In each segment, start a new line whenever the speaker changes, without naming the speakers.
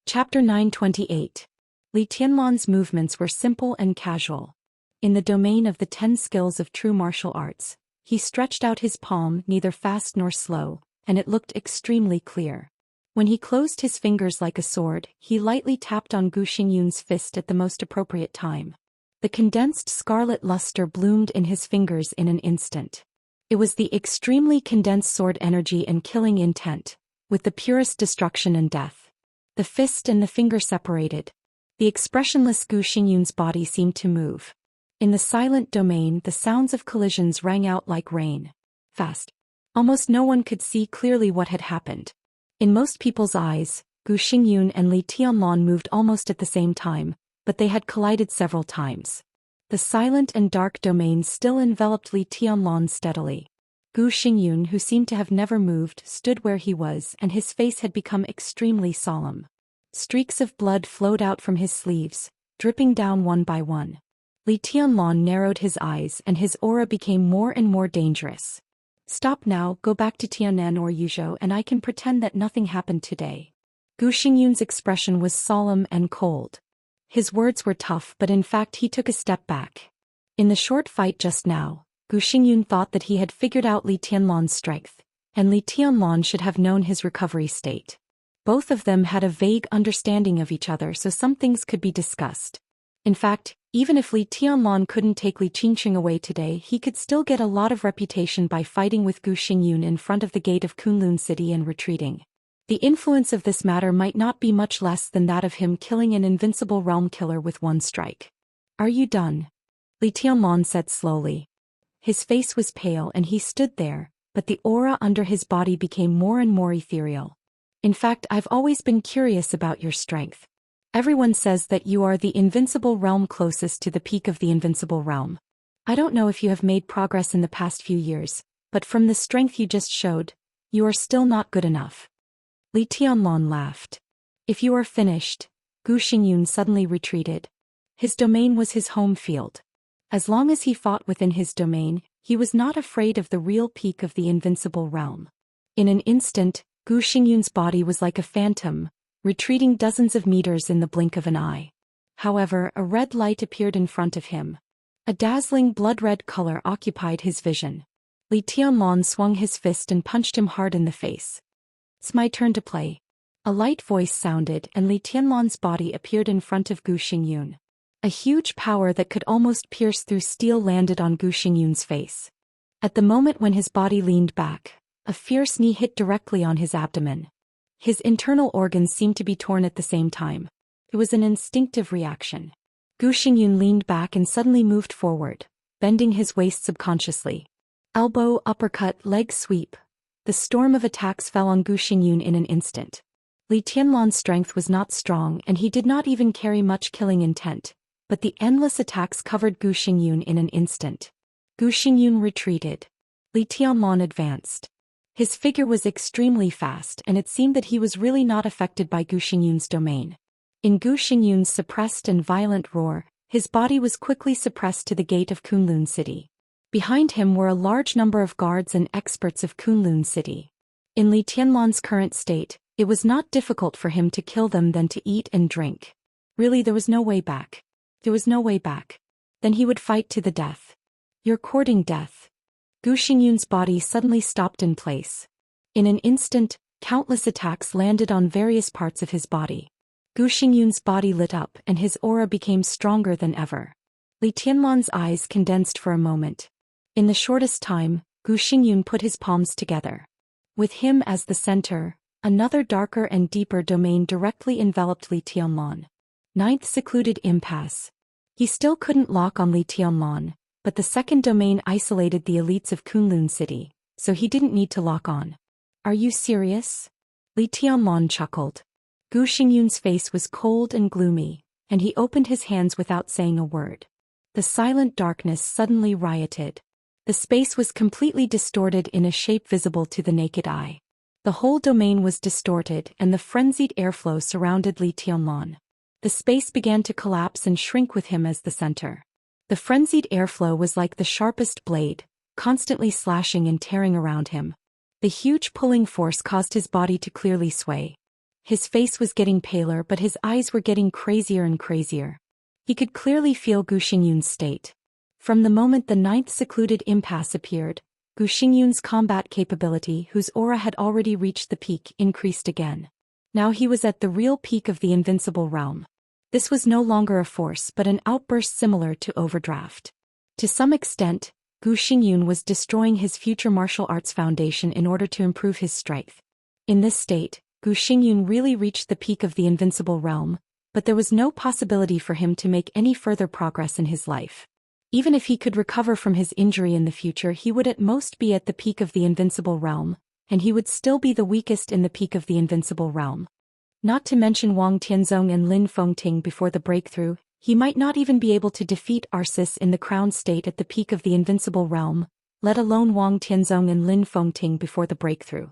Chapter 928. Li Tianlan's movements were simple and casual. In the domain of the 10 skills of true martial arts, he stretched out his palm neither fast nor slow, and it looked extremely clear. When he closed his fingers like a sword, he lightly tapped on Gu Xingyun's fist at the most appropriate time. The condensed scarlet luster bloomed in his fingers in an instant. It was the extremely condensed sword energy and killing intent, with the purest destruction and death. The fist and the finger separated. The expressionless Gu Xingyun's body seemed to move. In the silent domain, the sounds of collisions rang out like rain. Fast. Almost no one could see clearly what had happened. In most people's eyes, Gu Xingyun and Li Tianlan moved almost at the same time, but they had collided several times. The silent and dark domain still enveloped Li Tianlan steadily. Gu Xingyun, who seemed to have never moved, stood where he was, and his face had become extremely solemn. Streaks of blood flowed out from his sleeves, dripping down one by one. Li Tianlan narrowed his eyes and his aura became more and more dangerous. "Stop now, go back to Tianan or Yuzhou and I can pretend that nothing happened today." Gu Xingyun's expression was solemn and cold. His words were tough, but in fact he took a step back. In the short fight just now, Gu Xingyun thought that he had figured out Li Tianlan's strength, and Li Tianlan should have known his recovery state. Both of them had a vague understanding of each other, so some things could be discussed. In fact, even if Li Tianlan couldn't take Li Qingqing away today, he could still get a lot of reputation by fighting with Gu Xingyun in front of the gate of Kunlun City and retreating. The influence of this matter might not be much less than that of him killing an invincible realm killer with one strike. "Are you done?" Li Tianlan said slowly. His face was pale and he stood there, but the aura under his body became more and more ethereal. "In fact, I've always been curious about your strength. Everyone says that you are the invincible realm closest to the peak of the invincible realm. I don't know if you have made progress in the past few years, but from the strength you just showed, you are still not good enough." Li Tianlan laughed. "If you are finished," Gu Xingyun suddenly retreated. His domain was his home field. As long as he fought within his domain, he was not afraid of the real peak of the invincible realm. In an instant, Gu Xingyun's body was like a phantom, retreating dozens of meters in the blink of an eye. However, a red light appeared in front of him. A dazzling blood-red color occupied his vision. Li Tianlan swung his fist and punched him hard in the face. "It's my turn to play." A light voice sounded and Li Tianlan's body appeared in front of Gu Xingyun. A huge power that could almost pierce through steel landed on Gu Xingyun's face. At the moment when his body leaned back, a fierce knee hit directly on his abdomen. His internal organs seemed to be torn at the same time. It was an instinctive reaction. Gu Xingyun leaned back and suddenly moved forward, bending his waist subconsciously. Elbow, uppercut, leg sweep. The storm of attacks fell on Gu Xingyun in an instant. Li Tianlan's strength was not strong and he did not even carry much killing intent, but the endless attacks covered Gu Xingyun in an instant. Gu Xingyun retreated. Li Tianlan advanced. His figure was extremely fast and it seemed that he was really not affected by Gu Xingyun's domain. In Gu Xingyun's suppressed and violent roar, his body was quickly suppressed to the gate of Kunlun City. Behind him were a large number of guards and experts of Kunlun City. In Li Tianlan's current state, it was not difficult for him to kill them than to eat and drink. Really, there was no way back. There was no way back. Then he would fight to the death. "You're courting death." Gu Xingyun's body suddenly stopped in place. In an instant, countless attacks landed on various parts of his body. Gu Xingyun's body lit up and his aura became stronger than ever. Li Tianlan's eyes condensed for a moment. In the shortest time, Gu Xingyun put his palms together. With him as the center, another darker and deeper domain directly enveloped Li Tianlan. Ninth secluded impasse. He still couldn't lock on Li Tianlan, but the second domain isolated the elites of Kunlun City, so he didn't need to lock on. "Are you serious?" Li Tianlan chuckled. Gu Xingyun's face was cold and gloomy, and he opened his hands without saying a word. The silent darkness suddenly rioted. The space was completely distorted in a shape visible to the naked eye. The whole domain was distorted and the frenzied airflow surrounded Li Tianlan. The space began to collapse and shrink with him as the center. The frenzied airflow was like the sharpest blade, constantly slashing and tearing around him. The huge pulling force caused his body to clearly sway. His face was getting paler, but his eyes were getting crazier and crazier. He could clearly feel Gu Xingyun's state. From the moment the ninth secluded impasse appeared, Gu Xingyun's combat capability, whose aura had already reached the peak, increased again. Now he was at the real peak of the invincible realm. This was no longer a force but an outburst similar to overdraft. To some extent, Gu Xingyun was destroying his future martial arts foundation in order to improve his strength. In this state, Gu Xingyun really reached the peak of the invincible realm, but there was no possibility for him to make any further progress in his life. Even if he could recover from his injury in the future, he would at most be at the peak of the invincible realm, and he would still be the weakest in the peak of the invincible realm. Not to mention Wang Tianzong and Lin Fengting before the breakthrough, he might not even be able to defeat Arceus in the crowned state at the peak of the invincible realm, let alone Wang Tianzong and Lin Fengting before the breakthrough.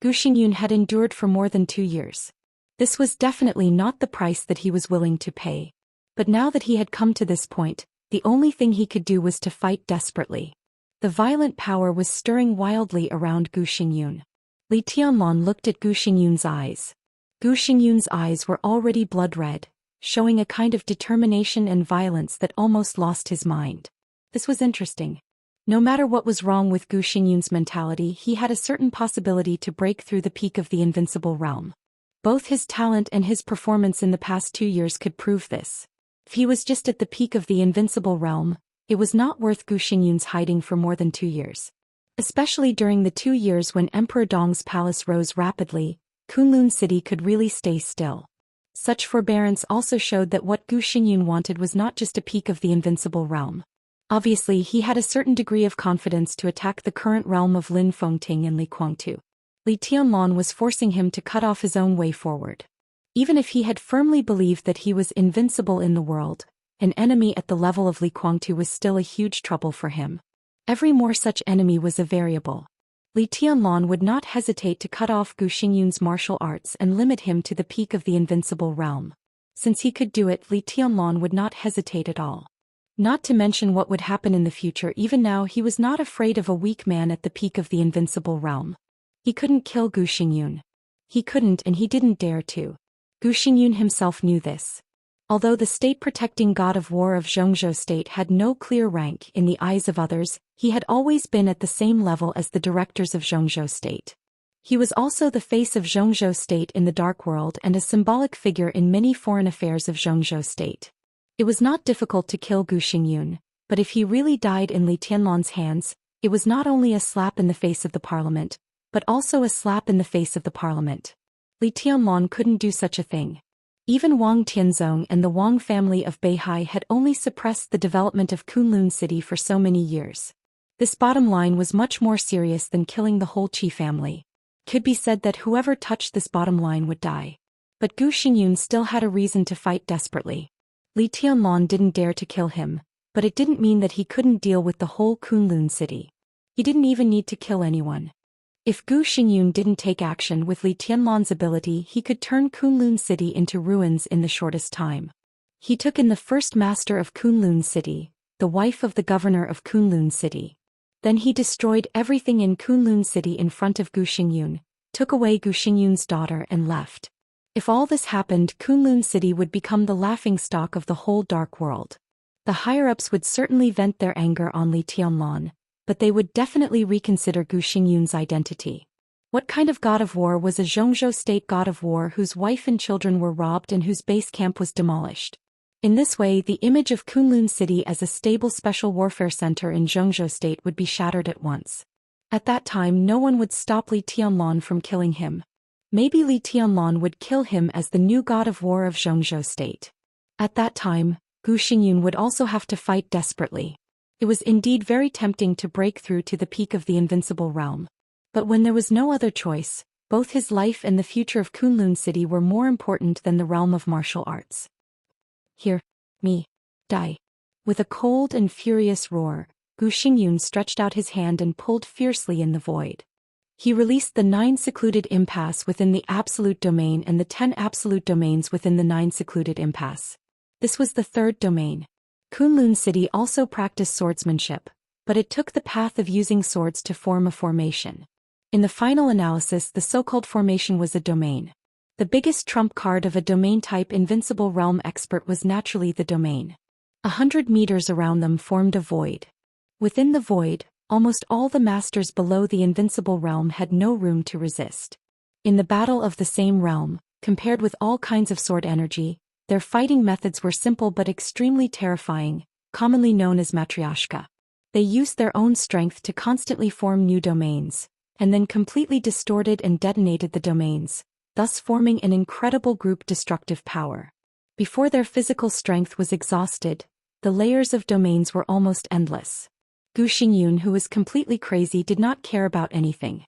Gu Xingyun had endured for more than 2 years. This was definitely not the price that he was willing to pay. But now that he had come to this point, the only thing he could do was to fight desperately. The violent power was stirring wildly around Gu Xingyun. Li Tianlan looked at Gu Xingyun's eyes. Gu Xingyun's eyes were already blood-red, showing a kind of determination and violence that almost lost his mind. This was interesting. No matter what was wrong with Gu Xingyun's mentality, he had a certain possibility to break through the peak of the invincible realm. Both his talent and his performance in the past 2 years could prove this. If he was just at the peak of the invincible realm, it was not worth Gu Xingyun's hiding for more than 2 years. Especially during the 2 years when Emperor Dong's palace rose rapidly, Kunlun City could really stay still. Such forbearance also showed that what Gu Xingyun wanted was not just a peak of the invincible realm. Obviously, he had a certain degree of confidence to attack the current realm of Lin Fengting and Li Guangtu. Li Tianlan was forcing him to cut off his own way forward. Even if he had firmly believed that he was invincible in the world, an enemy at the level of Li Guangtu was still a huge trouble for him. Every more such enemy was a variable. Li Tianlan would not hesitate to cut off Gu Xingyun's martial arts and limit him to the peak of the invincible realm. Since he could do it, Li Tianlan would not hesitate at all. Not to mention what would happen in the future. Even now he was not afraid of a weak man at the peak of the invincible realm. He couldn't kill Gu Xingyun. He couldn't, and he didn't dare to. Gu Xingyun himself knew this. Although the state-protecting god of war of Zhongzhou state had no clear rank in the eyes of others, he had always been at the same level as the directors of Zhongzhou state. He was also the face of Zhongzhou state in the dark world and a symbolic figure in many foreign affairs of Zhongzhou state. It was not difficult to kill Gu Xingyun, but if he really died in Li Tianlan's hands, it was not only a slap in the face of the parliament, but also a slap in the face of the parliament. Li Tianlan couldn't do such a thing. Even Wang Tianzong and the Wang family of Beihai had only suppressed the development of Kunlun City for so many years. This bottom line was much more serious than killing the whole Qi family. It could be said that whoever touched this bottom line would die. But Gu Xingyun still had a reason to fight desperately. Li Tianlan didn't dare to kill him, but it didn't mean that he couldn't deal with the whole Kunlun City. He didn't even need to kill anyone. If Gu Xingyun didn't take action with Li Tianlan's ability, he could turn Kunlun City into ruins in the shortest time. He took in the first master of Kunlun City, the wife of the governor of Kunlun City. Then he destroyed everything in Kunlun City in front of Gu Xingyun, took away Gu Xingyun's daughter and left. If all this happened, Kunlun City would become the laughingstock of the whole dark world. The higher-ups would certainly vent their anger on Li Tianlan, but they would definitely reconsider Gu Xingyun's identity. What kind of god of war was a Zhongzhou state god of war whose wife and children were robbed and whose base camp was demolished? In this way, the image of Kunlun City as a stable special warfare center in Zhongzhou state would be shattered at once. At that time, no one would stop Li Tianlan from killing him. Maybe Li Tianlan would kill him as the new god of war of Zhongzhou state. At that time, Gu Xingyun would also have to fight desperately. It was indeed very tempting to break through to the peak of the invincible realm. But when there was no other choice, both his life and the future of Kunlun City were more important than the realm of martial arts. Hear me die. With a cold and furious roar, Gu Xingyun stretched out his hand and pulled fiercely in the void. He released the 9 secluded impasse within the absolute domain and the 10 absolute domains within the 9 secluded impasse. This was the 3rd domain. Kunlun City also practiced swordsmanship, but it took the path of using swords to form a formation. In the final analysis, the so-called formation was a domain. The biggest trump card of a domain-type invincible realm expert was naturally the domain. 100 meters around them formed a void. Within the void, almost all the masters below the invincible realm had no room to resist. In the battle of the same realm, compared with all kinds of sword energy, their fighting methods were simple but extremely terrifying, commonly known as matryoshka. They used their own strength to constantly form new domains, and then completely distorted and detonated the domains, thus forming an incredible group destructive power. Before their physical strength was exhausted, the layers of domains were almost endless. Zhou Xian, who was completely crazy, did not care about anything.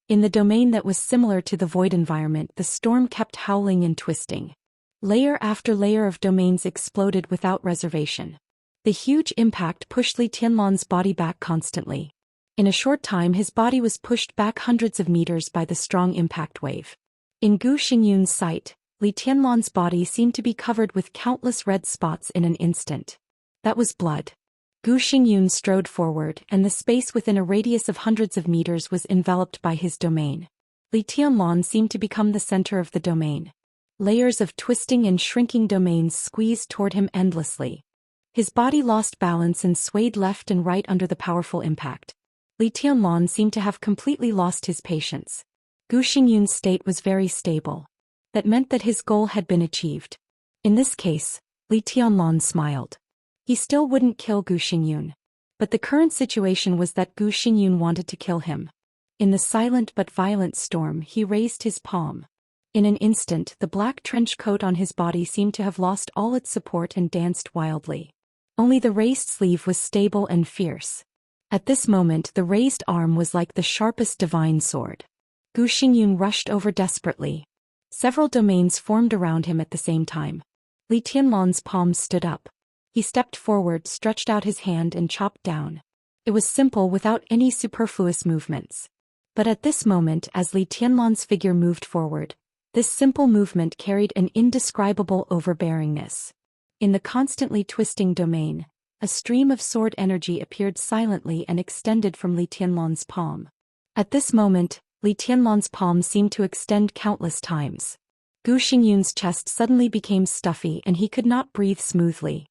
In the domain that was similar to the void environment, the storm kept howling and twisting. Layer after layer of domains exploded without reservation. The huge impact pushed Li Tianlan's body back constantly. In a short time his body was pushed back hundreds of meters by the strong impact wave. In Zhou Xian's sight, Li Tianlan's body seemed to be covered with countless red spots in an instant. That was blood. Zhou Xian strode forward, and the space within a radius of hundreds of meters was enveloped by his domain. Li Tianlan seemed to become the center of the domain. Layers of twisting and shrinking domains squeezed toward him endlessly. His body lost balance and swayed left and right under the powerful impact. Li Tianlan seemed to have completely lost his patience. Zhou Xian's state was very stable. That meant that his goal had been achieved. In this case, Li Tianlan smiled. He still wouldn't kill Zhou Xian. But the current situation was that Zhou Xian wanted to kill him. In the silent but violent storm, he raised his palm. In an instant, the black trench coat on his body seemed to have lost all its support and danced wildly. Only the raised sleeve was stable and fierce. At this moment, the raised arm was like the sharpest divine sword. Zhou Xian rushed over desperately. Several domains formed around him at the same time. Li Tianlan's palms stood up. He stepped forward, stretched out his hand and chopped down. It was simple without any superfluous movements. But at this moment, as Li Tianlan's figure moved forward, this simple movement carried an indescribable overbearingness. In the constantly twisting domain, a stream of sword energy appeared silently and extended from Li Tianlan's palm. At this moment, Li Tianlan's palm seemed to extend countless times. Zhou Xian's chest suddenly became stuffy and he could not breathe smoothly.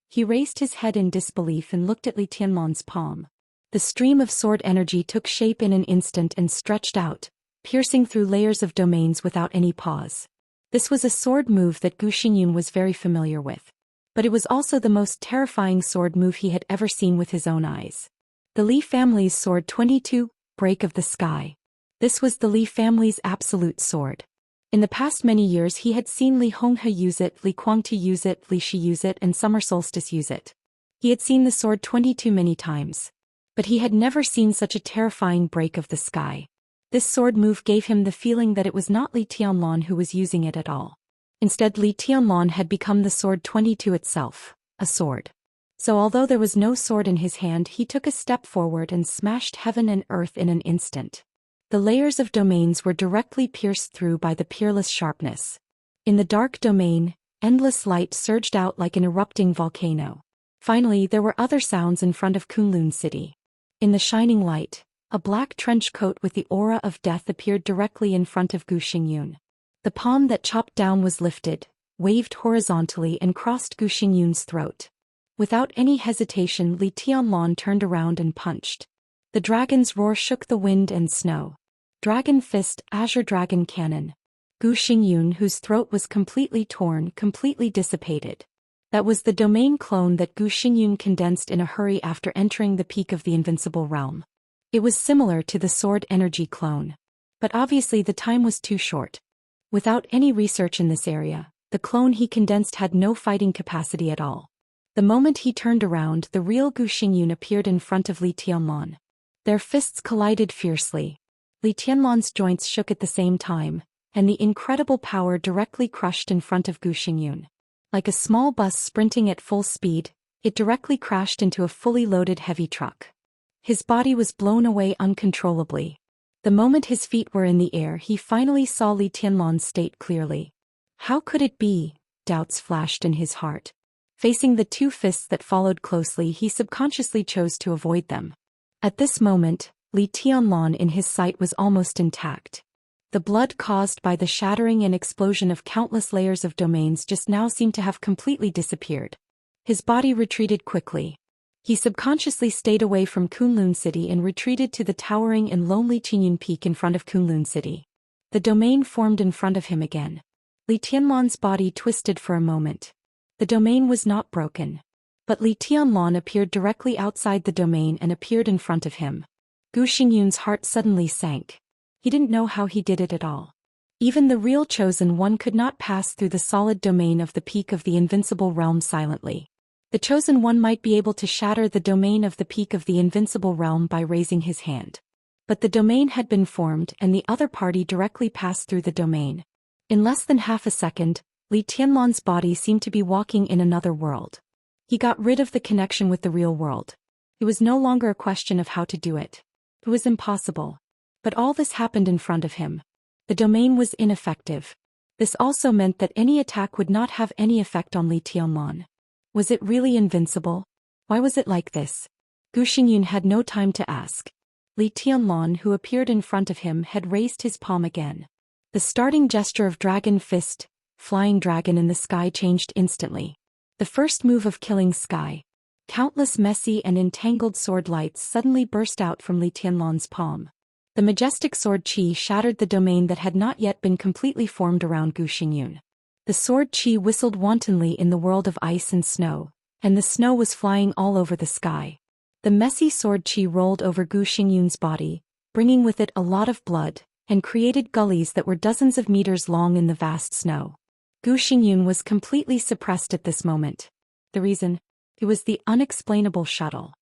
He raised his head in disbelief and looked at Li Tianlan's palm. The stream of sword energy took shape in an instant and stretched out, piercing through layers of domains without any pause. This was a sword move that Zhou Xian was very familiar with. But it was also the most terrifying sword move he had ever seen with his own eyes. The Li family's sword 22, Break of the Sky. This was the Li family's absolute sword. In the past many years he had seen Li Honghe use it, Li Guangti use it, Li Shi use it, and Summer Solstice use it. He had seen the sword 22 many times. But he had never seen such a terrifying break of the sky. This sword move gave him the feeling that it was not Li Tianlan who was using it at all. Instead, Li Tianlan had become the sword 22 itself, a sword. So although there was no sword in his hand, he took a step forward and smashed heaven and earth in an instant. The layers of domains were directly pierced through by the peerless sharpness. In the dark domain, endless light surged out like an erupting volcano. Finally, there were other sounds in front of Kunlun City. In the shining light, a black trench coat with the aura of death appeared directly in front of Zhou Xian. The palm that chopped down was lifted, waved horizontally and crossed Zhou Xian's throat. Without any hesitation, Li Tianlan turned around and punched. The dragon's roar shook the wind and snow. Dragon Fist, Azure Dragon Cannon. Zhou Xian, whose throat was completely torn, completely dissipated. That was the domain clone that Zhou Xian condensed in a hurry after entering the peak of the invincible realm. It was similar to the sword energy clone. But obviously the time was too short. Without any research in this area, the clone he condensed had no fighting capacity at all. The moment he turned around, the real Zhou Xian appeared in front of Li Tianlan. Their fists collided fiercely. Li Tianlan's joints shook at the same time, and the incredible power directly crushed in front of Zhou Xian. Like a small bus sprinting at full speed, it directly crashed into a fully loaded heavy truck. His body was blown away uncontrollably. The moment his feet were in the air, he finally saw Li Tianlan's state clearly. How could it be? Doubts flashed in his heart. Facing the two fists that followed closely, he subconsciously chose to avoid them. At this moment, Li Tianlan in his sight was almost intact. The blood caused by the shattering and explosion of countless layers of domains just now seemed to have completely disappeared. His body retreated quickly. He subconsciously stayed away from Kunlun City and retreated to the towering and lonely Qingyun Peak in front of Kunlun City. The domain formed in front of him again. Li Tianlan's body twisted for a moment. The domain was not broken. But Li Tianlan appeared directly outside the domain and appeared in front of him. Gu Xingyun's heart suddenly sank. He didn't know how he did it at all. Even the real chosen one could not pass through the solid domain of the peak of the invincible realm silently. The chosen one might be able to shatter the domain of the peak of the invincible realm by raising his hand. But the domain had been formed and the other party directly passed through the domain. In less than half a second, Li Tianlan's body seemed to be walking in another world. He got rid of the connection with the real world. It was no longer a question of how to do it. It was impossible. But all this happened in front of him. The domain was ineffective. This also meant that any attack would not have any effect on Li Tianlan. Was it really invincible? Why was it like this? Gu Xingyun had no time to ask. Li Tianlan, who appeared in front of him, had raised his palm again. The starting gesture of dragon fist, flying dragon in the sky, changed instantly. The first move of killing sky. Countless messy and entangled sword lights suddenly burst out from Li Tianlan's palm. The majestic sword qi shattered the domain that had not yet been completely formed around Gu Xingyun. The sword qi whistled wantonly in the world of ice and snow, and the snow was flying all over the sky. The messy sword qi rolled over Gu Xingyun's body, bringing with it a lot of blood, and created gullies that were dozens of meters long in the vast snow. Gu Xingyun was completely suppressed at this moment. The reason? It was the unexplainable shuttle.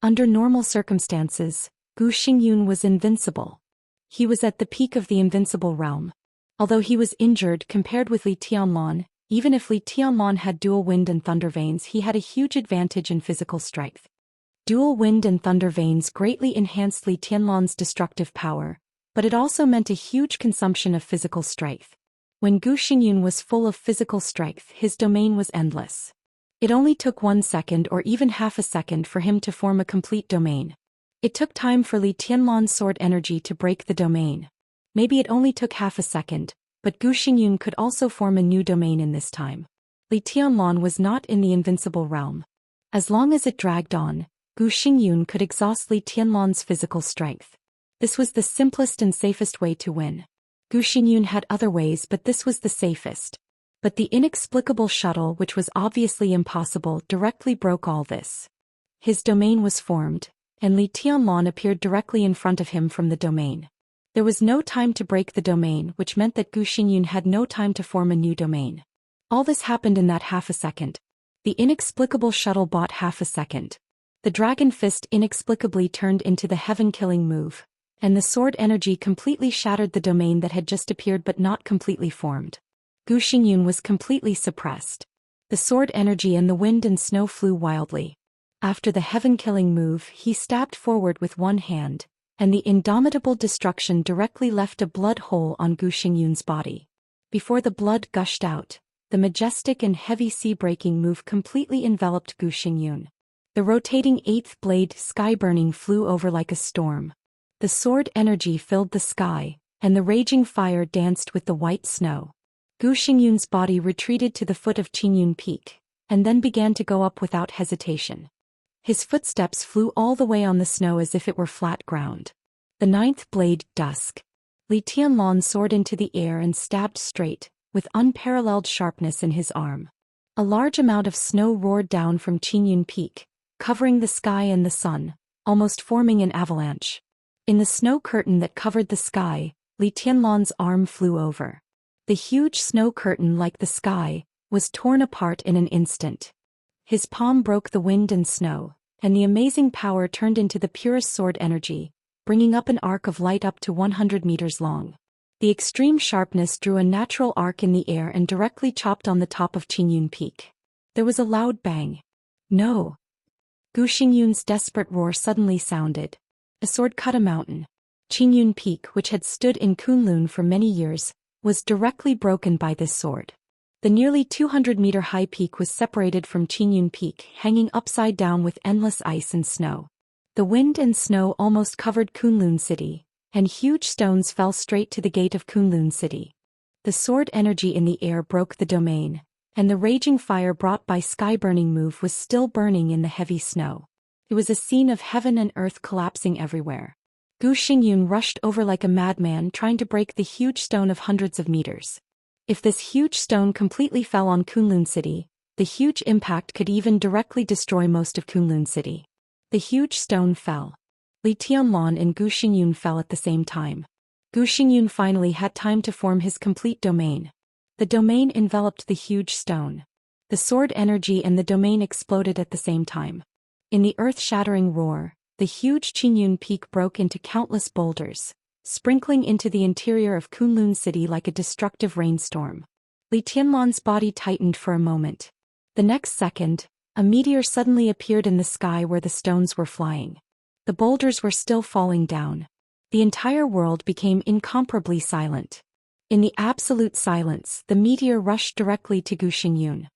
Under normal circumstances, Gu Xingyun was invincible. He was at the peak of the invincible realm. Although he was injured compared with Li Tianlan, even if Li Tianlan had dual wind and thunder veins, he had a huge advantage in physical strength. Dual wind and thunder veins greatly enhanced Li Tianlan's destructive power, but it also meant a huge consumption of physical strength. When Gu Xingyun was full of physical strength, his domain was endless. It only took 1 second or even half a second for him to form a complete domain. It took time for Li Tianlan's sword energy to break the domain. Maybe it only took half a second, but Gu Xingyun could also form a new domain in this time. Li Tianlan was not in the invincible realm. As long as it dragged on, Gu Xingyun could exhaust Li Tianlan's physical strength. This was the simplest and safest way to win. Gu Xingyun had other ways, but this was the safest. But the inexplicable shuttle, which was obviously impossible, directly broke all this. His domain was formed, and Li Tianlan appeared directly in front of him from the domain. There was no time to break the domain, which meant that Gu Xingyun had no time to form a new domain. All this happened in that half a second. The inexplicable shuttle bought half a second. The dragon fist inexplicably turned into the heaven-killing move, and the sword energy completely shattered the domain that had just appeared but not completely formed. Gu Xingyun was completely suppressed. The sword energy and the wind and snow flew wildly. After the heaven-killing move, he stabbed forward with one hand, and the indomitable destruction directly left a blood hole on Gu Xingyun's body. Before the blood gushed out, the majestic and heavy sea-breaking move completely enveloped Gu Xingyun. The rotating eighth blade, sky-burning, flew over like a storm. The sword energy filled the sky, and the raging fire danced with the white snow. Gu Xingyun's body retreated to the foot of Qingyun Peak, and then began to go up without hesitation. His footsteps flew all the way on the snow as if it were flat ground. The ninth blade, dusk. Li Tianlan soared into the air and stabbed straight, with unparalleled sharpness in his arm. A large amount of snow roared down from Qingyun Peak, covering the sky and the sun, almost forming an avalanche. In the snow curtain that covered the sky, Li Tianlan's arm flew over. The huge snow curtain, like the sky, was torn apart in an instant. His palm broke the wind and snow, and the amazing power turned into the purest sword energy, bringing up an arc of light up to 100 meters long. The extreme sharpness drew a natural arc in the air and directly chopped on the top of Qingyun Peak. There was a loud bang. No! Gu Xingyun's desperate roar suddenly sounded. A sword cut a mountain. Qingyun Peak, which had stood in Kunlun for many years, was directly broken by this sword. The nearly 200-meter-high peak was separated from Qingyun Peak, hanging upside down with endless ice and snow. The wind and snow almost covered Kunlun City, and huge stones fell straight to the gate of Kunlun City. The sword energy in the air broke the domain, and the raging fire brought by sky-burning move was still burning in the heavy snow. It was a scene of heaven and earth collapsing everywhere. Gu Xingyun rushed over like a madman trying to break the huge stone of hundreds of meters. If this huge stone completely fell on Kunlun City, the huge impact could even directly destroy most of Kunlun City. The huge stone fell. Li Tianlan and Gu Xingyun fell at the same time. Gu Xingyun finally had time to form his complete domain. The domain enveloped the huge stone. The sword energy and the domain exploded at the same time. In the earth-shattering roar, the huge Qingyun peak broke into countless boulders, sprinkling into the interior of Kunlun City like a destructive rainstorm. Li Tianlan's body tightened for a moment. The next second, a meteor suddenly appeared in the sky where the stones were flying. The boulders were still falling down. The entire world became incomparably silent. In the absolute silence, the meteor rushed directly to Gu Xingyun.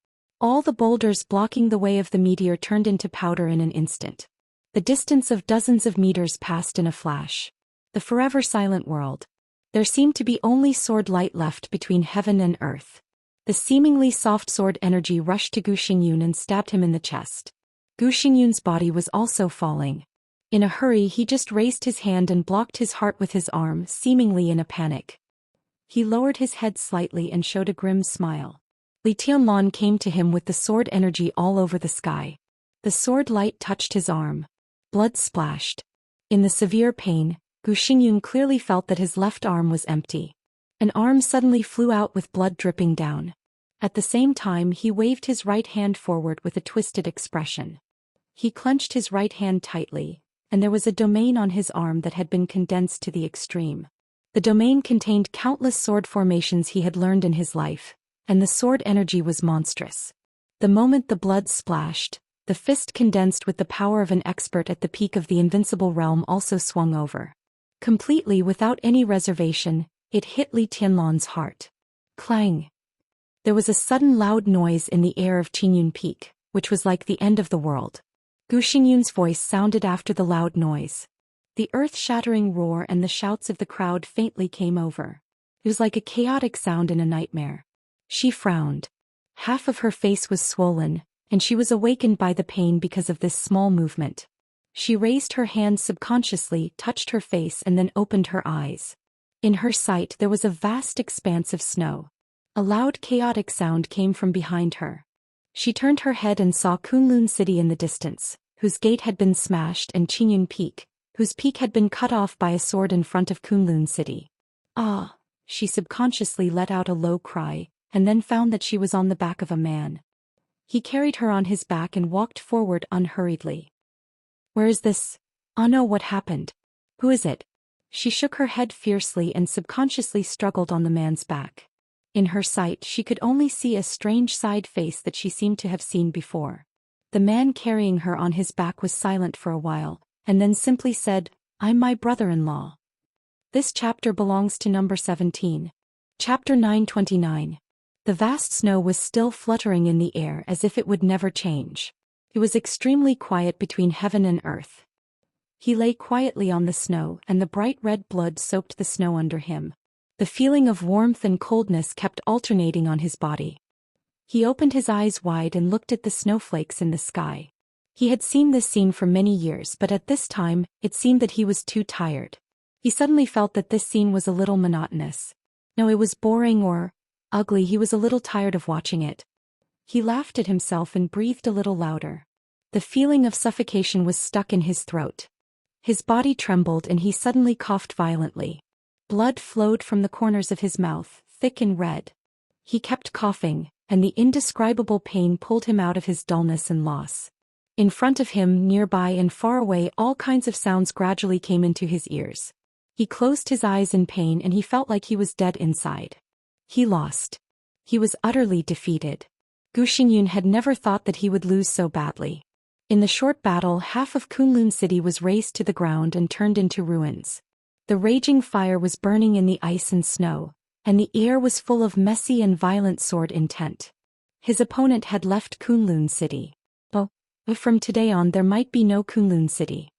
All the boulders blocking the way of the meteor turned into powder in an instant. The distance of dozens of meters passed in a flash. The forever silent world. There seemed to be only sword light left between heaven and earth. The seemingly soft sword energy rushed to Gu Xingyun and stabbed him in the chest. Gu Xingyun's body was also falling. In a hurry, he just raised his hand and blocked his heart with his arm, seemingly in a panic. He lowered his head slightly and showed a grim smile. Li Tianlan came to him with the sword energy all over the sky. The sword light touched his arm. Blood splashed. In the severe pain, Gu Xingyun clearly felt that his left arm was empty. An arm suddenly flew out with blood dripping down. At the same time, he waved his right hand forward with a twisted expression. He clenched his right hand tightly, and there was a domain on his arm that had been condensed to the extreme. The domain contained countless sword formations he had learned in his life, and the sword energy was monstrous. The moment the blood splashed, the fist condensed with the power of an expert at the peak of the invincible realm also swung over. Completely without any reservation, it hit Li Tianlan's heart. Clang! There was a sudden loud noise in the air of Qingyun Peak, which was like the end of the world. Gu Xingyun's voice sounded after the loud noise. The earth-shattering roar and the shouts of the crowd faintly came over. It was like a chaotic sound in a nightmare. She frowned. Half of her face was swollen, and she was awakened by the pain because of this small movement. She raised her hand subconsciously, touched her face and then opened her eyes. In her sight there was a vast expanse of snow. A loud chaotic sound came from behind her. She turned her head and saw Kunlun City in the distance, whose gate had been smashed, and Qingyun Peak, whose peak had been cut off by a sword in front of Kunlun City. Ah! She subconsciously let out a low cry, and then found that she was on the back of a man. He carried her on his back and walked forward unhurriedly. Where is this? Oh no, what happened? Who is it? She shook her head fiercely and subconsciously struggled on the man's back. In her sight she could only see a strange side face that she seemed to have seen before. The man carrying her on his back was silent for a while, and then simply said, "I'm my brother-in-law." This chapter belongs to number 17. Chapter 929. The vast snow was still fluttering in the air as if it would never change. It was extremely quiet between heaven and earth. He lay quietly on the snow, and the bright red blood soaked the snow under him. The feeling of warmth and coldness kept alternating on his body. He opened his eyes wide and looked at the snowflakes in the sky. He had seen this scene for many years, but at this time, it seemed that he was too tired. He suddenly felt that this scene was a little monotonous. No, it was boring or ugly. He was a little tired of watching it. He laughed at himself and breathed a little louder. The feeling of suffocation was stuck in his throat. His body trembled and he suddenly coughed violently. Blood flowed from the corners of his mouth, thick and red. He kept coughing, and the indescribable pain pulled him out of his dullness and loss. In front of him, nearby and far away, all kinds of sounds gradually came into his ears. He closed his eyes in pain and he felt like he was dead inside. He lost. He was utterly defeated. Gu Xingyun had never thought that he would lose so badly. In the short battle, half of Kunlun City was razed to the ground and turned into ruins. The raging fire was burning in the ice and snow, and the air was full of messy and violent sword intent. His opponent had left Kunlun City. Oh, from today on there might be no Kunlun City.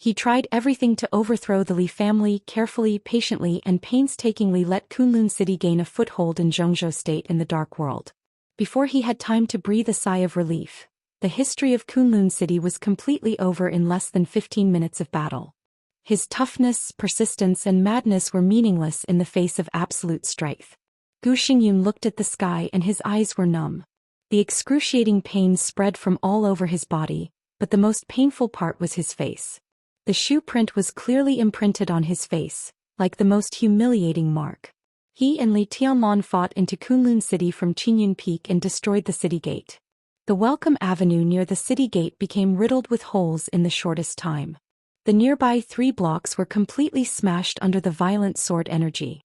He tried everything to overthrow the Li family, carefully, patiently and painstakingly let Kunlun City gain a foothold in Zhou State in the Dark World. Before he had time to breathe a sigh of relief, the history of Kunlun City was completely over in less than 15 minutes of battle. His toughness, persistence and madness were meaningless in the face of absolute strength. Gu Xingyun looked at the sky and his eyes were numb. The excruciating pain spread from all over his body, but the most painful part was his face. The shoe print was clearly imprinted on his face, like the most humiliating mark. He and Li Tianlan fought into Kunlun City from Qingyun Peak and destroyed the city gate. The Welcome Avenue near the city gate became riddled with holes in the shortest time. The nearby 3 blocks were completely smashed under the violent sword energy.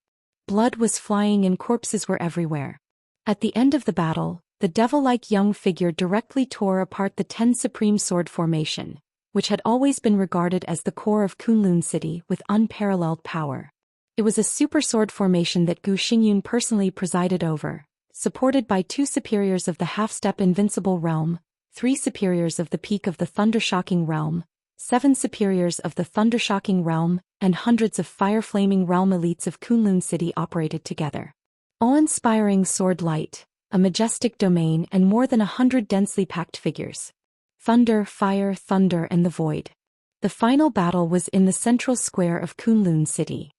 Blood was flying and corpses were everywhere. At the end of the battle, the devil-like young figure directly tore apart the 10 Supreme Sword Formation, which had always been regarded as the core of Kunlun City with unparalleled power. It was a super sword formation that Gu Xingyun personally presided over, supported by 2 superiors of the half-step invincible realm, 3 superiors of the peak of the thunder-shocking realm, 7 superiors of the thunder-shocking realm, and hundreds of fire-flaming realm elites of Kunlun City operated together. Awe-inspiring sword light, a majestic domain and more than 100 densely packed figures. Thunder, fire, thunder and the void. The final battle was in the central square of Kunlun City.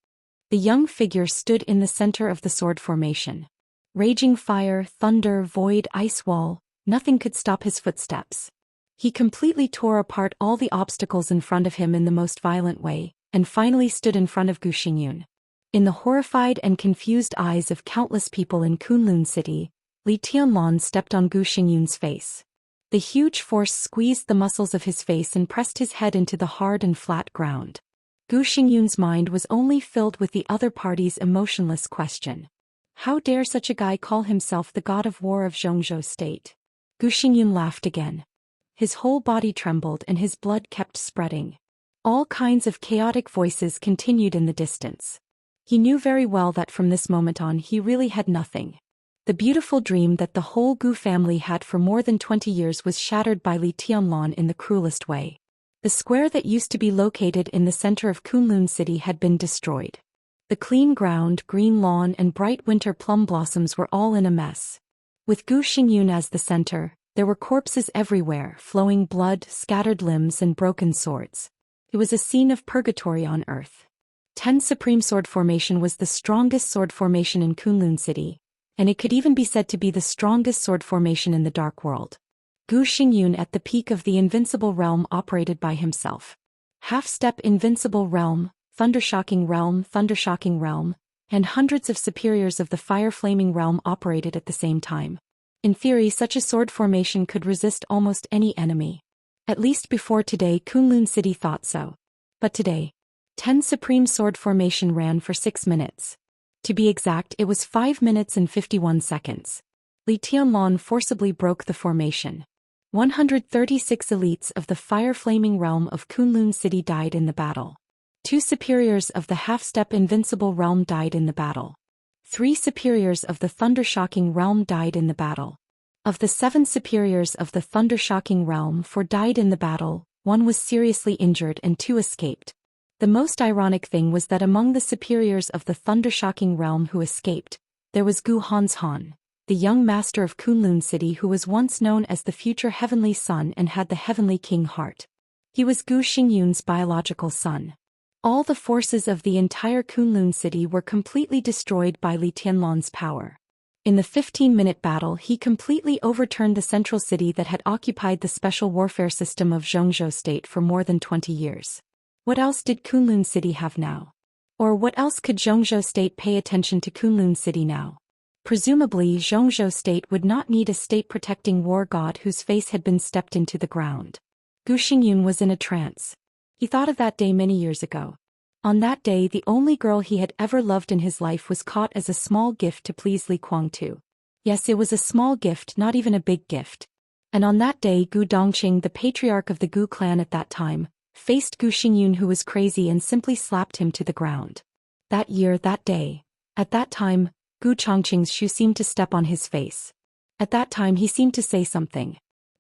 The young figure stood in the center of the sword formation. Raging fire, thunder, void, ice wall, nothing could stop his footsteps. He completely tore apart all the obstacles in front of him in the most violent way, and finally stood in front of Gu Xingyun. In the horrified and confused eyes of countless people in Kunlun City, Li Tianlan stepped on Gu Xingyun's face. The huge force squeezed the muscles of his face and pressed his head into the hard and flat ground. Gu Xingyun's mind was only filled with the other party's emotionless question. How dare such a guy call himself the god of war of Zhou State? Gu Xingyun laughed again. His whole body trembled and his blood kept spreading. All kinds of chaotic voices continued in the distance. He knew very well that from this moment on he really had nothing. The beautiful dream that the whole Gu family had for more than 20 years was shattered by Li Tianlan in the cruelest way. The square that used to be located in the center of Kunlun City had been destroyed. The clean ground, green lawn and bright winter plum blossoms were all in a mess. With Gu Xingyun as the center, there were corpses everywhere, flowing blood, scattered limbs and broken swords. It was a scene of purgatory on earth. 10 Supreme Sword Formation was the strongest sword formation in Kunlun City, and it could even be said to be the strongest sword formation in the Dark World. Gu Xingyun at the peak of the invincible realm operated by himself. Half-step invincible realm, thunder-shocking realm, and hundreds of superiors of the fire-flaming realm operated at the same time. In theory, such a sword formation could resist almost any enemy. At least before today, Kunlun City thought so. But today, 10 Supreme Sword Formation ran for 6 minutes. To be exact, it was 5 minutes and 51 seconds. Li Tianlan forcibly broke the formation. 136 elites of the fire-flaming realm of Kunlun City died in the battle. 2 superiors of the half-step invincible realm died in the battle. 3 superiors of the thunder-shocking realm died in the battle. Of the 7 superiors of the thunder-shocking realm, 4 died in the battle, 1 was seriously injured and 2 escaped. The most ironic thing was that among the superiors of the thunder-shocking realm who escaped, there was Gu Hanshan, the young master of Kunlun City who was once known as the future Heavenly Son and had the Heavenly King heart. He was Gu Xingyun's biological son. All the forces of the entire Kunlun City were completely destroyed by Li Tianlan's power. In the 15-minute battle, he completely overturned the central city that had occupied the special warfare system of Zhou State for more than 20 years. What else did Kunlun City have now? Or what else could Zhou State pay attention to Kunlun City now? Presumably, Zhou State would not need a state-protecting war god whose face had been stepped into the ground. Gu Xingyun was in a trance. He thought of that day many years ago. On that day, the only girl he had ever loved in his life was caught as a small gift to please Li Guangtu. Yes, it was a small gift, not even a big gift. And on that day, Gu Dongqing, the patriarch of the Gu clan at that time, faced Gu Xingyun who was crazy and simply slapped him to the ground. That year, that day. At that time, Gu Chongqing's shoe seemed to step on his face. At that time he seemed to say something.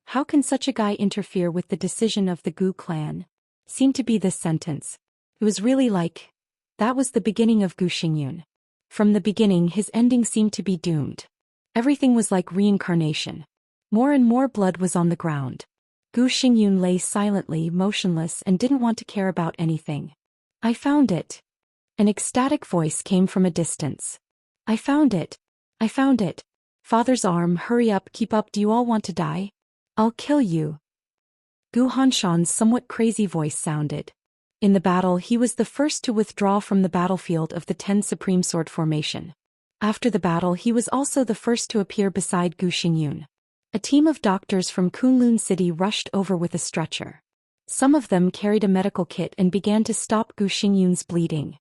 How can such a guy interfere with the decision of the Gu clan? seemed to be this sentence. It was really like, that was the beginning of Zhou Xian. From the beginning his ending seemed to be doomed. Everything was like reincarnation. More and more blood was on the ground. Zhou Xian lay silently, motionless and didn't want to care about anything. I found it. An ecstatic voice came from a distance. I found it. I found it. Father's arm, hurry up, keep up, do you all want to die? I'll kill you. Gu Hanshan's somewhat crazy voice sounded. In the battle he was the first to withdraw from the battlefield of the 10 Supreme Sword Formation. After the battle he was also the first to appear beside Zhou Xian. A team of doctors from Kunlun City rushed over with a stretcher. Some of them carried a medical kit and began to stop Zhou Xian's bleeding.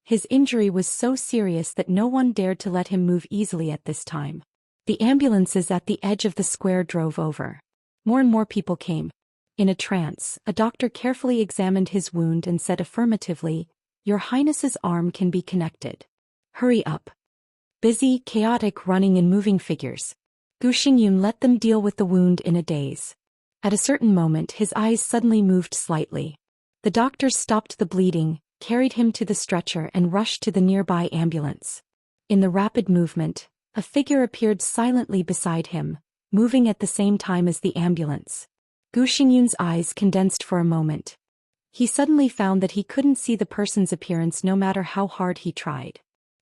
His injury was so serious that no one dared to let him move easily at this time. The ambulances at the edge of the square drove over. More and more people came. In a trance, a doctor carefully examined his wound and said affirmatively, "Your Highness's arm can be connected. Hurry up." Busy, chaotic running and moving figures. Zhou Xian let them deal with the wound in a daze. At a certain moment his eyes suddenly moved slightly. The doctors stopped the bleeding, carried him to the stretcher and rushed to the nearby ambulance. In the rapid movement, a figure appeared silently beside him, moving at the same time as the ambulance. Zhou Xian's eyes condensed for a moment. He suddenly found that he couldn't see the person's appearance no matter how hard he tried.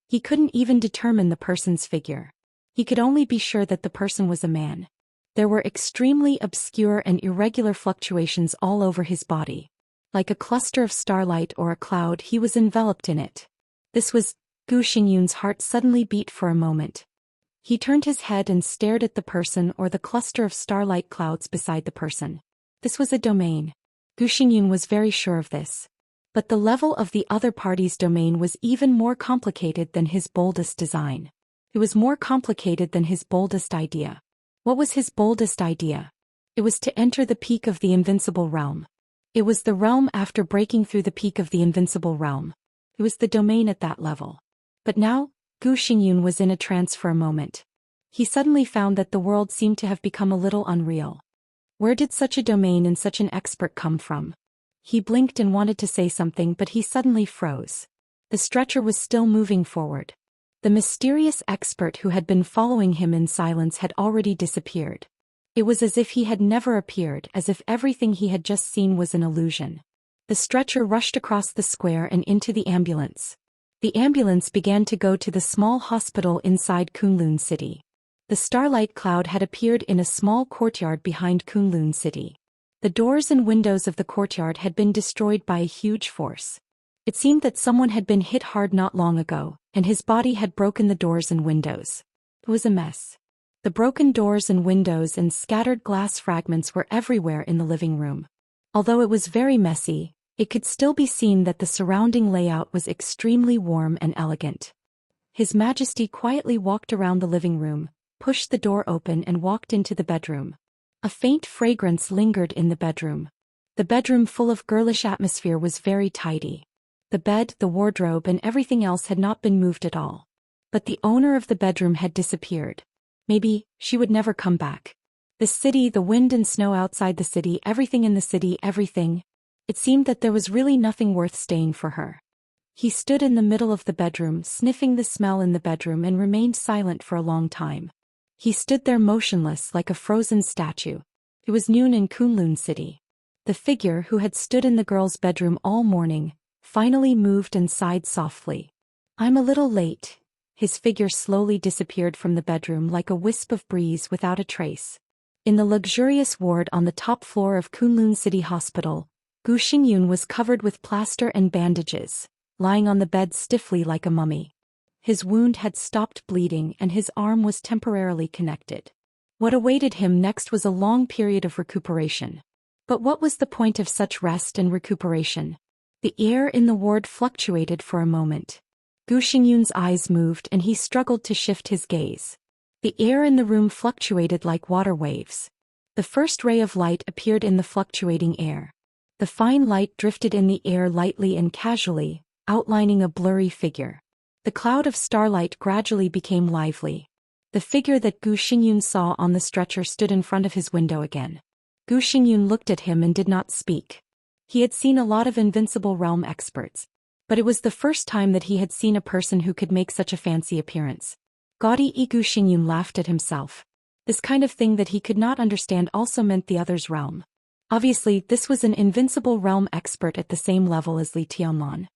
He couldn't even determine the person's figure. He could only be sure that the person was a man. There were extremely obscure and irregular fluctuations all over his body. Like a cluster of starlight or a cloud, he was enveloped in it. This was... Zhou Xian's heart suddenly beat for a moment. He turned his head and stared at the person or the cluster of starlight clouds beside the person. This was a domain. Zhou Xian was very sure of this. But the level of the other party's domain was even more complicated than his boldest design. It was more complicated than his boldest idea. What was his boldest idea? It was to enter the peak of the invincible realm. It was the realm after breaking through the peak of the invincible realm. It was the domain at that level. But now, Zhou Xian was in a trance for a moment. He suddenly found that the world seemed to have become a little unreal. Where did such a domain and such an expert come from? He blinked and wanted to say something, but he suddenly froze. The stretcher was still moving forward. The mysterious expert who had been following him in silence had already disappeared. It was as if he had never appeared, as if everything he had just seen was an illusion. The stretcher rushed across the square and into the ambulance. The ambulance began to go to the small hospital inside Kunlun City. The starlight cloud had appeared in a small courtyard behind Kunlun City. The doors and windows of the courtyard had been destroyed by a huge force. It seemed that someone had been hit hard not long ago, and his body had broken the doors and windows. It was a mess. The broken doors and windows and scattered glass fragments were everywhere in the living room. Although it was very messy, it could still be seen that the surrounding layout was extremely warm and elegant. His Majesty quietly walked around the living room, pushed the door open and walked into the bedroom. A faint fragrance lingered in the bedroom. The bedroom, full of girlish atmosphere, was very tidy. The bed, the wardrobe and everything else had not been moved at all. But the owner of the bedroom had disappeared. Maybe she would never come back. The city, the wind and snow outside the city, everything in the city, everything. It seemed that there was really nothing worth staying for her. He stood in the middle of the bedroom, sniffing the smell in the bedroom, and remained silent for a long time. He stood there motionless like a frozen statue. It was noon in Kunlun City. The figure who had stood in the girl's bedroom all morning finally moved and sighed softly. "I'm a little late." His figure slowly disappeared from the bedroom like a wisp of breeze without a trace. In the luxurious ward on the top floor of Kunlun City Hospital, Zhou Xian was covered with plaster and bandages, lying on the bed stiffly like a mummy. His wound had stopped bleeding and his arm was temporarily connected. What awaited him next was a long period of recuperation. But what was the point of such rest and recuperation? The air in the ward fluctuated for a moment. Zhou Xian's eyes moved and he struggled to shift his gaze. The air in the room fluctuated like water waves. The first ray of light appeared in the fluctuating air. The fine light drifted in the air lightly and casually, outlining a blurry figure. The cloud of starlight gradually became lively. The figure that Zhou Xian saw on the stretcher stood in front of his window again. Zhou Xian looked at him and did not speak. He had seen a lot of invincible realm experts, but it was the first time that he had seen a person who could make such a fancy appearance. Gaudy Gu Xingyun laughed at himself. This kind of thing that he could not understand also meant the other's realm. Obviously, this was an invincible realm expert at the same level as Li Tianlan.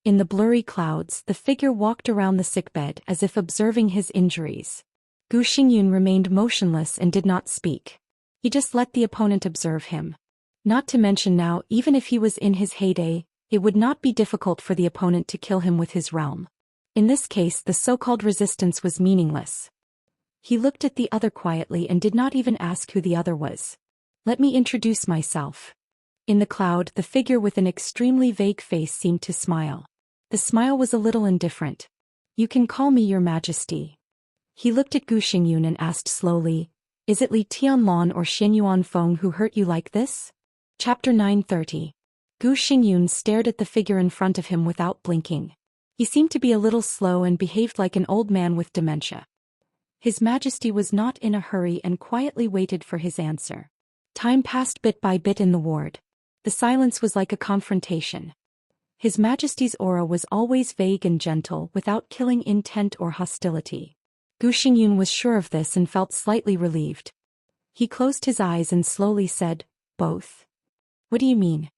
In the blurry clouds, the figure walked around the sickbed as if observing his injuries. Gu Xingyun remained motionless and did not speak. He just let the opponent observe him. Not to mention now, even if he was in his heyday, it would not be difficult for the opponent to kill him with his realm. In this case, the so-called resistance was meaningless. He looked at the other quietly and did not even ask who the other was. Let me introduce myself. In the cloud, the figure with an extremely vague face seemed to smile. The smile was a little indifferent. You can call me your majesty. He looked at Gu Xingyun and asked slowly, is it Li Tianlan or Xianyuan Feng who hurt you like this? Chapter 930. Gu Xingyun stared at the figure in front of him without blinking. He seemed to be a little slow and behaved like an old man with dementia. His Majesty was not in a hurry and quietly waited for his answer. Time passed bit by bit in the ward. The silence was like a confrontation. His Majesty's aura was always vague and gentle without killing intent or hostility. Gu Xingyun was sure of this and felt slightly relieved. He closed his eyes and slowly said, both. What do you mean?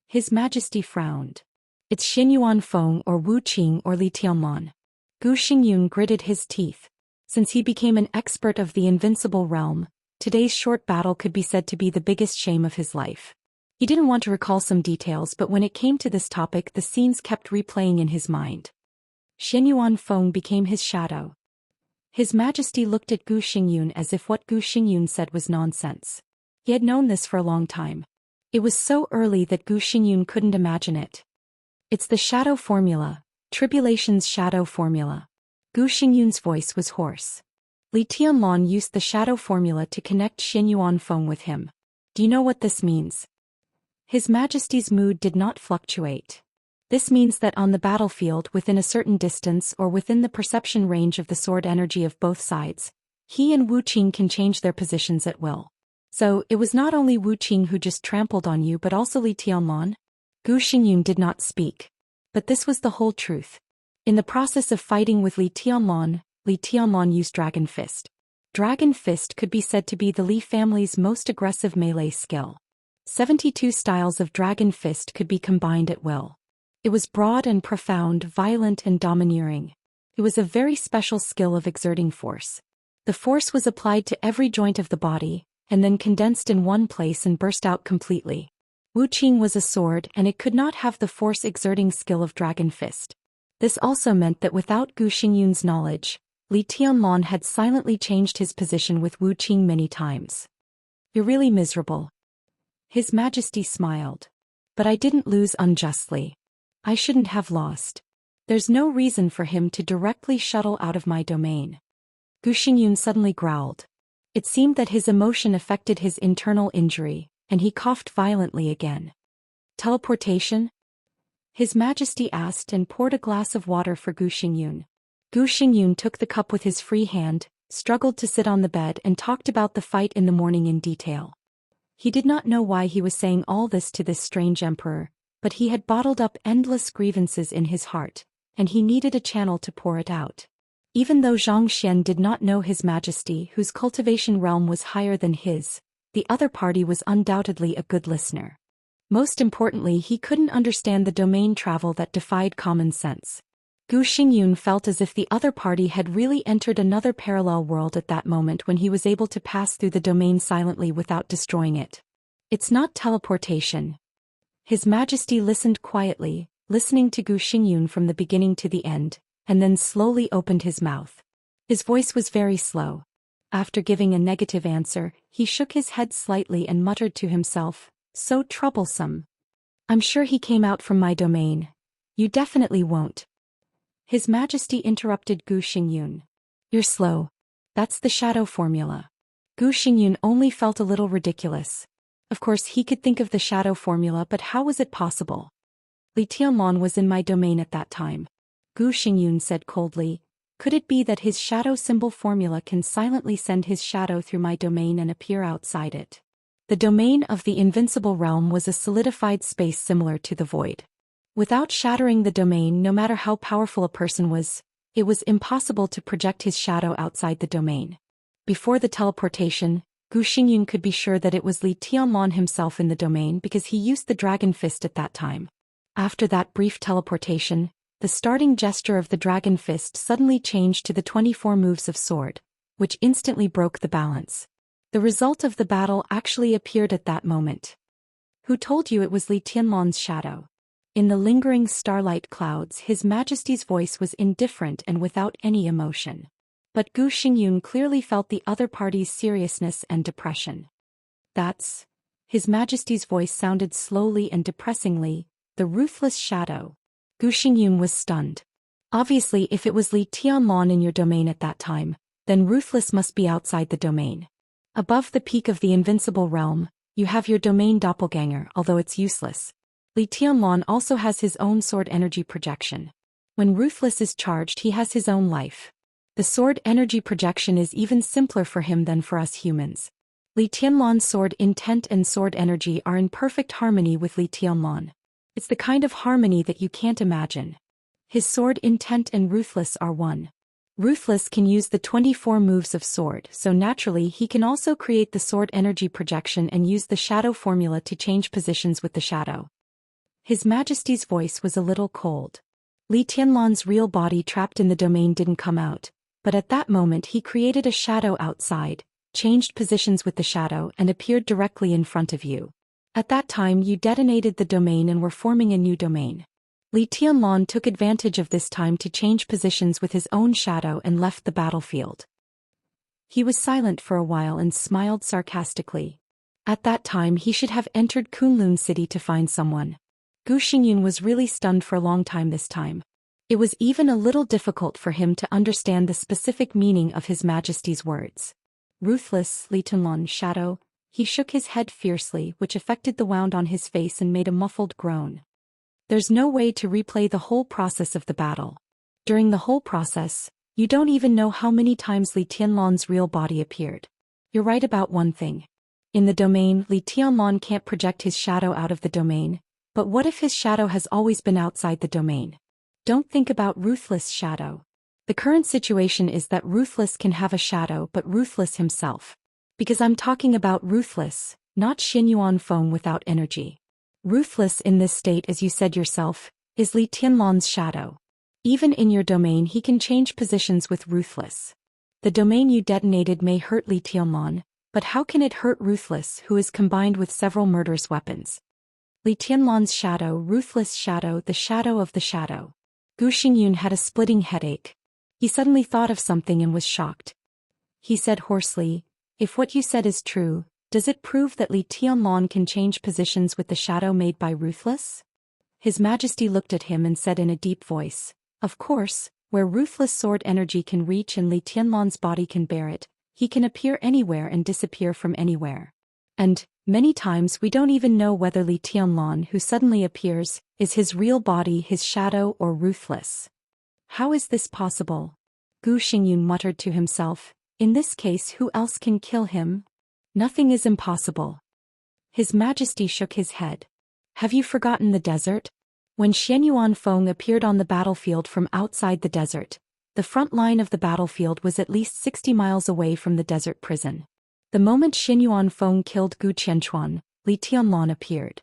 His Majesty frowned. It's Xianyuan Feng or Wu Qing or Li Tianlan. Gu Xingyun gritted his teeth. Since he became an expert of the invincible realm, today's short battle could be said to be the biggest shame of his life. He didn't want to recall some details, but when it came to this topic, the scenes kept replaying in his mind. Xianyuan Feng became his shadow. His Majesty looked at Gu Xingyun as if what Gu Xingyun said was nonsense. He had known this for a long time. It was so early that Gu Xingyun couldn't imagine it. It's the shadow formula, Tribulation's shadow formula. Gu Xingyun's voice was hoarse. Li Tianlan used the shadow formula to connect Xianyuan Feng with him. Do you know what this means? His Majesty's mood did not fluctuate. This means that on the battlefield, within a certain distance or within the perception range of the sword energy of both sides, he and Wu Qing can change their positions at will. So, it was not only Wu Qing who just trampled on you but also Li Tianlan? Gu Xingyun did not speak. But this was the whole truth. In the process of fighting with Li Tianlan used Dragon Fist. Dragon Fist could be said to be the Li family's most aggressive melee skill. 72 styles of Dragon Fist could be combined at will. It was broad and profound, violent and domineering. It was a very special skill of exerting force. The force was applied to every joint of the body, and then condensed in one place and burst out completely. Wu Qing was a sword and it could not have the force-exerting skill of Dragon Fist. This also meant that without Gu Xingyun's knowledge, Li Tianlan had silently changed his position with Wu Qing many times. You're really miserable. His Majesty smiled. But I didn't lose unjustly. I shouldn't have lost. There's no reason for him to directly shuttle out of my domain. Gu Xingyun suddenly growled. It seemed that his emotion affected his internal injury, and he coughed violently again. Teleportation? His Majesty asked and poured a glass of water for Gu Xingyun. Gu Xingyun took the cup with his free hand, struggled to sit on the bed and talked about the fight in the morning in detail. He did not know why he was saying all this to this strange emperor, but he had bottled up endless grievances in his heart, and he needed a channel to pour it out. Even though Zhou Xian did not know His Majesty, whose cultivation realm was higher than his, the other party was undoubtedly a good listener. Most importantly, he couldn't understand the domain travel that defied common sense. Gu Xingyun felt as if the other party had really entered another parallel world at that moment when he was able to pass through the domain silently without destroying it. It's not teleportation. His Majesty listened quietly, listening to Gu Xingyun from the beginning to the end, and then slowly opened his mouth. His voice was very slow. After giving a negative answer, he shook his head slightly and muttered to himself, "So troublesome. I'm sure he came out from my domain. You definitely won't." His Majesty interrupted Gu Xingyun. "You're slow. That's the shadow formula." Gu Xingyun only felt a little ridiculous. Of course he could think of the shadow formula, but how was it possible? Li Tianlan was in my domain at that time. Gu Xingyun said coldly, "Could it be that his shadow symbol formula can silently send his shadow through my domain and appear outside it?" The domain of the invincible realm was a solidified space similar to the void. Without shattering the domain, no matter how powerful a person was, it was impossible to project his shadow outside the domain. Before the teleportation, Gu Xingyun could be sure that it was Li Tianlan himself in the domain because he used the dragon fist at that time. After that brief teleportation, the starting gesture of the dragon fist suddenly changed to the 24 moves of sword, which instantly broke the balance. The result of the battle actually appeared at that moment. Who told you it was Li Tianlan's shadow? In the lingering starlight clouds, His Majesty's voice was indifferent and without any emotion. But Gu Xingyun clearly felt the other party's seriousness and depression. That's... His Majesty's voice sounded slowly and depressingly, the ruthless shadow. Gu Xingyun was stunned. Obviously, if it was Li Tianlan in your domain at that time, then ruthless must be outside the domain. Above the peak of the invincible realm, you have your domain doppelganger, although it's useless. Li Tianlan also has his own sword energy projection. When ruthless is charged, he has his own life. The sword energy projection is even simpler for him than for us humans. Li Tianlan's sword intent and sword energy are in perfect harmony with Li Tianlan. It's the kind of harmony that you can't imagine. His sword intent and ruthless are one. Ruthless can use the 24 moves of sword, so naturally he can also create the sword energy projection and use the shadow formula to change positions with the shadow. His Majesty's voice was a little cold. Li Tianlan's real body trapped in the domain didn't come out, but at that moment he created a shadow outside, changed positions with the shadow and appeared directly in front of you. At that time you detonated the domain and were forming a new domain. Li Tianlan took advantage of this time to change positions with his own shadow and left the battlefield. He was silent for a while and smiled sarcastically. At that time he should have entered Kunlun City to find someone. Gu Xingyun was really stunned for a long time this time. It was even a little difficult for him to understand the specific meaning of His Majesty's words. Ruthless, Li Tianlan's shadow. He shook his head fiercely, which affected the wound on his face and made a muffled groan. There's no way to replay the whole process of the battle. During the whole process, you don't even know how many times Li Tianlan's real body appeared. You're right about one thing. In the domain, Li Tianlan can't project his shadow out of the domain, but what if his shadow has always been outside the domain? Don't think about Ruthless' shadow. The current situation is that Ruthless can have a shadow but Ruthless himself. Because I'm talking about Ruthless, not Xinyuan Feng without energy. Ruthless in this state, as you said yourself, is Li Tianlan's shadow. Even in your domain he can change positions with Ruthless. The domain you detonated may hurt Li Tianlan, but how can it hurt Ruthless, who is combined with several murderous weapons? Li Tianlan's shadow, Ruthless shadow, the shadow of the shadow. Gu Xingyun had a splitting headache. He suddenly thought of something and was shocked. He said hoarsely, "If what you said is true, does it prove that Li Tianlan can change positions with the shadow made by Ruthless?" His Majesty looked at him and said in a deep voice, "Of course, where Ruthless sword energy can reach and Li Tianlan's body can bear it, he can appear anywhere and disappear from anywhere. And, many times we don't even know whether Li Tianlan who suddenly appears, is his real body, his shadow, or Ruthless. How is this possible?" Gu Xingyun muttered to himself, "In this case who else can kill him? Nothing is impossible." His Majesty shook his head. "Have you forgotten the desert? When Xianyuan Feng appeared on the battlefield from outside the desert, the front line of the battlefield was at least 60 miles away from the desert prison. The moment Xianyuan Feng killed Gu Qianchuan, Li Tianlan appeared.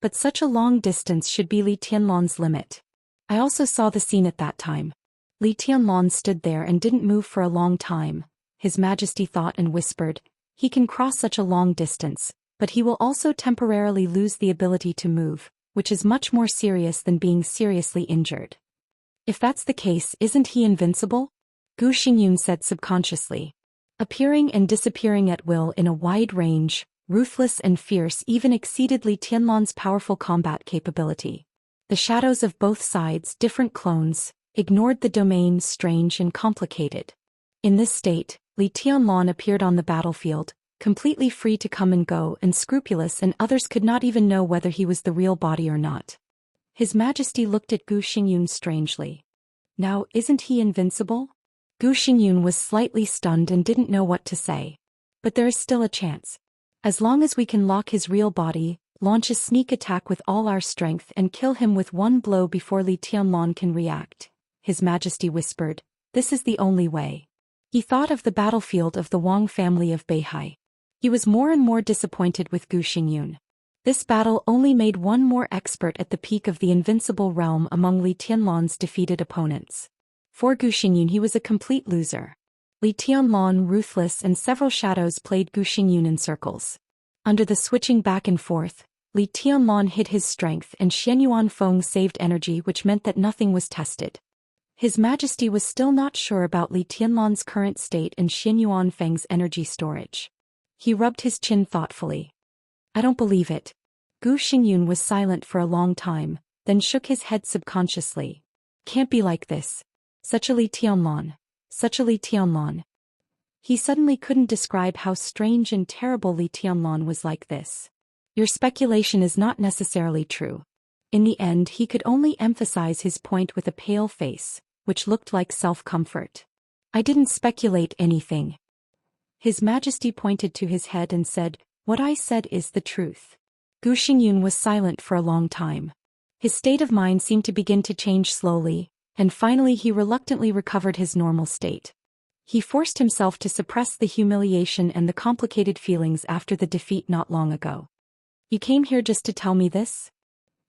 But such a long distance should be Li Tianlan's limit. I also saw the scene at that time. Li Tianlan stood there and didn't move for a long time," His Majesty thought and whispered. "He can cross such a long distance, but he will also temporarily lose the ability to move, which is much more serious than being seriously injured. If that's the case, isn't he invincible?" Gu Xingyun said subconsciously. Appearing and disappearing at will in a wide range, ruthless and fierce, even exceeded Li Tianlan's powerful combat capability. The shadows of both sides, different clones, ignored the domain, strange and complicated. In this state, Li Tianlan appeared on the battlefield, completely free to come and go and scrupulous, and others could not even know whether he was the real body or not. His Majesty looked at Gu Xingyun strangely. "Now, isn't he invincible?" Gu Xingyun was slightly stunned and didn't know what to say. "But there is still a chance. As long as we can lock his real body, launch a sneak attack with all our strength and kill him with one blow before Li Tianlan can react, His Majesty whispered, this is the only way. He thought of the battlefield of the Wang family of Beihai. He was more and more disappointed with Zhou Xian. This battle only made one more expert at the peak of the invincible realm among Li Tianlan's defeated opponents. For Zhou Xian he was a complete loser. Li Tianlan, ruthless, and several shadows played Zhou Xian in circles. Under the switching back and forth, Li Tianlan hid his strength and Xianyuan Feng saved energy, which meant that nothing was tested. His Majesty was still not sure about Li Tianlan's current state and Xianyuan Feng's energy storage. He rubbed his chin thoughtfully. I don't believe it. Zhou Xian was silent for a long time, then shook his head subconsciously. Can't be like this. Such a Li Tianlan. Such a Li Tianlan. He suddenly couldn't describe how strange and terrible Li Tianlan was like this. Your speculation is not necessarily true. In the end, he could only emphasize his point with a pale face, which looked like self-comfort. I didn't speculate anything. His Majesty pointed to his head and said, what I said is the truth. Zhou Xian was silent for a long time. His state of mind seemed to begin to change slowly, and finally he reluctantly recovered his normal state. He forced himself to suppress the humiliation and the complicated feelings after the defeat not long ago. You came here just to tell me this?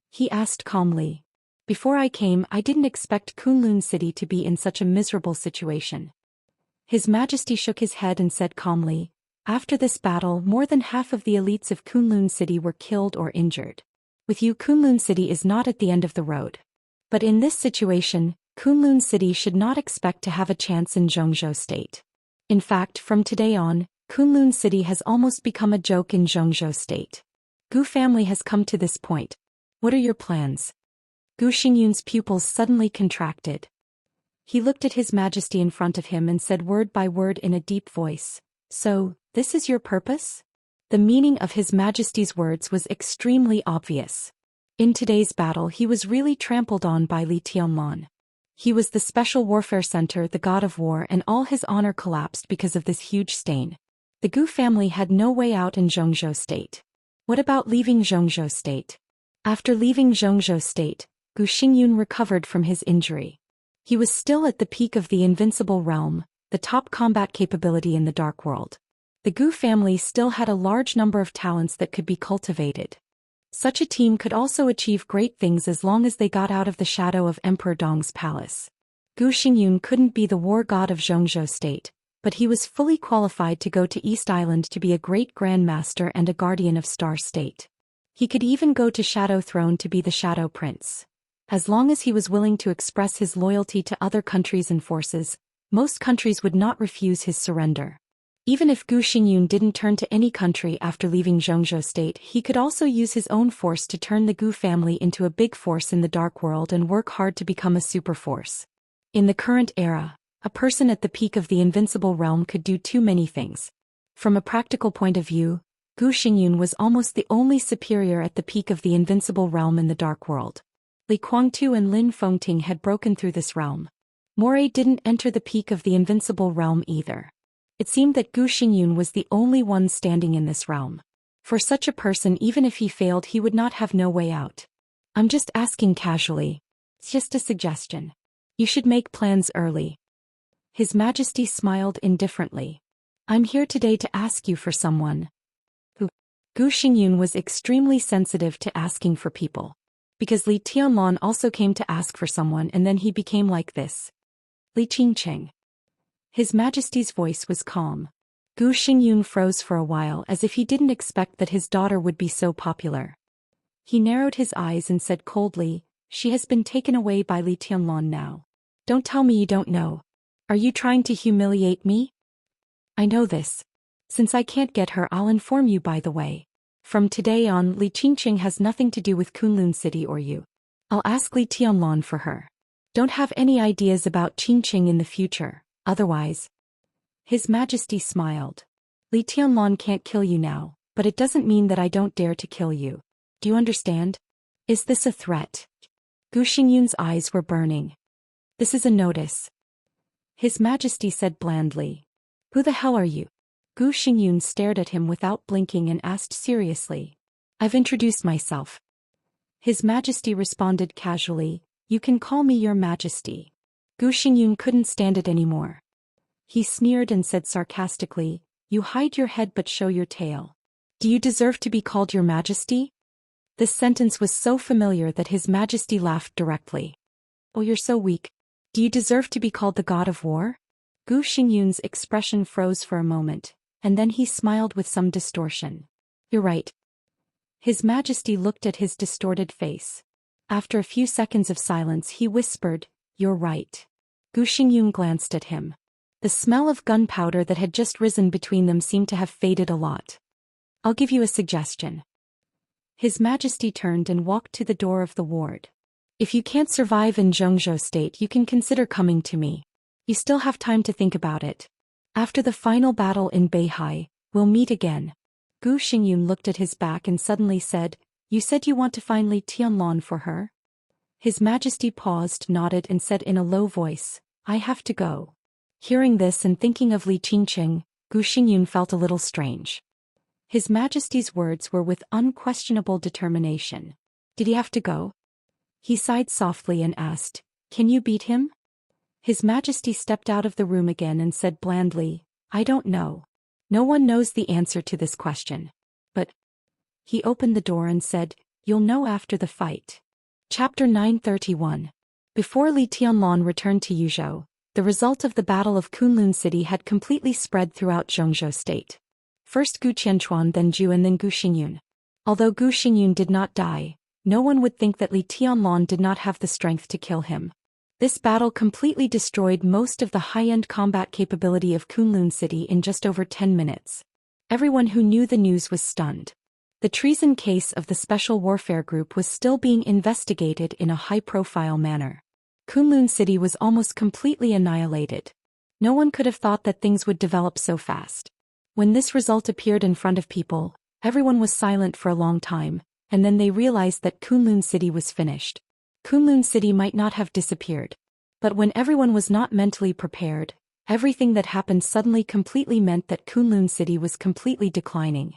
He asked calmly. Before I came, I didn't expect Kunlun City to be in such a miserable situation. His Majesty shook his head and said calmly, after this battle, more than half of the elites of Kunlun City were killed or injured. With you, Kunlun City is not at the end of the road. But in this situation, Kunlun City should not expect to have a chance in Zhongzhou State. In fact, from today on, Kunlun City has almost become a joke in Zhongzhou State. Zhou family has come to this point. What are your plans? Zhou Xian's pupils suddenly contracted. He looked at His Majesty in front of him and said word by word in a deep voice, so, this is your purpose? The meaning of His Majesty's words was extremely obvious. In today's battle he was really trampled on by Li Tianlan. He was the Special Warfare Center, the god of war, and all his honor collapsed because of this huge stain. The Zhou family had no way out in Zhongzhou State. What about leaving Zhongzhou State? After leaving Zhongzhou State, Zhou Xian recovered from his injury. He was still at the peak of the invincible realm, the top combat capability in the dark world. The Zhou family still had a large number of talents that could be cultivated. Such a team could also achieve great things as long as they got out of the shadow of Emperor Dong's palace. Zhou Xian couldn't be the war god of Zhongzhou State, but he was fully qualified to go to East Island to be a great grandmaster and a guardian of Star State. He could even go to Shadow Throne to be the Shadow Prince. As long as he was willing to express his loyalty to other countries and forces, most countries would not refuse his surrender. Even if Zhou Xian didn't turn to any country after leaving Zhongzhou State, he could also use his own force to turn the Zhou family into a big force in the dark world and work hard to become a super force. In the current era, a person at the peak of the invincible realm could do too many things. From a practical point of view, Zhou Xian was almost the only superior at the peak of the invincible realm in the dark world. Li Guangtu and Lin Fengting had broken through this realm. Moray didn't enter the peak of the invincible realm either. It seemed that Zhou Xian was the only one standing in this realm. For such a person, even if he failed, he would not have no way out. I'm just asking casually. It's just a suggestion. You should make plans early. His Majesty smiled indifferently. I'm here today to ask you for someone. Who? Zhou Xian was extremely sensitive to asking for people. Because Li Tianlan also came to ask for someone and then he became like this. Li Qingqing. His Majesty's voice was calm. Zhou Xian froze for a while as if he didn't expect that his daughter would be so popular. He narrowed his eyes and said coldly, she has been taken away by Li Tianlan now. Don't tell me you don't know. Are you trying to humiliate me? I know this. Since I can't get her, I'll inform you by the way. From today on, Li Qingqing has nothing to do with Kunlun City or you. I'll ask Li Tianlan for her. Don't have any ideas about Qingqing in the future, otherwise. His Majesty smiled. Li Tianlan can't kill you now, but it doesn't mean that I don't dare to kill you. Do you understand? Is this a threat? Zhou Xian's eyes were burning. This is a notice. His Majesty said blandly. Who the hell are you? Gu Xingyun stared at him without blinking and asked seriously. I've introduced myself. His Majesty responded casually, you can call me your Majesty. Gu Xingyun couldn't stand it anymore. He sneered and said sarcastically, you hide your head but show your tail. Do you deserve to be called your Majesty? This sentence was so familiar that His Majesty laughed directly. Oh, you're so weak. Do you deserve to be called the God of War? Gu Xingyun's expression froze for a moment, and then he smiled with some distortion. You're right. His Majesty looked at his distorted face. After a few seconds of silence he whispered, you're right. Gu Xingyun glanced at him. The smell of gunpowder that had just risen between them seemed to have faded a lot. I'll give you a suggestion. His Majesty turned and walked to the door of the ward. If you can't survive in Zhengzhou State, you can consider coming to me. You still have time to think about it. After the final battle in Beihai, we'll meet again. Gu Xingyun looked at his back and suddenly said, you said you want to find Li Tianlan for her? His Majesty paused, nodded and said in a low voice, I have to go. Hearing this and thinking of Li Qingqing, Gu Xingyun felt a little strange. His Majesty's words were with unquestionable determination. Did he have to go? He sighed softly and asked, can you beat him? His Majesty stepped out of the room again and said blandly, I don't know. No one knows the answer to this question. But he opened the door and said, you'll know after the fight. Chapter 931. Before Li Tianlan returned to Yuzhou, the result of the Battle of Kunlun City had completely spread throughout Zhengzhou State. First Gu Qianchuan, then Zhu, and then Gu Xingyun. Although Gu Xingyun did not die, no one would think that Li Tianlan did not have the strength to kill him. This battle completely destroyed most of the high-end combat capability of Kunlun City in just over 10 minutes. Everyone who knew the news was stunned. The treason case of the Special Warfare Group was still being investigated in a high-profile manner. Kunlun City was almost completely annihilated. No one could have thought that things would develop so fast. When this result appeared in front of people, everyone was silent for a long time, and then they realized that Kunlun City was finished. Kunlun City might not have disappeared. But when everyone was not mentally prepared, everything that happened suddenly completely meant that Kunlun City was completely declining.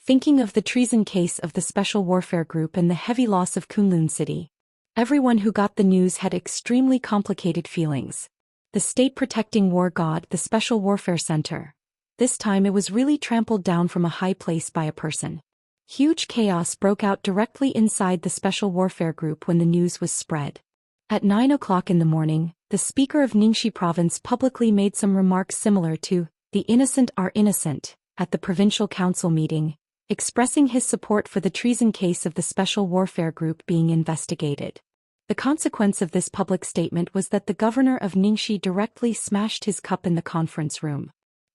Thinking of the treason case of the Special Warfare Group and the heavy loss of Kunlun City, everyone who got the news had extremely complicated feelings. The state-protecting war god, the Special Warfare Center. This time it was really trampled down from a high place by a person. Huge chaos broke out directly inside the Special Warfare Group when the news was spread. At 9 o'clock in the morning, the speaker of Ningxi province publicly made some remarks similar to, "The innocent are innocent," at the provincial council meeting, expressing his support for the treason case of the Special Warfare Group being investigated. The consequence of this public statement was that the governor of Ningxi directly smashed his cup in the conference room.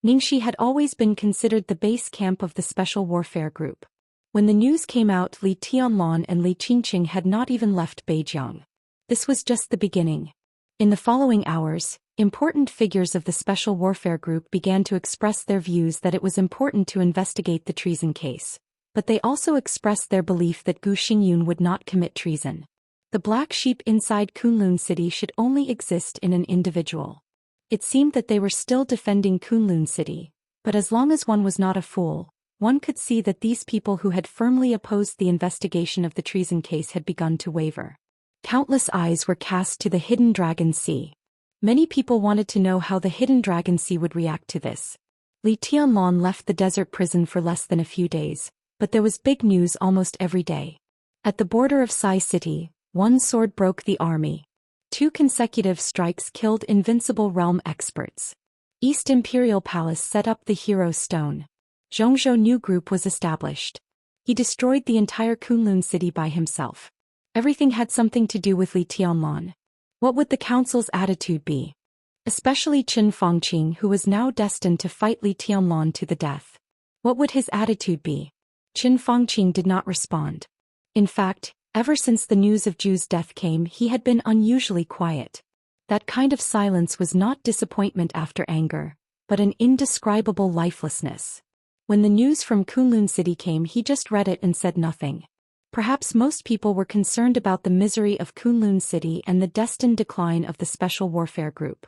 Ningxi had always been considered the base camp of the Special Warfare Group. When the news came out, Li Tianlan and Li Qingqing had not even left Beijiang. This was just the beginning. In the following hours, important figures of the Special Warfare Group began to express their views that it was important to investigate the treason case. But they also expressed their belief that Gu Xingyun would not commit treason. The black sheep inside Kunlun City should only exist in an individual. It seemed that they were still defending Kunlun City, but as long as one was not a fool, one could see that these people who had firmly opposed the investigation of the treason case had begun to waver. Countless eyes were cast to the Hidden Dragon Sea. Many people wanted to know how the Hidden Dragon Sea would react to this. Li Tianlan left the desert prison for less than a few days, but there was big news almost every day. At the border of Sai City, one sword broke the army. 2 consecutive strikes killed invincible realm experts. East Imperial Palace set up the Hero Stone. Zhengzhou New Group was established. He destroyed the entire Kunlun City by himself. Everything had something to do with Li Tianlan. What would the council's attitude be? Especially Qin Fangqing, who was now destined to fight Li Tianlan to the death. What would his attitude be? Qin Fangqing did not respond. In fact, ever since the news of Zhu's death came, he had been unusually quiet. That kind of silence was not disappointment after anger, but an indescribable lifelessness. When the news from Kunlun City came, he just read it and said nothing. Perhaps most people were concerned about the misery of Kunlun City and the destined decline of the Special Warfare Group.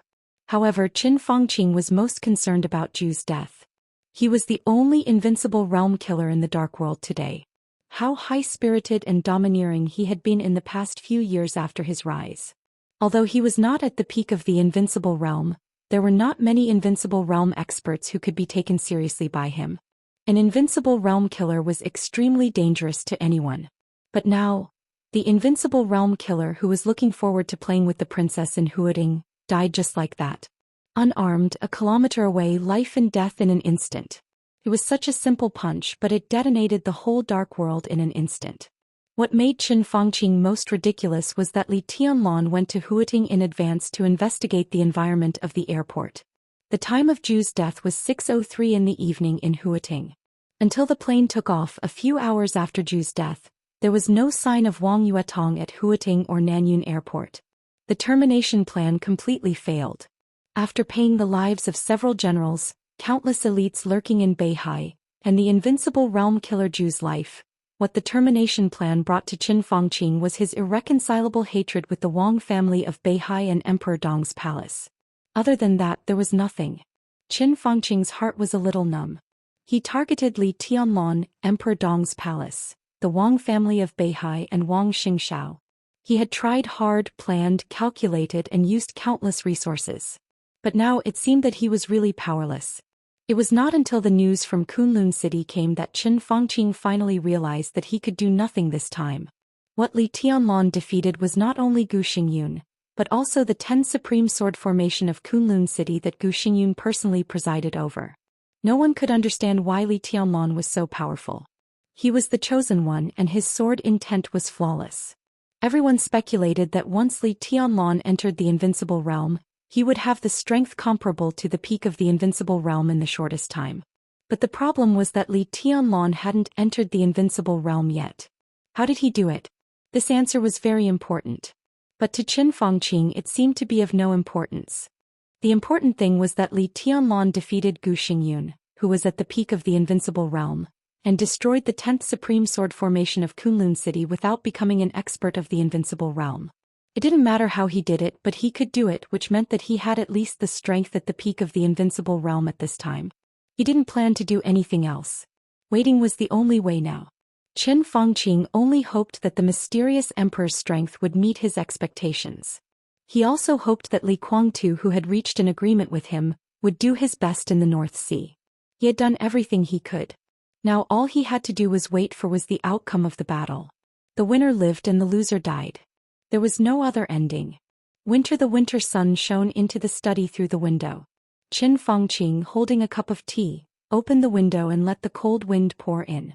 However, Qin Fangqing was most concerned about Zhu's death. He was the only invincible realm killer in the Dark World today. How high-spirited and domineering he had been in the past few years after his rise. Although he was not at the peak of the invincible realm, there were not many invincible realm experts who could be taken seriously by him. An invincible realm killer was extremely dangerous to anyone. But now, the invincible realm killer who was looking forward to playing with the princess in Huading, died just like that. Unarmed, a kilometer away, life and death in an instant. It was such a simple punch, but it detonated the whole Dark World in an instant. What made Qin Fangqing most ridiculous was that Li Tianlan went to Huating in advance to investigate the environment of the airport. The time of Zhu's death was 6:03 in the evening in Huating. Until the plane took off a few hours after Zhu's death, there was no sign of Wang Yuetong at Huating or Nanyun Airport. The termination plan completely failed. After paying the lives of several generals, countless elites lurking in Beihai, and the invincible realm killer Zhu's life, what the termination plan brought to Qin Fangqing was his irreconcilable hatred with the Wang family of Beihai and Emperor Dong's palace. Other than that, there was nothing. Qin Fangqing's heart was a little numb. He targeted Li Tianlan, Emperor Dong's palace, the Wang family of Beihai and Wang Xingxiao. He had tried hard, planned, calculated, and used countless resources. But now it seemed that he was really powerless. It was not until the news from Kunlun City came that Qin Fangqing finally realized that he could do nothing this time. What Li Tianlan defeated was not only Gu Xingyun, but also the 10 Supreme Sword formation of Kunlun City that Gu Xingyun personally presided over. No one could understand why Li Tianlan was so powerful. He was the chosen one and his sword intent was flawless. Everyone speculated that once Li Tianlan entered the invincible realm, he would have the strength comparable to the peak of the invincible realm in the shortest time. But the problem was that Li Tianlan hadn't entered the invincible realm yet. How did he do it? This answer was very important. But to Qin Fangqing it seemed to be of no importance. The important thing was that Li Tianlan defeated Gu Xingyun, who was at the peak of the invincible realm, and destroyed the 10th Supreme Sword formation of Kunlun City without becoming an expert of the invincible realm. It didn't matter how he did it, but he could do it, which meant that he had at least the strength at the peak of the invincible realm at this time. He didn't plan to do anything else. Waiting was the only way now. Qin Fangqing only hoped that the mysterious emperor's strength would meet his expectations. He also hoped that Li Guangtu, who had reached an agreement with him, would do his best in the North Sea. He had done everything he could. Now all he had to do was wait for the outcome of the battle. The winner lived and the loser died. There was no other ending. The winter sun shone into the study through the window. Qin Fangqing, holding a cup of tea, opened the window and let the cold wind pour in.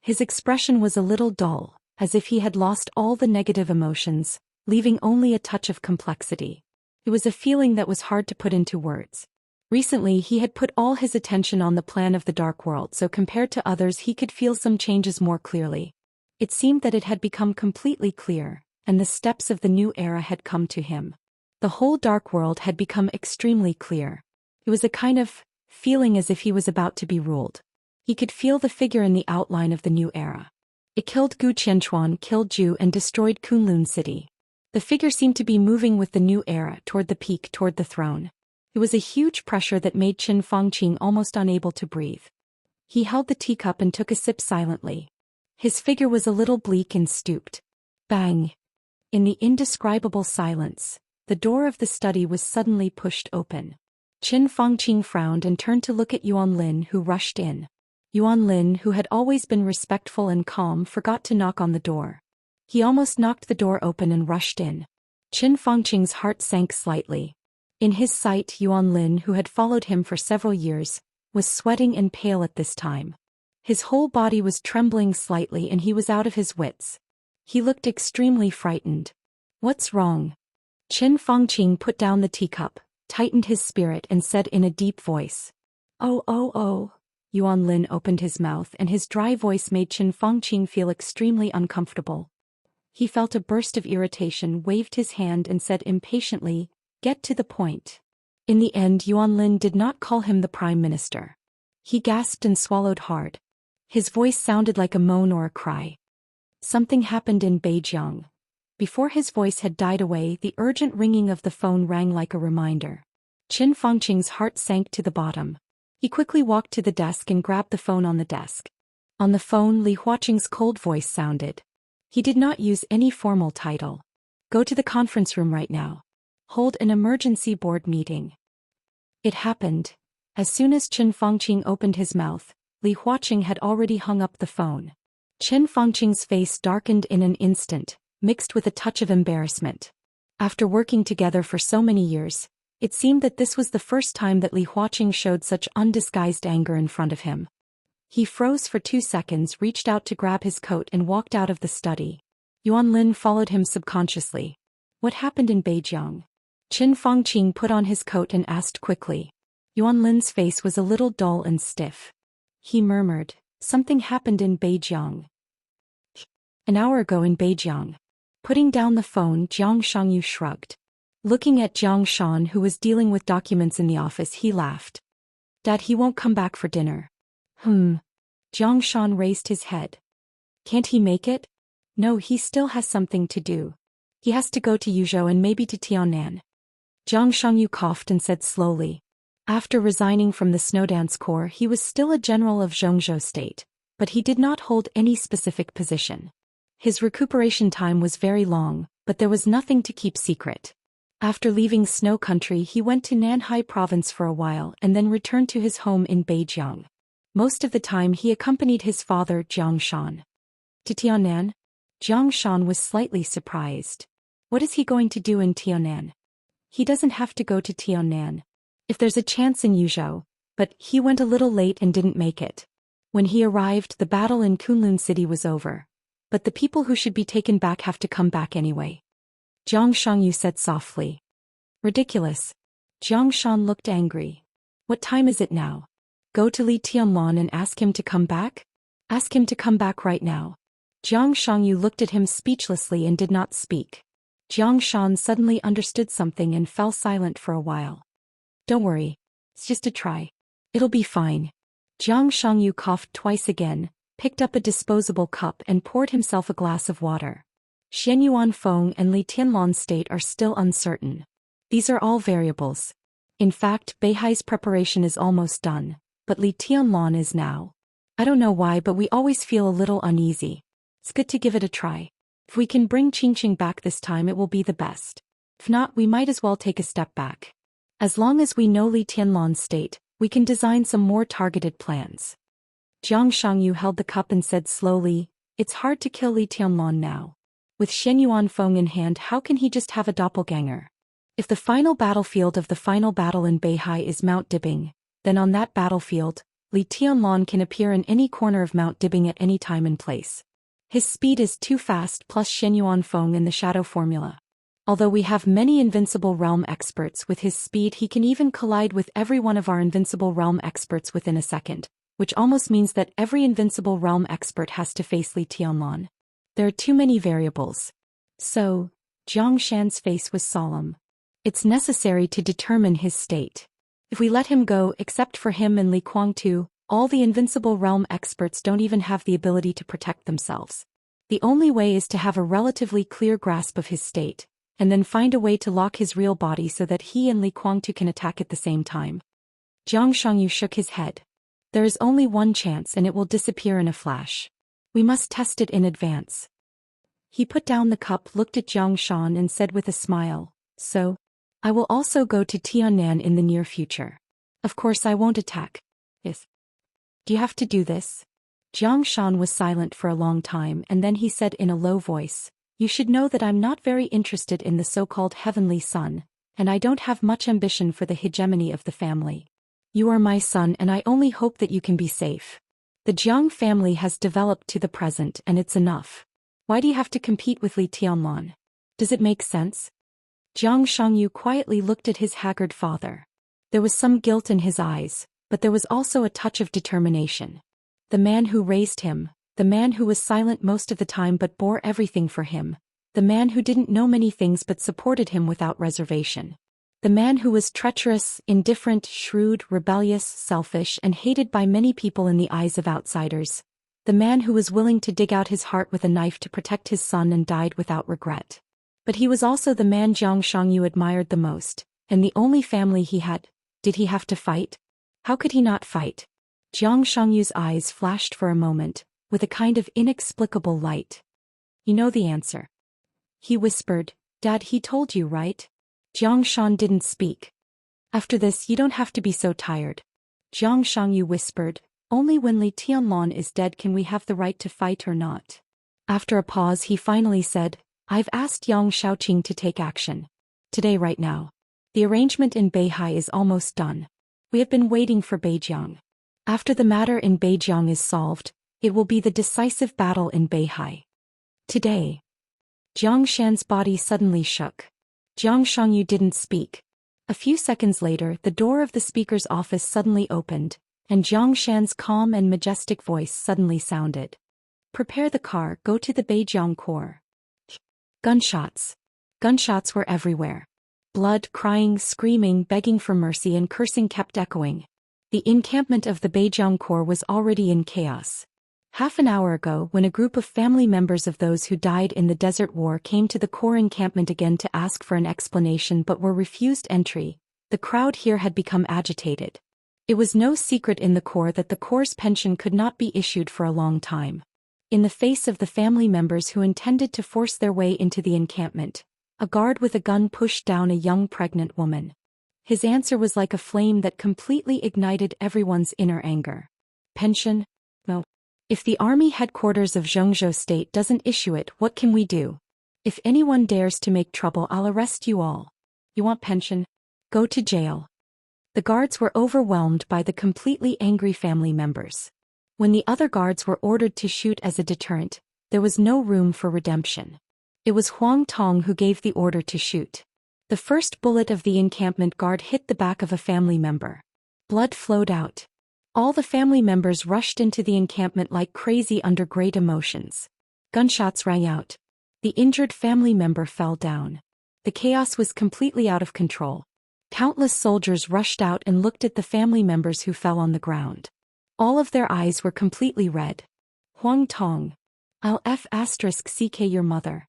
His expression was a little dull, as if he had lost all the negative emotions, leaving only a touch of complexity. It was a feeling that was hard to put into words. Recently he had put all his attention on the plan of the Dark World, so compared to others he could feel some changes more clearly. It seemed that it had become completely clear, and the steps of the new era had come to him. The whole Dark World had become extremely clear. It was a kind of feeling as if he was about to be ruled. He could feel the figure in the outline of the new era. It killed Gu Qianchuan, killed Zhu, and destroyed Kunlun City. The figure seemed to be moving with the new era toward the peak, toward the throne. It was a huge pressure that made Qin Fangqing almost unable to breathe. He held the teacup and took a sip silently. His figure was a little bleak and stooped. Bang! In the indescribable silence, the door of the study was suddenly pushed open. Qin Fangqing frowned and turned to look at Yuan Lin, who rushed in. Yuan Lin, who had always been respectful and calm, forgot to knock on the door. He almost knocked the door open and rushed in. Qin Fangqing's heart sank slightly. In his sight, Yuan Lin, who had followed him for several years, was sweating and pale at this time. His whole body was trembling slightly and he was out of his wits. He looked extremely frightened. What's wrong? Qin Fangqing put down the teacup, tightened his spirit and said in a deep voice. Oh. Yuan Lin opened his mouth and his dry voice made Qin Fangqing feel extremely uncomfortable. He felt a burst of irritation, waved his hand and said impatiently, "Get to the point." In the end, Yuan Lin did not call him the Prime Minister. He gasped and swallowed hard. His voice sounded like a moan or a cry. Something happened in Beijing. Before his voice had died away, the urgent ringing of the phone rang like a reminder. Qin Fangqing's heart sank to the bottom. He quickly walked to the desk and grabbed the phone on the desk. On the phone, Li Huaqing's cold voice sounded. He did not use any formal title. Go to the conference room right now. Hold an emergency board meeting. It happened. As soon as Chen Fangqing opened his mouth, Li Huaqing had already hung up the phone. Chen Fangqing's face darkened in an instant, mixed with a touch of embarrassment. After working together for so many years, it seemed that this was the first time that Li Huaqing showed such undisguised anger in front of him. He froze for 2 seconds, reached out to grab his coat and walked out of the study. Yuan Lin followed him subconsciously. What happened in Beijing? Chen Fangqing put on his coat and asked quickly. Yuan Lin's face was a little dull and stiff. He murmured, something happened in Beijing. An hour ago in Beijing. Putting down the phone, Jiang Shangyu shrugged. Looking at Jiang Shan, who was dealing with documents in the office, he laughed. Dad, he won't come back for dinner. Jiang Shan raised his head. Can't he make it? No, he still has something to do. He has to go to Yuzhou and maybe to Tianan. Jiang Shangyu coughed and said slowly. After resigning from the Snowdance Corps, he was still a general of Zhongzhou State, but he did not hold any specific position. His recuperation time was very long, but there was nothing to keep secret. After leaving Snow Country, he went to Nanhai Province for a while and then returned to his home in Beijing. Most of the time he accompanied his father, Jiang Shan. To Tianan? Jiang Shan was slightly surprised. What is he going to do in Tianan? He doesn't have to go to Tianan. If there's a chance in Yuzhou, but he went a little late and didn't make it. When he arrived, the battle in Kunlun City was over. But the people who should be taken back have to come back anyway. Jiang Shangyu said softly. Ridiculous. Jiang Shan looked angry. What time is it now? Go to Li Tianlan and ask him to come back? Ask him to come back right now. Jiang Shangyu looked at him speechlessly and did not speak. Jiang Shan suddenly understood something and fell silent for a while. Don't worry. It's just a try. It'll be fine. Jiang Shangyu coughed twice again, picked up a disposable cup and poured himself a glass of water. Xianyuan Feng and Li Tianlan's state are still uncertain. These are all variables. In fact, Beihai's preparation is almost done, but Li Tianlan is now. I don't know why, but we always feel a little uneasy. It's good to give it a try. If we can bring Qingqing back this time, it will be the best. If not, we might as well take a step back. As long as we know Li Tianlan's state, we can design some more targeted plans. Jiang Shangyu held the cup and said slowly, it's hard to kill Li Tianlan now. With Xianyuan Feng in hand, how can he just have a doppelganger? If the final battlefield of the final battle in Beihai is Mount Dibing, then on that battlefield, Li Tianlan can appear in any corner of Mount Dibing at any time and place. His speed is too fast, plus Xianyuan Feng in the shadow formula. Although we have many invincible realm experts, with his speed he can even collide with every one of our invincible realm experts within a second, which almost means that every invincible realm expert has to face Li Tianlan. There are too many variables. So, Jiang Shan's face was solemn. It's necessary to determine his state. If we let him go, except for him and Li Kuangtu, all the invincible realm experts don't even have the ability to protect themselves. The only way is to have a relatively clear grasp of his state, and then find a way to lock his real body so that he and Li Kuangtu can attack at the same time. Jiang Shangyu shook his head. There is only one chance and it will disappear in a flash. We must test it in advance. He put down the cup, looked at Jiang Shan and said with a smile, so, I will also go to Tianan in the near future. Of course I won't attack. Yes. Do you have to do this? Jiang Shan was silent for a long time and then he said in a low voice, you should know that I'm not very interested in the so-called heavenly son, and I don't have much ambition for the hegemony of the family. You are my son and I only hope that you can be safe. The Jiang family has developed to the present and it's enough. Why do you have to compete with Li Tianlan? Does it make sense? Jiang Shangyu quietly looked at his haggard father. There was some guilt in his eyes, but there was also a touch of determination. The man who raised him, the man who was silent most of the time but bore everything for him, the man who didn't know many things but supported him without reservation. The man who was treacherous, indifferent, shrewd, rebellious, selfish and hated by many people in the eyes of outsiders. The man who was willing to dig out his heart with a knife to protect his son and died without regret. But he was also the man Jiang Shangyu admired the most, and the only family he had. Did he have to fight? How could he not fight? Jiang Shangyu's eyes flashed for a moment, with a kind of inexplicable light. You know the answer. He whispered, Dad, he told you, right? Jiang Shan didn't speak. After this, you don't have to be so tired. Jiang Shangyu whispered, only when Li Tianlong is dead can we have the right to fight or not. After a pause, he finally said, I've asked Yang Shaoqing to take action. Today, right now. The arrangement in Beihai is almost done. We have been waiting for Beijiang. After the matter in Beijiang is solved, it will be the decisive battle in Beihai. Today. Jiang Shan's body suddenly shook. Jiang Shangyu didn't speak. A few seconds later, the door of the speaker's office suddenly opened, and Jiang Shan's calm and majestic voice suddenly sounded. Prepare the car, go to the Beijiang core. Gunshots. Gunshots were everywhere. Blood, crying, screaming, begging for mercy and cursing kept echoing. The encampment of the Beijiang core was already in chaos. Half an hour ago, when a group of family members of those who died in the Desert War came to the core encampment again to ask for an explanation but were refused entry, the crowd here had become agitated. It was no secret in the core that the core's pension could not be issued for a long time. In the face of the family members who intended to force their way into the encampment, a guard with a gun pushed down a young pregnant woman. His answer was like a flame that completely ignited everyone's inner anger. Pension? No. If the army headquarters of Zhengzhou State doesn't issue it, what can we do? If anyone dares to make trouble, I'll arrest you all. You want pension? Go to jail. The guards were overwhelmed by the completely angry family members. When the other guards were ordered to shoot as a deterrent, there was no room for redemption. It was Huang Tong who gave the order to shoot. The first bullet of the encampment guard hit the back of a family member. Blood flowed out. All the family members rushed into the encampment like crazy under great emotions. Gunshots rang out. The injured family member fell down. The chaos was completely out of control. Countless soldiers rushed out and looked at the family members who fell on the ground. All of their eyes were completely red. Huang Tong. I'll *CK your mother.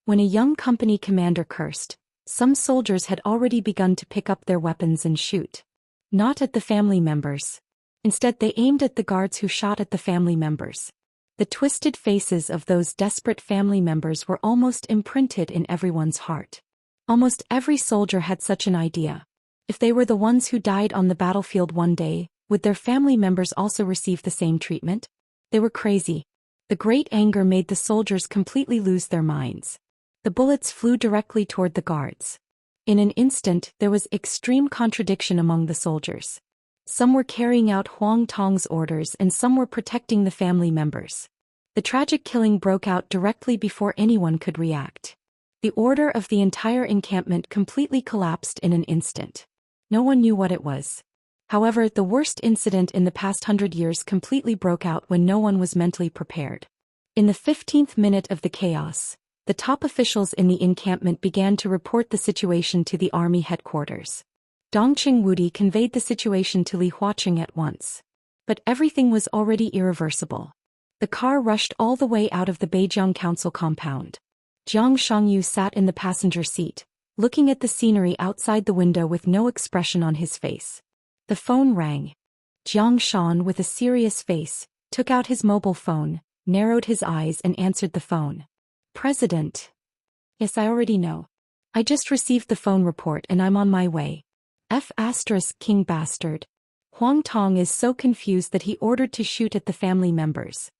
When a young company commander cursed, some soldiers had already begun to pick up their weapons and shoot. Not at the family members. Instead, they aimed at the guards who shot at the family members. The twisted faces of those desperate family members were almost imprinted in everyone's heart. Almost every soldier had such an idea. If they were the ones who died on the battlefield one day, would their family members also receive the same treatment? They were crazy. The great anger made the soldiers completely lose their minds. The bullets flew directly toward the guards. In an instant, there was extreme contradiction among the soldiers. Some were carrying out Huang Tong's orders and some were protecting the family members. The tragic killing broke out directly before anyone could react. The order of the entire encampment completely collapsed in an instant. No one knew what it was. However, the worst incident in the past 100 years completely broke out when no one was mentally prepared. In the 15th minute of the chaos, the top officials in the encampment began to report the situation to the army headquarters. Dongqing Wudi conveyed the situation to Li Huaqing at once. But everything was already irreversible. The car rushed all the way out of the Beijiang Council compound. Jiang Shangyu sat in the passenger seat, looking at the scenery outside the window with no expression on his face. The phone rang. Jiang Shan, with a serious face, took out his mobile phone, narrowed his eyes and answered the phone. President. Yes, I already know. I just received the phone report and I'm on my way. King bastard. Huang Tong is so confused that he ordered to shoot at the family members.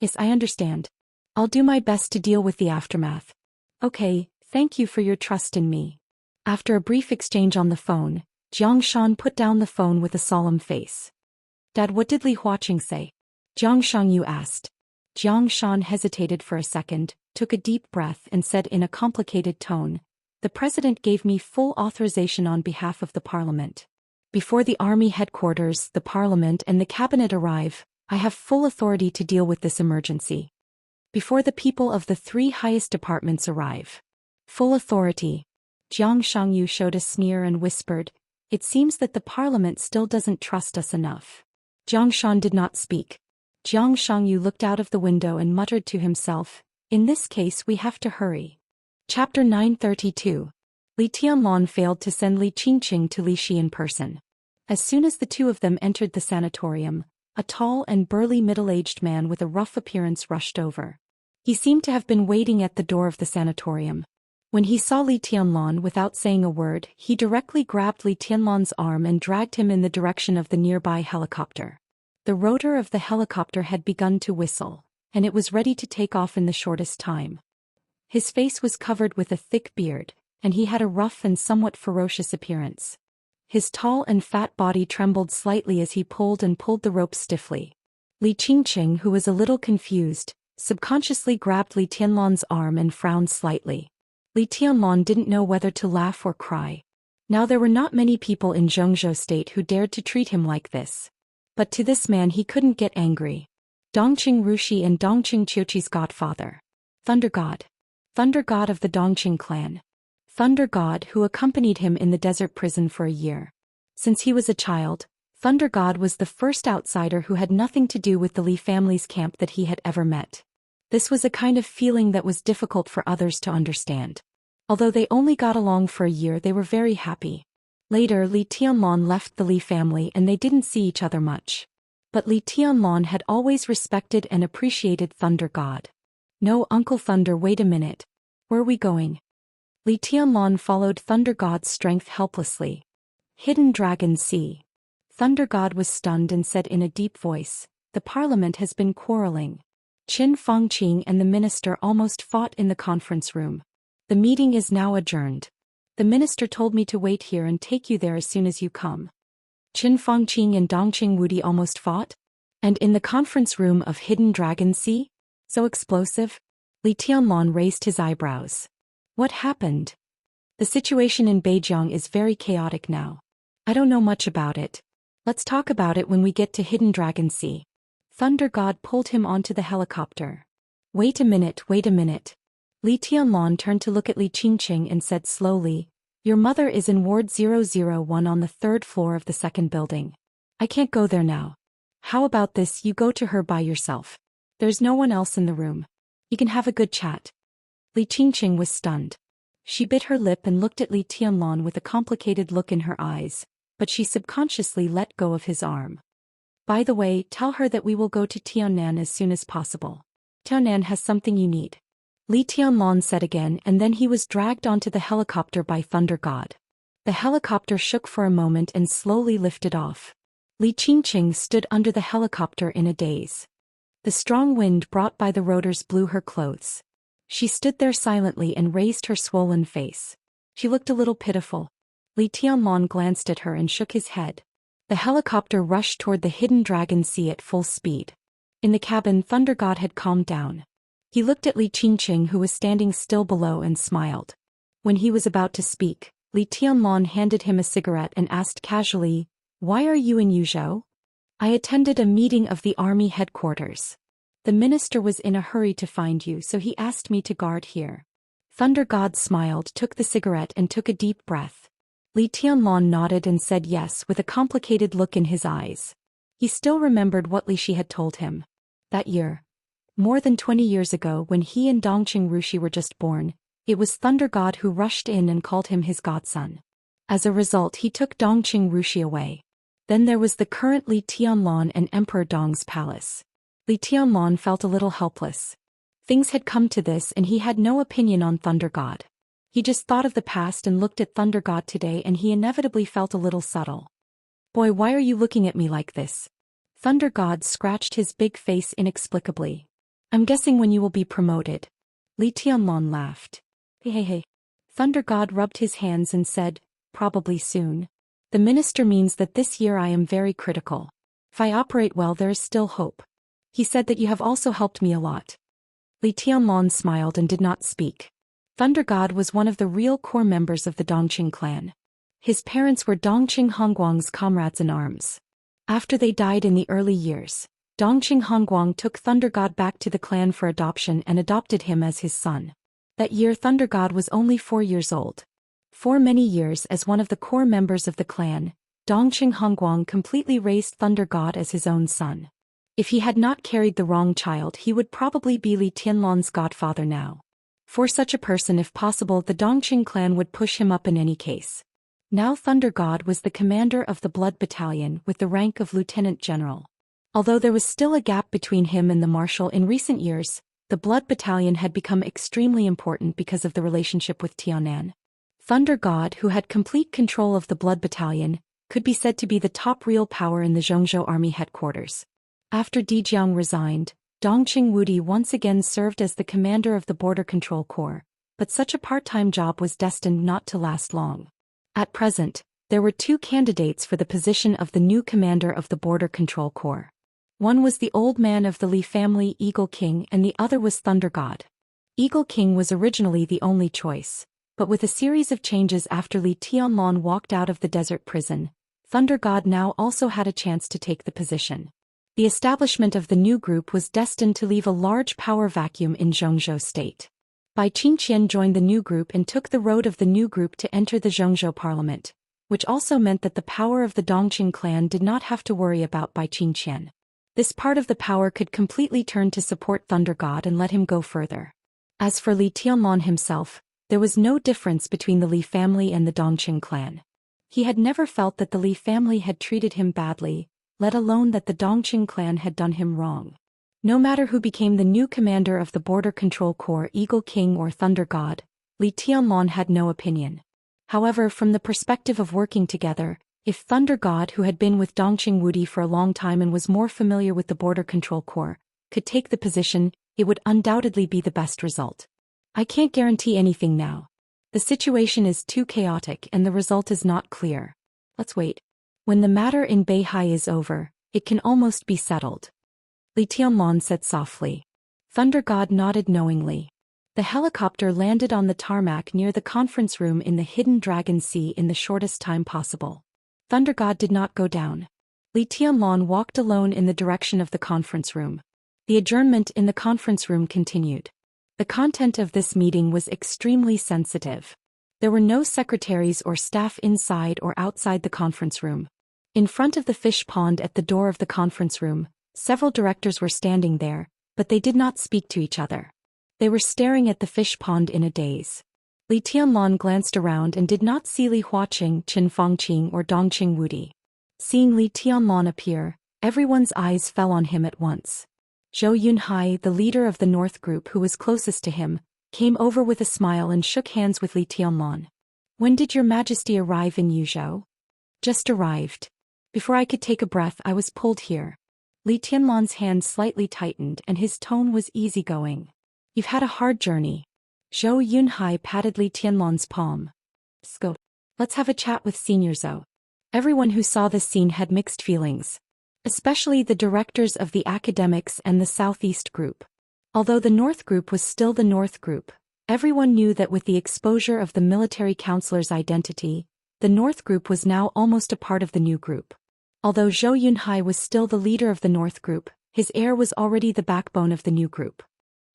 Yes, I understand. I'll do my best to deal with the aftermath. Okay, thank you for your trust in me. After a brief exchange on the phone, Jiang Shan put down the phone with a solemn face. Dad, what did Li Huaqing say? Jiang Shangyu asked. Jiang Shan hesitated for a second, took a deep breath and said in a complicated tone, The president gave me full authorization on behalf of the parliament. Before the army headquarters, the parliament and the cabinet arrive, I have full authority to deal with this emergency. Before the people of the 3 highest departments arrive. Full authority. Jiang Shangyu showed a sneer and whispered, It seems that the parliament still doesn't trust us enough. Jiang Shan did not speak. Jiang Shangyu looked out of the window and muttered to himself, In this case we have to hurry. Chapter 932. Li Tianlong failed to send Li Qingqing to Li Shi in person. As soon as the two of them entered the sanatorium, a tall and burly middle-aged man with a rough appearance rushed over. He seemed to have been waiting at the door of the sanatorium. When he saw Li Tianlan without saying a word, he directly grabbed Li Tianlan's arm and dragged him in the direction of the nearby helicopter. The rotor of the helicopter had begun to whistle, and it was ready to take off in the shortest time. His face was covered with a thick beard, and he had a rough and somewhat ferocious appearance. His tall and fat body trembled slightly as he pulled the rope stiffly. Li Qingqing, who was a little confused, subconsciously grabbed Li Tianlan's arm and frowned slightly. Li Tianlan didn't know whether to laugh or cry. Now there were not many people in Zhengzhou state who dared to treat him like this. But to this man he couldn't get angry. Dongqing Rushi and Dongqing Qiuqi's godfather. Thunder God. Thunder God of the Dongqing clan. Thunder God who accompanied him in the desert prison for a year. Since he was a child, Thunder God was the first outsider who had nothing to do with the Li family's camp that he had ever met. This was a kind of feeling that was difficult for others to understand. Although they only got along for a year, they were very happy. Later, Li Tianlan left the Li family and they didn't see each other much. But Li Tianlan had always respected and appreciated Thunder God. No, Uncle Thunder, wait a minute. Where are we going? Li Tianlan followed Thunder God's strength helplessly. Hidden Dragon Sea. Thunder God was stunned and said in a deep voice, "The parliament has been quarreling. Qin Fangqing and the minister almost fought in the conference room. The meeting is now adjourned. The minister told me to wait here and take you there as soon as you come." Qin Fangqing and Dongqing Wudi almost fought? And in the conference room of Hidden Dragon Sea? So explosive? Li Tianlan raised his eyebrows. What happened? The situation in Beijing is very chaotic now. I don't know much about it. Let's talk about it when we get to Hidden Dragon Sea. Thunder God pulled him onto the helicopter. Wait a minute. Li Tianlan turned to look at Li Qingqing and said slowly, "Your mother is in Ward 001 on the 3rd floor of the 2nd building. I can't go there now. How about this, you go to her by yourself? There's no one else in the room. You can have a good chat." Li Qingqing was stunned. She bit her lip and looked at Li Tianlan with a complicated look in her eyes, but she subconsciously let go of his arm. "By the way, tell her that we will go to Tiannan as soon as possible. Tiannan has something you need," Li Tianlan said again, and then he was dragged onto the helicopter by Thunder God. The helicopter shook for a moment and slowly lifted off. Li Qingqing stood under the helicopter in a daze. The strong wind brought by the rotors blew her clothes. She stood there silently and raised her swollen face. She looked a little pitiful. Li Tianlan glanced at her and shook his head. The helicopter rushed toward the Hidden Dragon Sea at full speed. In the cabin, Thunder God had calmed down. He looked at Li Qingqing, who was standing still below, and smiled. When he was about to speak, Li Tianlan handed him a cigarette and asked casually, "Why are you in Yuzhou?" "I attended a meeting of the army headquarters. The minister was in a hurry to find you, so he asked me to guard here." Thunder God smiled, took the cigarette and took a deep breath. Li Tianlan nodded and said yes with a complicated look in his eyes. He still remembered what Li Shi had told him. That year, more than 20 years ago, when he and Dongqing Rushi were just born, it was Thunder God who rushed in and called him his godson. As a result, he took Dongqing Rushi away. Then there was the current Li Tianlan and Emperor Dong's palace. Li Tianlan felt a little helpless. Things had come to this and he had no opinion on Thunder God. He just thought of the past and looked at Thunder God today, and he inevitably felt a little subtle. "Boy, why are you looking at me like this?" Thunder God scratched his big face inexplicably. "I'm guessing when you will be promoted." Li Tianlan laughed. Hey. Thunder God rubbed his hands and said, "Probably soon. The minister means that this year I am very critical. If I operate well, there is still hope. He said that you have also helped me a lot." Li Tianlan smiled and did not speak. Thunder God was one of the real core members of the Dongqing clan. His parents were Dongqing Hongguang's comrades in arms. After they died in the early years, Dongqing Hongguang took Thunder God back to the clan for adoption and adopted him as his son. That year Thunder God was only 4 years old. For many years as one of the core members of the clan, Dongqing Hongguang completely raised Thunder God as his own son. If he had not carried the wrong child, he would probably be Li Tianlan's godfather now. For such a person, if possible, the Dongqing clan would push him up in any case. Now Thunder God was the commander of the Blood Battalion with the rank of Lieutenant General. Although there was still a gap between him and the Marshal in recent years, the Blood Battalion had become extremely important because of the relationship with Tianan. Thunder God, who had complete control of the Blood Battalion, could be said to be the top real power in the Zhongzhou army headquarters. After Di Jiang resigned, Dongqing Wudi once again served as the commander of the Border Control Corps, but such a part-time job was destined not to last long. At present, there were two candidates for the position of the new commander of the Border Control Corps. One was the old man of the Li family, Eagle King, and the other was Thunder God. Eagle King was originally the only choice, but with a series of changes after Li Tianlan walked out of the desert prison, Thunder God now also had a chance to take the position. The establishment of the new group was destined to leave a large power vacuum in Zhongzhou state. Bai Qingqian joined the new group and took the road of the new group to enter the Zhongzhou parliament, which also meant that the power of the Dongqing clan did not have to worry about Bai Qingqian. This part of the power could completely turn to support Thunder God and let him go further. As for Li Tianlan himself, there was no difference between the Li family and the Dongqing clan. He had never felt that the Li family had treated him badly, let alone that the Dongqing clan had done him wrong. No matter who became the new commander of the Border Control Corps, Eagle King or Thunder God, Li Tianlan had no opinion. However, from the perspective of working together, if Thunder God, who had been with Dongqing Wudi for a long time and was more familiar with the Border Control Corps, could take the position, it would undoubtedly be the best result. I can't guarantee anything now. The situation is too chaotic and the result is not clear. Let's wait. When the matter in Beihai is over, it can almost be settled. Li Tianlan said softly. Thunder God nodded knowingly. The helicopter landed on the tarmac near the conference room in the hidden Dragon Sea in the shortest time possible. Thunder God did not go down. Li Tianlan walked alone in the direction of the conference room. The adjournment in the conference room continued. The content of this meeting was extremely sensitive. There were no secretaries or staff inside or outside the conference room. In front of the fish pond at the door of the conference room, several directors were standing there, but they did not speak to each other. They were staring at the fish pond in a daze. Li Tianlan glanced around and did not see Li Huaqing, Qin Fangqing or Dongqing Wudi. Seeing Li Tianlan appear, everyone's eyes fell on him at once. Zhou Yunhai, the leader of the North Group who was closest to him, came over with a smile and shook hands with Li Tianlan. When did your majesty arrive in Yuzhou? Just arrived. Before I could take a breath I was pulled here. Li Tianlan's hand slightly tightened and his tone was easygoing. You've had a hard journey. Zhou Yunhai patted Li Tianlan's palm. Go. Let's have a chat with Senior Zhou. Everyone who saw this scene had mixed feelings. Especially the directors of the academics and the Southeast Group. Although the North Group was still the North Group, everyone knew that with the exposure of the military counselor's identity, the North Group was now almost a part of the new group. Although Zhou Yunhai was still the leader of the North Group, his heir was already the backbone of the new group.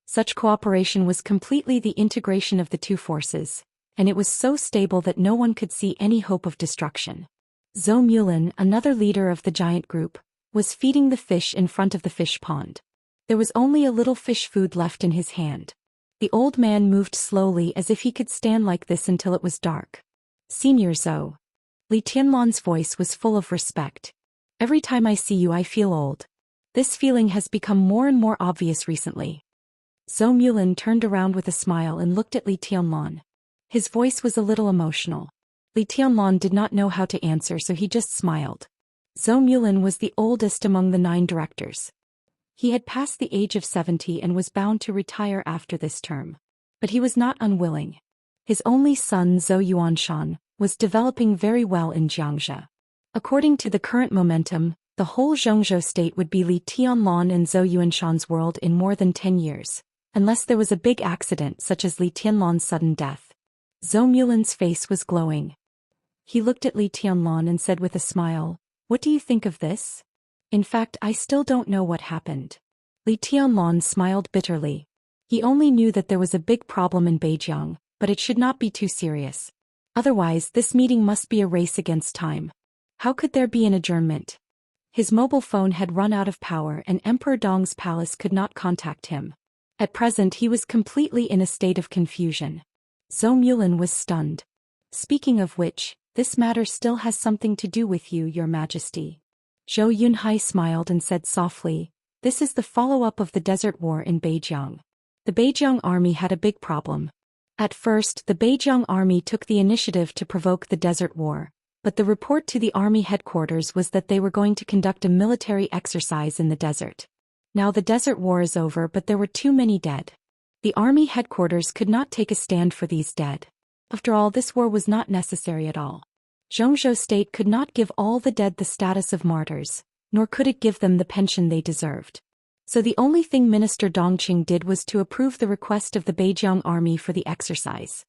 Such cooperation was completely the integration of the two forces, and it was so stable that no one could see any hope of destruction. Zhou Mulin, another leader of the giant group, was feeding the fish in front of the fish pond. There was only a little fish food left in his hand. The old man moved slowly as if he could stand like this until it was dark. Senior Zhou. Li Tianlan's voice was full of respect. Every time I see you I feel old. This feeling has become more and more obvious recently. Zhou Mulin turned around with a smile and looked at Li Tianlan. His voice was a little emotional. Li Tianlan did not know how to answer so he just smiled. Zhou Mulin was the oldest among the 9 directors. He had passed the age of 70 and was bound to retire after this term. But he was not unwilling. His only son Zhou Yuanshan was developing very well in Xianxia. According to the current momentum, the whole Zhongzhou state would be Li Tianlan and Zhou Yuanshan's world in more than 10 years, unless there was a big accident such as Li Tianlan's sudden death. Zhou Mulin's face was glowing. He looked at Li Tianlan and said with a smile, "What do you think of this? In fact, I still don't know what happened." Li Tianlan smiled bitterly. He only knew that there was a big problem in Beijing, but it should not be too serious. Otherwise, this meeting must be a race against time. How could there be an adjournment? His mobile phone had run out of power and Emperor Dong's palace could not contact him. At present he was completely in a state of confusion. Zhou Mulin was stunned. Speaking of which, This matter still has something to do with you, Your Majesty. Zhou Yunhai smiled and said softly, "This is the follow-up of the Desert War in Beijiang. The Beijiang army had a big problem. At first, the Beijiang army took the initiative to provoke the Desert War, but the report to the army headquarters was that they were going to conduct a military exercise in the desert. Now the Desert War is over, but there were too many dead. The army headquarters could not take a stand for these dead. After all, this war was not necessary at all. Zhongzhou state could not give all the dead the status of martyrs, nor could it give them the pension they deserved. So the only thing Minister Dongqing did was to approve the request of the Beijiang army for the exercise."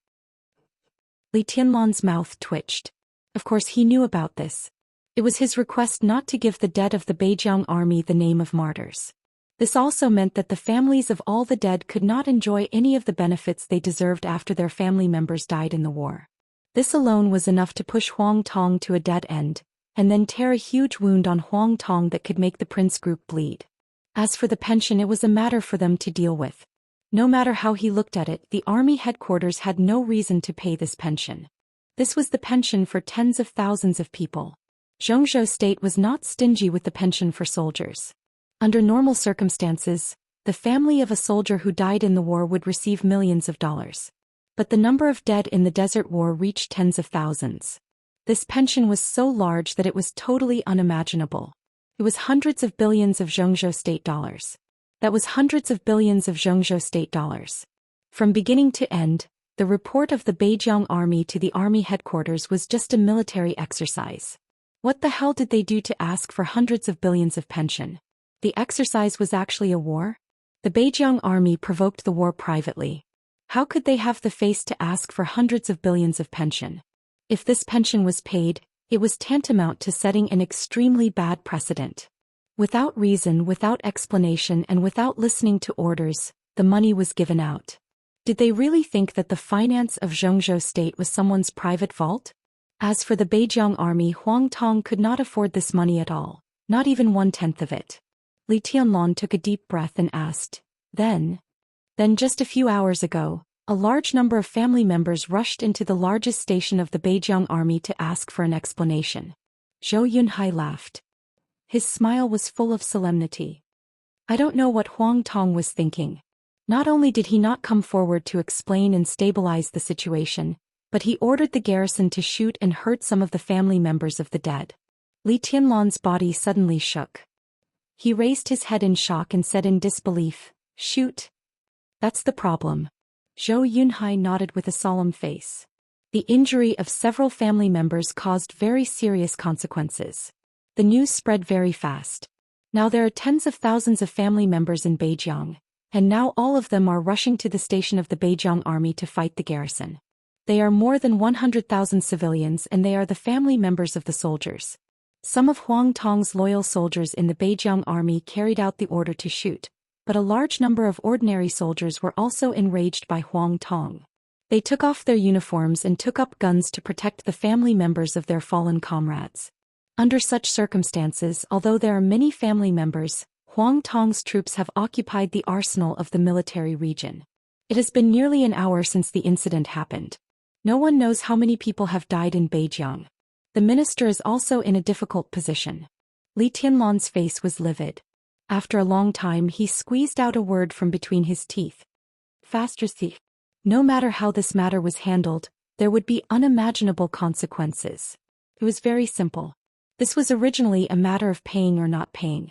Li Tianlan's mouth twitched. Of course he knew about this. It was his request not to give the dead of the Beijiang army the name of martyrs. This also meant that the families of all the dead could not enjoy any of the benefits they deserved after their family members died in the war. This alone was enough to push Huang Tong to a dead end, and then tear a huge wound on Huang Tong that could make the prince group bleed. As for the pension, it was a matter for them to deal with. No matter how he looked at it, the army headquarters had no reason to pay this pension. This was the pension for tens of thousands of people. Zhongzhou state was not stingy with the pension for soldiers. Under normal circumstances, the family of a soldier who died in the war would receive millions of dollars. But the number of dead in the Desert War reached tens of thousands. This pension was so large that it was totally unimaginable. It was hundreds of billions of Zhongzhou state dollars. That was hundreds of billions of Zhongzhou state dollars. From beginning to end, the report of the Beijiang army to the army headquarters was just a military exercise. What the hell did they do to ask for hundreds of billions of pension? The exercise was actually a war? The Beijiang army provoked the war privately. How could they have the face to ask for hundreds of billions of pension? If this pension was paid, it was tantamount to setting an extremely bad precedent. Without reason, without explanation, and without listening to orders, the money was given out. Did they really think that the finance of Zhongzhou state was someone's private vault? As for the Beijiang army, Huang Tong could not afford this money at all, not even 1/10 of it. Li Tianlan took a deep breath and asked, Then just a few hours ago, a large number of family members rushed into the largest station of the Beijiang army to ask for an explanation. Zhou Yunhai laughed. His smile was full of solemnity. I don't know what Huang Tong was thinking. Not only did he not come forward to explain and stabilize the situation, but he ordered the garrison to shoot and hurt some of the family members of the dead. Li Tianlan's body suddenly shook. He raised his head in shock and said in disbelief, Shoot? That's the problem. Zhou Yunhai nodded with a solemn face. The injury of several family members caused very serious consequences. The news spread very fast. Now there are tens of thousands of family members in Beijiang, and now all of them are rushing to the station of the Beijiang army to fight the garrison. They are more than 100,000 civilians, and they are the family members of the soldiers. Some of Huang Tong's loyal soldiers in the Beijiang army carried out the order to shoot, but a large number of ordinary soldiers were also enraged by Huang Tong. They took off their uniforms and took up guns to protect the family members of their fallen comrades. Under such circumstances, although there are many family members, Huang Tong's troops have occupied the arsenal of the military region. It has been nearly an hour since the incident happened. No one knows how many people have died in Beijiang. The minister is also in a difficult position. Li Tianlan's face was livid. After a long time, he squeezed out a word from between his teeth. Faster thief. No matter how this matter was handled, there would be unimaginable consequences. It was very simple. This was originally a matter of paying or not paying.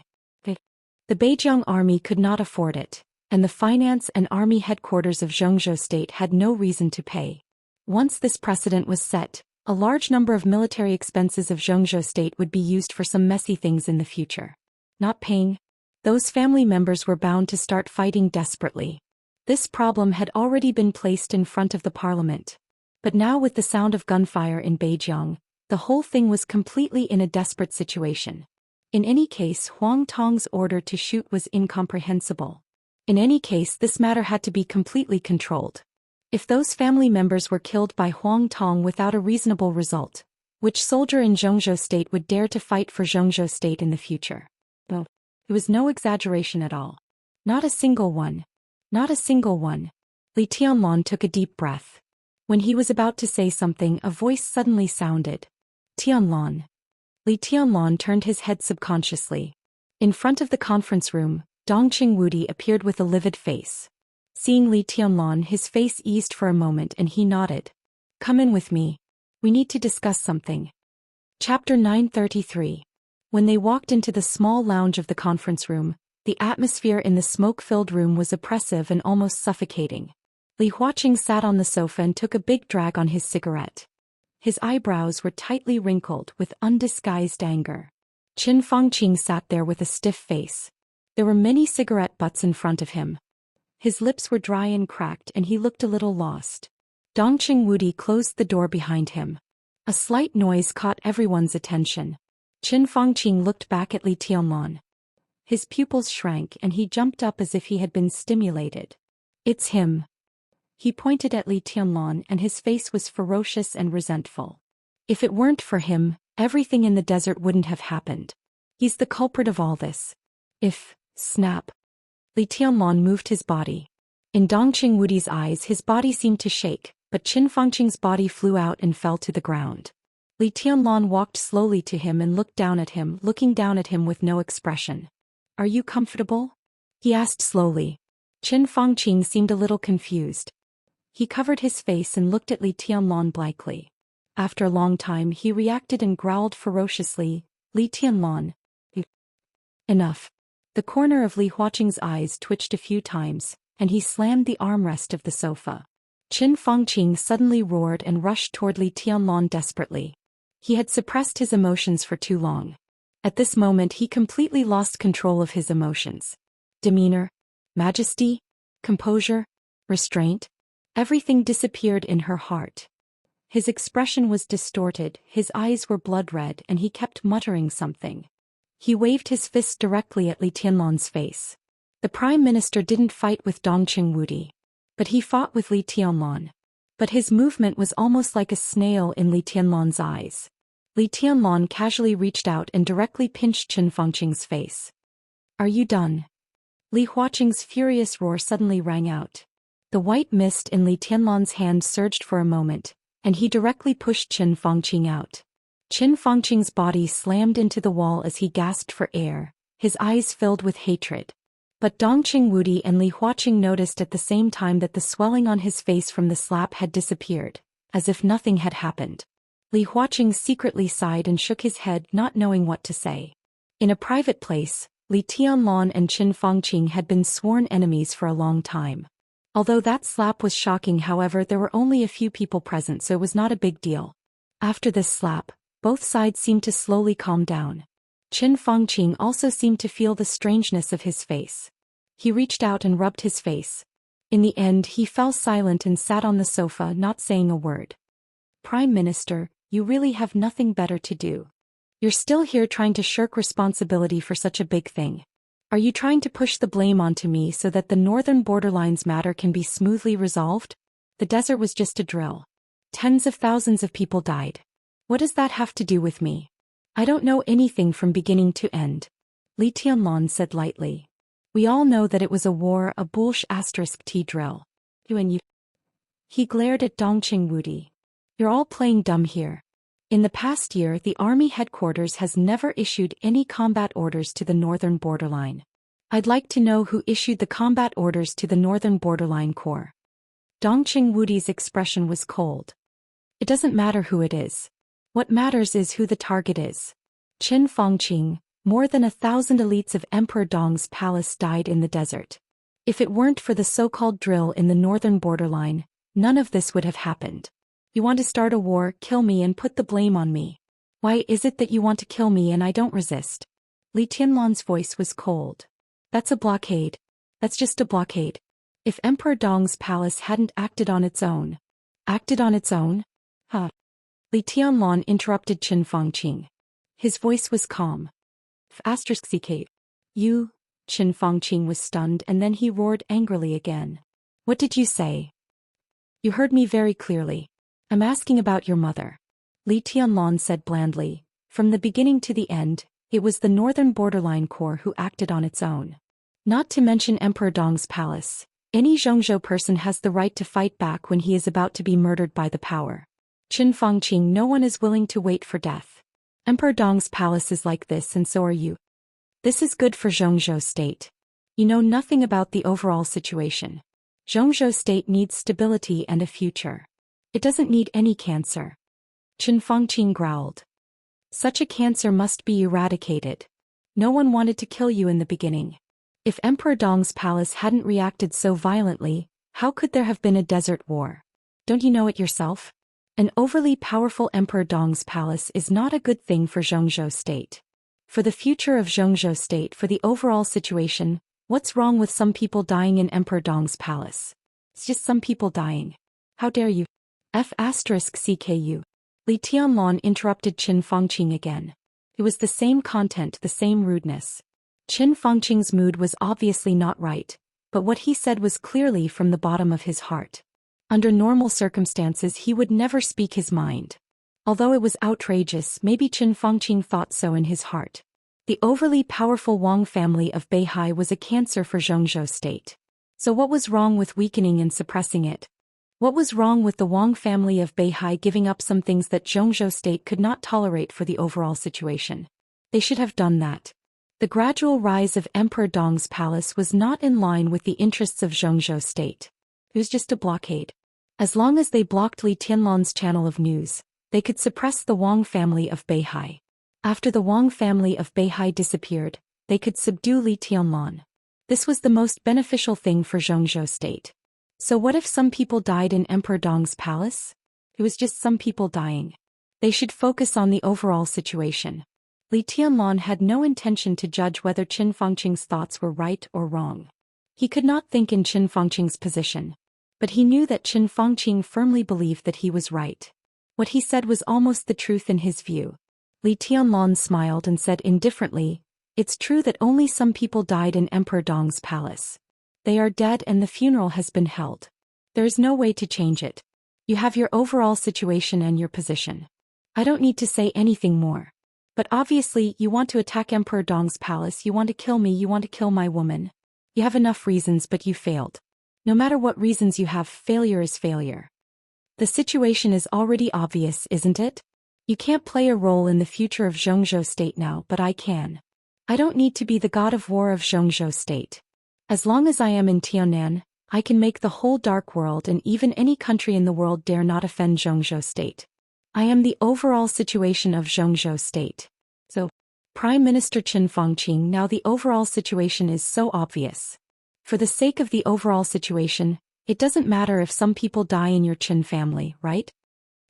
The Beijiang army could not afford it, and the finance and army headquarters of Zhongzhou state had no reason to pay. Once this precedent was set, a large number of military expenses of Zhongzhou state would be used for some messy things in the future. Not paying? Those family members were bound to start fighting desperately. This problem had already been placed in front of the parliament. But now with the sound of gunfire in Beijiang, the whole thing was completely in a desperate situation. In any case, Huang Tong's order to shoot was incomprehensible. In any case, this matter had to be completely controlled. If those family members were killed by Huang Tong without a reasonable result, which soldier in Zhongzhou state would dare to fight for Zhongzhou state in the future? No. It was no exaggeration at all. Not a single one. Not a single one. Li Tianlan took a deep breath. When he was about to say something, a voice suddenly sounded. Tianlan. Li Tianlan turned his head subconsciously. In front of the conference room, Dongqing Wudi appeared with a livid face. Seeing Li Tianlan, his face eased for a moment and he nodded. Come in with me. We need to discuss something. Chapter 933. When they walked into the small lounge of the conference room, the atmosphere in the smoke-filled room was oppressive and almost suffocating. Li Huaqing sat on the sofa and took a big drag on his cigarette. His eyebrows were tightly wrinkled with undisguised anger. Qin Fangqing sat there with a stiff face. There were many cigarette butts in front of him. His lips were dry and cracked and he looked a little lost. Dongqing Wudi closed the door behind him. A slight noise caught everyone's attention. Qin Fangqing looked back at Li Tianlan. His pupils shrank and he jumped up as if he had been stimulated. It's him. He pointed at Li Tianlan and his face was ferocious and resentful. If it weren't for him, everything in the desert wouldn't have happened. He's the culprit of all this. Snap. Li Tianlan moved his body. In Dongqing Wudi's eyes his body seemed to shake, but Qin Fangqing's body flew out and fell to the ground. Li Tianlan walked slowly to him and looked down at him, looking down at him with no expression. Are you comfortable? He asked slowly. Qin Fangqing seemed a little confused. He covered his face and looked at Li Tianlan blankly. After a long time he reacted and growled ferociously, Li Tianlan. Enough. The corner of Li Huaqing's eyes twitched a few times, and he slammed the armrest of the sofa. Qin Fangqing suddenly roared and rushed toward Li Tianlan desperately. He had suppressed his emotions for too long. At this moment he completely lost control of his emotions. Demeanor, majesty, composure, restraint. Everything disappeared in her heart. His expression was distorted, his eyes were blood red and he kept muttering something. He waved his fist directly at Li Tianlan's face. The Prime Minister didn't fight with Dongqing Wudi. But he fought with Li Tianlan. But his movement was almost like a snail in Li Tianlan's eyes. Li Tianlan casually reached out and directly pinched Qin Fangqing's face. Are you done? Li Huaqing's furious roar suddenly rang out. The white mist in Li Tianlan's hand surged for a moment, and he directly pushed Qin Fangqing out. Qin Fangqing's body slammed into the wall as he gasped for air, his eyes filled with hatred. But Dongqing Wudi and Li Huaqing noticed at the same time that the swelling on his face from the slap had disappeared, as if nothing had happened. Li Huaqing secretly sighed and shook his head, not knowing what to say. In a private place, Li Tianlan and Qin Fangqing had been sworn enemies for a long time. Although that slap was shocking, however, there were only a few people present, so it was not a big deal. After this slap, both sides seemed to slowly calm down. Qin Fangqing also seemed to feel the strangeness of his face. He reached out and rubbed his face. In the end he fell silent and sat on the sofa, not saying a word. Prime Minister, you really have nothing better to do. You're still here trying to shirk responsibility for such a big thing. Are you trying to push the blame onto me so that the northern borderlines matter can be smoothly resolved? The desert was just a drill. Tens of thousands of people died. What does that have to do with me? I don't know anything from beginning to end. Li Tianlan said lightly. We all know that it was a war, a **T drill. You and you. He glared at Dongqing Wudi. You're all playing dumb here. In the past year the army headquarters has never issued any combat orders to the northern borderline. I'd like to know who issued the combat orders to the northern borderline corps. Dongqing Wudi's expression was cold. It doesn't matter who it is. What matters is who the target is. Qin Fangqing, more than 1,000 elites of Emperor Dong's palace died in the desert. If it weren't for the so-called drill in the northern borderline, none of this would have happened. You want to start a war, kill me and put the blame on me. Why is it that you want to kill me and I don't resist? Li Tianlan's voice was cold. That's a blockade. That's just a blockade. If Emperor Dong's palace hadn't acted on its own. Acted on its own? Huh. Li Tianlan interrupted Qin Fangqing. His voice was calm. **CK. You? Qin Fangqing was stunned and then he roared angrily again. What did you say? You heard me very clearly. I'm asking about your mother. Li Tianlan said blandly. From the beginning to the end, it was the northern borderline corps who acted on its own. Not to mention Emperor Dong's palace. Any Zhongzhou person has the right to fight back when he is about to be murdered by the power. Qin Fangqing, no one is willing to wait for death. Emperor Dong's palace is like this, and so are you. This is good for Zhongzhou state. You know nothing about the overall situation. Zhongzhou state needs stability and a future. It doesn't need any cancer. Qin Fangqing growled. Such a cancer must be eradicated. No one wanted to kill you in the beginning. If Emperor Dong's palace hadn't reacted so violently, how could there have been a desert war? Don't you know it yourself? An overly powerful Emperor Dong's palace is not a good thing for Zhongzhou state. For the future of Zhongzhou state, for the overall situation, what's wrong with some people dying in Emperor Dong's palace? It's just some people dying. How dare you? F***CKU. Li Tianlan interrupted Qin Fangqing again. It was the same content, the same rudeness. Qin Fangqing's mood was obviously not right, but what he said was clearly from the bottom of his heart. Under normal circumstances he would never speak his mind. Although it was outrageous, maybe Qin Fangqing thought so in his heart. The overly powerful Wang family of Beihai was a cancer for Zhongzhou state. So what was wrong with weakening and suppressing it? What was wrong with the Wang family of Beihai giving up some things that Zhongzhou state could not tolerate for the overall situation? They should have done that. The gradual rise of Emperor Dong's palace was not in line with the interests of Zhongzhou state. It was just a blockade. As long as they blocked Li Tianlan's channel of news, they could suppress the Wang family of Beihai. After the Wang family of Beihai disappeared, they could subdue Li Tianlan. This was the most beneficial thing for Zhongzhou state. So what if some people died in Emperor Dong's palace? It was just some people dying. They should focus on the overall situation. Li Tianlan had no intention to judge whether Qin Fangqing's thoughts were right or wrong. He could not think in Qin Fangqing's position. But he knew that Qin Fangqing firmly believed that he was right. What he said was almost the truth in his view. Li Tianlan smiled and said indifferently, "It's true that only some people died in Emperor Dong's palace. They are dead and the funeral has been held. There is no way to change it. You have your overall situation and your position. I don't need to say anything more. But obviously you want to attack Emperor Dong's palace, you want to kill me, you want to kill my woman. You have enough reasons, but you failed. No matter what reasons you have, failure is failure. The situation is already obvious, isn't it? You can't play a role in the future of Zhongzhou state now, but I can. I don't need to be the god of war of Zhongzhou state. As long as I am in Tianan, I can make the whole dark world and even any country in the world dare not offend Zhongzhou state. I am the overall situation of Zhongzhou state. So, Prime Minister Qin Fangqing, now the overall situation is so obvious. For the sake of the overall situation, it doesn't matter if some people die in your Qin family, right?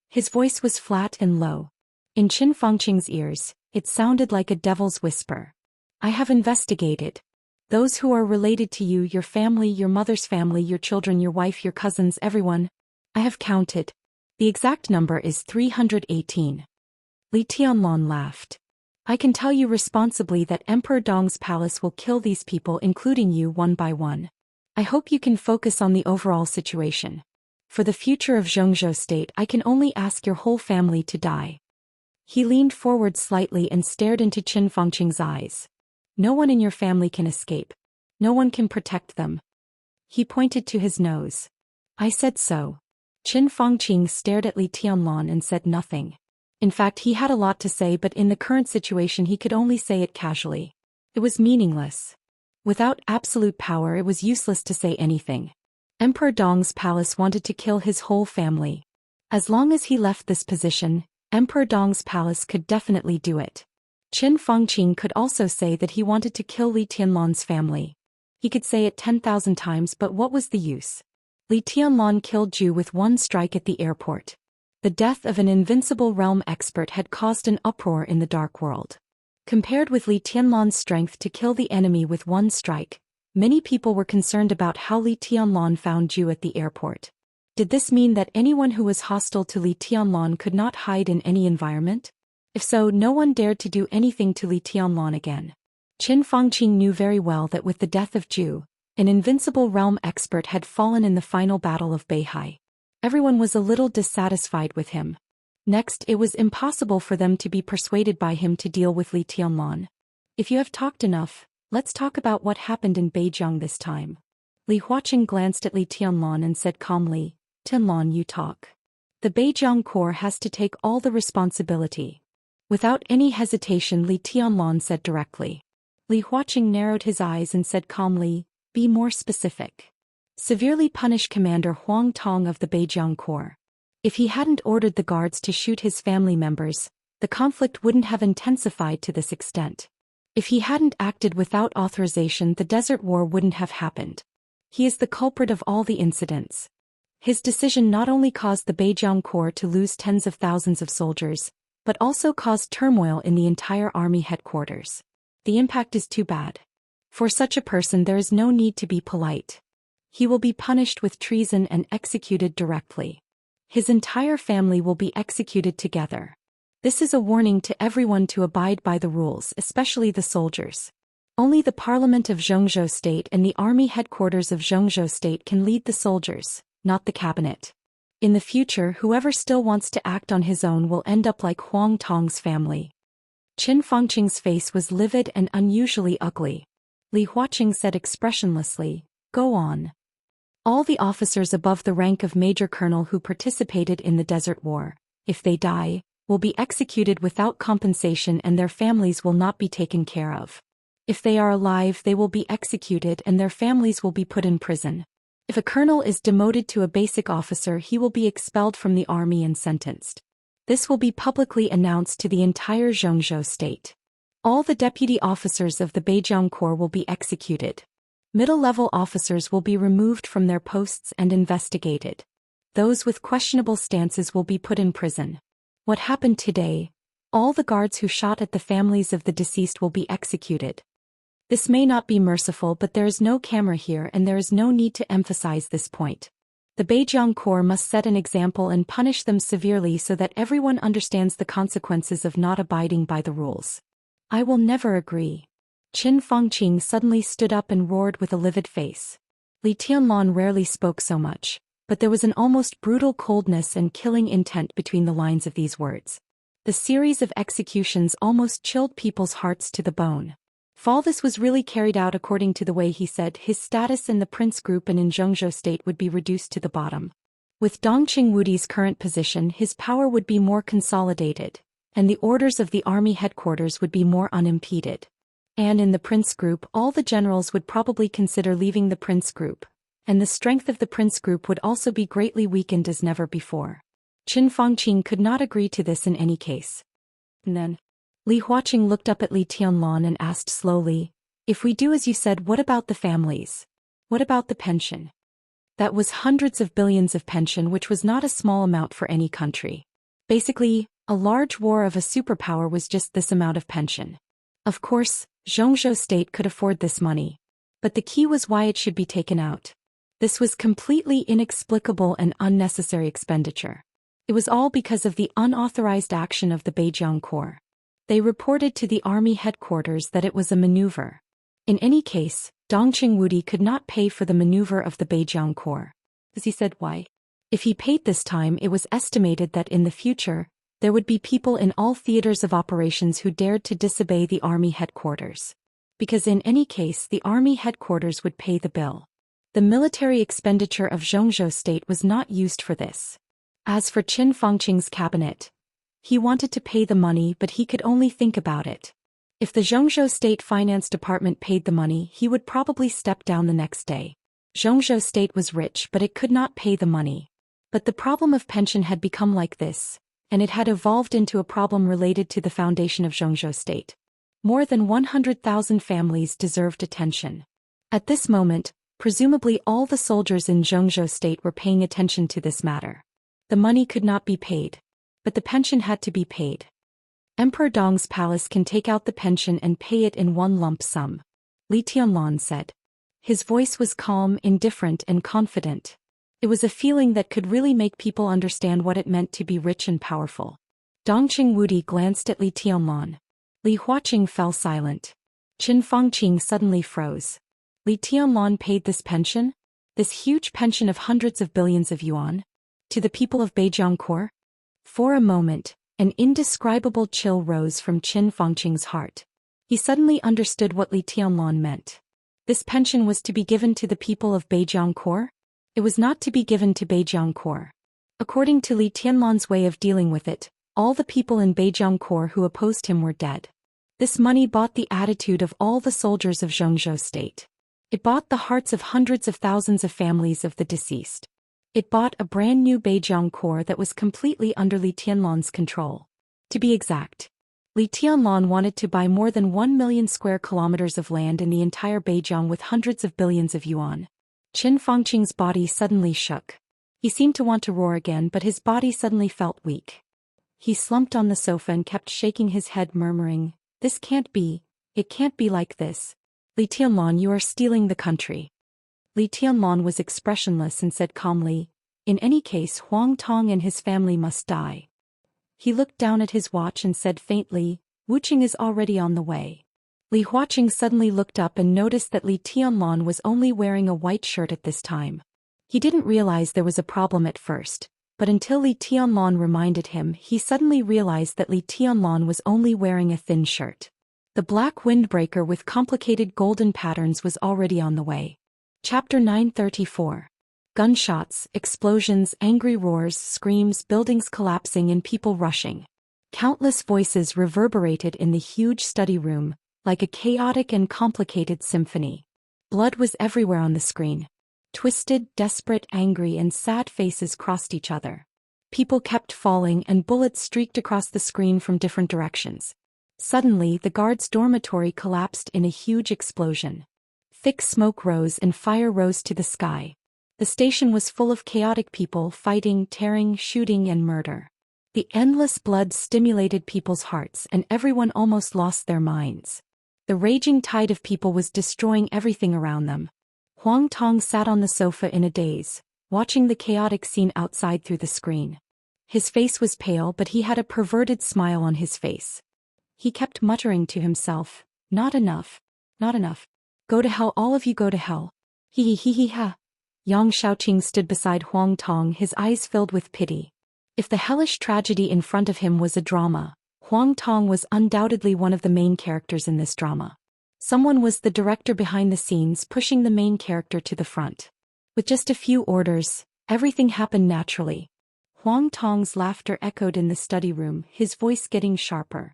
His voice was flat and low. In Qin Fangqing's ears, it sounded like a devil's whisper. I have investigated. Those who are related to you, your family, your mother's family, your children, your wife, your cousins, everyone. I have counted. The exact number is 318. Li Tianlan laughed. I can tell you responsibly that Emperor Dong's palace will kill these people, including you, one by one. I hope you can focus on the overall situation. For the future of Zhongzhou state, I can only ask your whole family to die. He leaned forward slightly and stared into Qin Fangqing's eyes. No one in your family can escape. No one can protect them. He pointed to his nose. I said so. Qin Fangqing stared at Li Tianlan and said nothing. In fact, he had a lot to say, but in the current situation he could only say it casually. It was meaningless. Without absolute power, it was useless to say anything. Emperor Dong's palace wanted to kill his whole family. As long as he left this position, Emperor Dong's palace could definitely do it. Qin Fangqing could also say that he wanted to kill Li Tianlan's family. He could say it 10,000 times, but what was the use? Li Tianlan killed Zhu with one strike at the airport. The death of an invincible realm expert had caused an uproar in the dark world. Compared with Li Tianlan's strength to kill the enemy with one strike, many people were concerned about how Li Tianlan found Zhu at the airport. Did this mean that anyone who was hostile to Li Tianlan could not hide in any environment? If so, no one dared to do anything to Li Tianlan again. Qin Fangqing knew very well that with the death of Zhu, an invincible realm expert had fallen in the final battle of Beihai. Everyone was a little dissatisfied with him. Next, it was impossible for them to be persuaded by him to deal with Li Tianlan. If you have talked enough, let's talk about what happened in Beijing this time. Li Huaqing glanced at Li Tianlan and said calmly, Tianlan, you talk. The Beijiang Corps has to take all the responsibility. Without any hesitation, Li Tianlan said directly. Li Huaqing narrowed his eyes and said calmly, be more specific. Severely punish Commander Huang Tong of the Beijiang Corps. If he hadn't ordered the guards to shoot his family members, the conflict wouldn't have intensified to this extent. If he hadn't acted without authorization, the Desert War wouldn't have happened. He is the culprit of all the incidents. His decision not only caused the Beijiang Corps to lose tens of thousands of soldiers, but also caused turmoil in the entire army headquarters. The impact is too bad. For such a person there is no need to be polite. He will be punished with treason and executed directly. His entire family will be executed together. This is a warning to everyone to abide by the rules, especially the soldiers. Only the parliament of Zhou State and the army headquarters of Zhou State can lead the soldiers, not the cabinet. In the future, whoever still wants to act on his own will end up like Huang Tong's family. Qin Fangqing's face was livid and unusually ugly. Li Huaqing said expressionlessly, go on. All the officers above the rank of Major Colonel who participated in the Desert War, if they die, will be executed without compensation and their families will not be taken care of. If they are alive, they will be executed and their families will be put in prison. If a colonel is demoted to a basic officer, he will be expelled from the army and sentenced. This will be publicly announced to the entire Zhou State. All the deputy officers of the Beijiang Corps will be executed. Middle-level officers will be removed from their posts and investigated. Those with questionable stances will be put in prison. What happened today? All the guards who shot at the families of the deceased will be executed. This may not be merciful, but there is no camera here and there is no need to emphasize this point. The Beijiang Corps must set an example and punish them severely so that everyone understands the consequences of not abiding by the rules. I will never agree. Qin Fangqing suddenly stood up and roared with a livid face. Li Tianlan rarely spoke so much, but there was an almost brutal coldness and killing intent between the lines of these words. The series of executions almost chilled people's hearts to the bone. If all this was really carried out according to the way he said, his status in the Prince Group and in Zhou State would be reduced to the bottom. With Dongqing Wudi's current position, his power would be more consolidated, and the orders of the army headquarters would be more unimpeded. And in the Prince Group, all the generals would probably consider leaving the Prince Group, and the strength of the Prince Group would also be greatly weakened as never before. Qin Fangqing could not agree to this in any case. And then, Li Huaqing looked up at Li Tianlan and asked slowly, if we do as you said, what about the families? What about the pension? That was hundreds of billions of pension, which was not a small amount for any country. Basically, a large war of a superpower was just this amount of pension. Of course, Zhou State could afford this money. But the key was why it should be taken out. This was completely inexplicable and unnecessary expenditure. It was all because of the unauthorized action of the Beijiang Corps. They reported to the army headquarters that it was a maneuver. In any case, Dongqing Wudi could not pay for the maneuver of the Beijiang Corps. As he said, why? If he paid this time, it was estimated that in the future, there would be people in all theaters of operations who dared to disobey the army headquarters. Because in any case, the army headquarters would pay the bill. The military expenditure of Zhou State was not used for this. As for Qin Fangqing's cabinet, he wanted to pay the money, but he could only think about it. If the Zhou State Finance Department paid the money, he would probably step down the next day. Zhou State was rich, but it could not pay the money. But the problem of pension had become like this, and it had evolved into a problem related to the foundation of Zhou State. More than 100,000 families deserved attention. At this moment, presumably all the soldiers in Zhou State were paying attention to this matter. The money could not be paid, but the pension had to be paid. Emperor Dong's palace can take out the pension and pay it in one lump sum, Li Tianlan said. His voice was calm, indifferent, and confident. It was a feeling that could really make people understand what it meant to be rich and powerful. Dongqing Wudi glanced at Li Tianlan. Li Huaqing fell silent. Qin Fangqing suddenly froze. Li Tianlan paid this pension? This huge pension of hundreds of billions of yuan? To the people of Beijiang Corps? For a moment, an indescribable chill rose from Qin Fangqing's heart. He suddenly understood what Li Tianlan meant. This pension was to be given to the people of Beijiang. It was not to be given to Beijiang. According to Li Tianlan's way of dealing with it, all the people in Beijiang who opposed him were dead. This money bought the attitude of all the soldiers of Zhou state. It bought the hearts of hundreds of thousands of families of the deceased. It bought a brand new Beijiang that was completely under Li Tianlan's control. To be exact, Li Tianlan wanted to buy more than 1 million square kilometers of land in the entire Beijiang with hundreds of billions of yuan. Qin Fangqing's body suddenly shook. He seemed to want to roar again, but his body suddenly felt weak. He slumped on the sofa and kept shaking his head, murmuring, "This can't be, it can't be like this. Li Tianlan, you are stealing the country." Li Tianlan was expressionless and said calmly, "In any case, Huang Tong and his family must die." He looked down at his watch and said faintly, "Wuqing is already on the way." Li Huaqing suddenly looked up and noticed that Li Tianlan was only wearing a white shirt at this time. He didn't realize there was a problem at first, but until Li Tianlan reminded him, he suddenly realized that Li Tianlan was only wearing a thin shirt. The black windbreaker with complicated golden patterns was already on the way. Chapter 934. Gunshots, explosions, angry roars, screams, buildings collapsing and people rushing. Countless voices reverberated in the huge study room, like a chaotic and complicated symphony. Blood was everywhere on the screen. Twisted, desperate, angry and sad faces crossed each other. People kept falling and bullets streaked across the screen from different directions. Suddenly, the guards' dormitory collapsed in a huge explosion. Thick smoke rose and fire rose to the sky. The station was full of chaotic people fighting, tearing, shooting and murder. The endless blood stimulated people's hearts and everyone almost lost their minds. The raging tide of people was destroying everything around them. Huang Tong sat on the sofa in a daze, watching the chaotic scene outside through the screen. His face was pale, but he had a perverted smile on his face. He kept muttering to himself, "Not enough. Not enough. Go to hell, all of you, go to hell. He ha." Yang Xiaoqing stood beside Huang Tong, his eyes filled with pity. If the hellish tragedy in front of him was a drama, Huang Tong was undoubtedly one of the main characters in this drama. Someone was the director behind the scenes, pushing the main character to the front. With just a few orders, everything happened naturally. Huang Tong's laughter echoed in the study room, his voice getting sharper.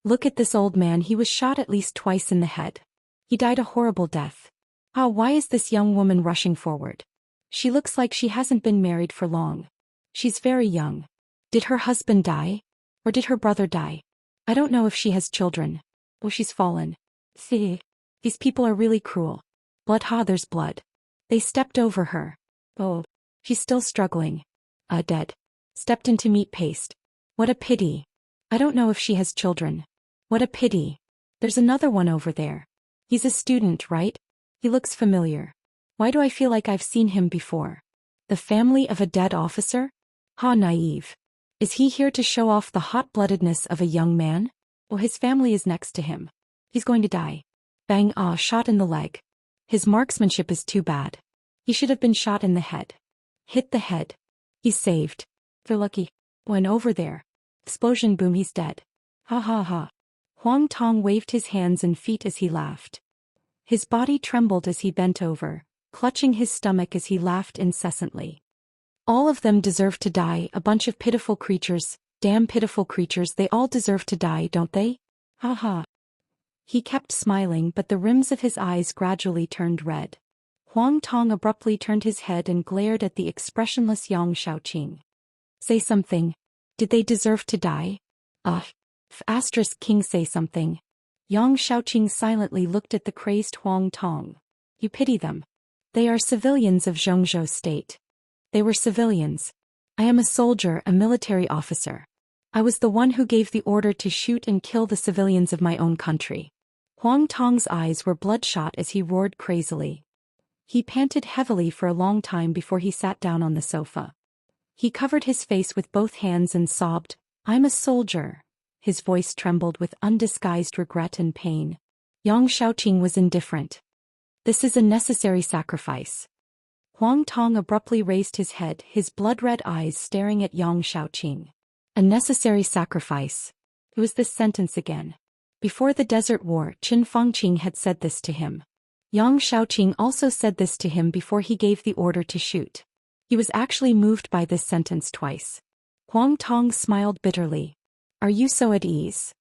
"Look at this old man, he was shot at least twice in the head. He died a horrible death. Ah, why is this young woman rushing forward? She looks like she hasn't been married for long. She's very young. Did her husband die? Or did her brother die? I don't know if she has children. Oh, she's fallen. See, these people are really cruel. Blood, there's blood. They stepped over her. Oh, she's still struggling. Dead. Stepped into meat paste. What a pity. I don't know if she has children. What a pity. There's another one over there. He's a student, right? He looks familiar. Why do I feel like I've seen him before? The family of a dead officer? Ha, naive. Is he here to show off the hot-bloodedness of a young man? Well, his family is next to him. He's going to die. Bang, shot in the leg. His marksmanship is too bad. He should have been shot in the head. Hit the head. He's saved. They're lucky. When over there. Explosion, boom, he's dead. Ha ha ha. Huang Tong waved his hands and feet as he laughed. His body trembled as he bent over, clutching his stomach as he laughed incessantly. All of them deserve to die, a bunch of pitiful creatures, damn pitiful creatures, they all deserve to die, don't they? Ha ha. He kept smiling, but the rims of his eyes gradually turned red. Huang Tong abruptly turned his head and glared at the expressionless Yang Xiaoqing. Say something. Did they deserve to die? King, say something. Yang Xiaoqing silently looked at the crazed Huang Tong. You pity them. They are civilians of Zhou state. They were civilians. I am a soldier, a military officer. I was the one who gave the order to shoot and kill the civilians of my own country. Huang Tong's eyes were bloodshot as he roared crazily. He panted heavily for a long time before he sat down on the sofa. He covered his face with both hands and sobbed, "I'm a soldier." His voice trembled with undisguised regret and pain. Yang Xiaoqing was indifferent. This is a necessary sacrifice. Huang Tong abruptly raised his head, his blood-red eyes staring at Yang Xiaoqing. A necessary sacrifice. It was this sentence again. Before the Desert War, Qin Fangqing had said this to him. Yang Shaoqing also said this to him before he gave the order to shoot. He was actually moved by this sentence twice. Huang Tong smiled bitterly. Are you so at ease?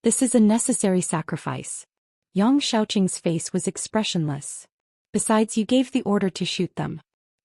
This is a necessary sacrifice. Yang Shaoqing's face was expressionless. Besides, you gave the order to shoot them.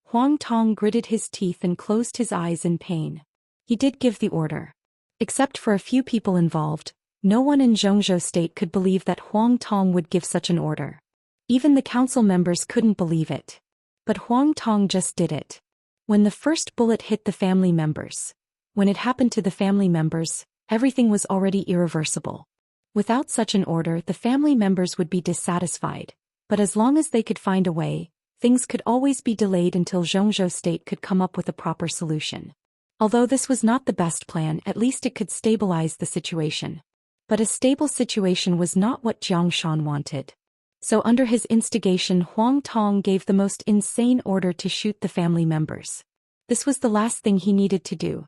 Huang Tong gritted his teeth and closed his eyes in pain. He did give the order. Except for a few people involved, no one in Zhongzhou state could believe that Huang Tong would give such an order. Even the council members couldn't believe it. But Huang Tong just did it. When the first bullet hit the family members, when it happened to the family members, everything was already irreversible. Without such an order, the family members would be dissatisfied, but as long as they could find a way, things could always be delayed until Zhongzhou state could come up with a proper solution. Although this was not the best plan, at least it could stabilize the situation. But a stable situation was not what Jiang Shan wanted. So under his instigation, Huang Tong gave the most insane order to shoot the family members. This was the last thing he needed to do.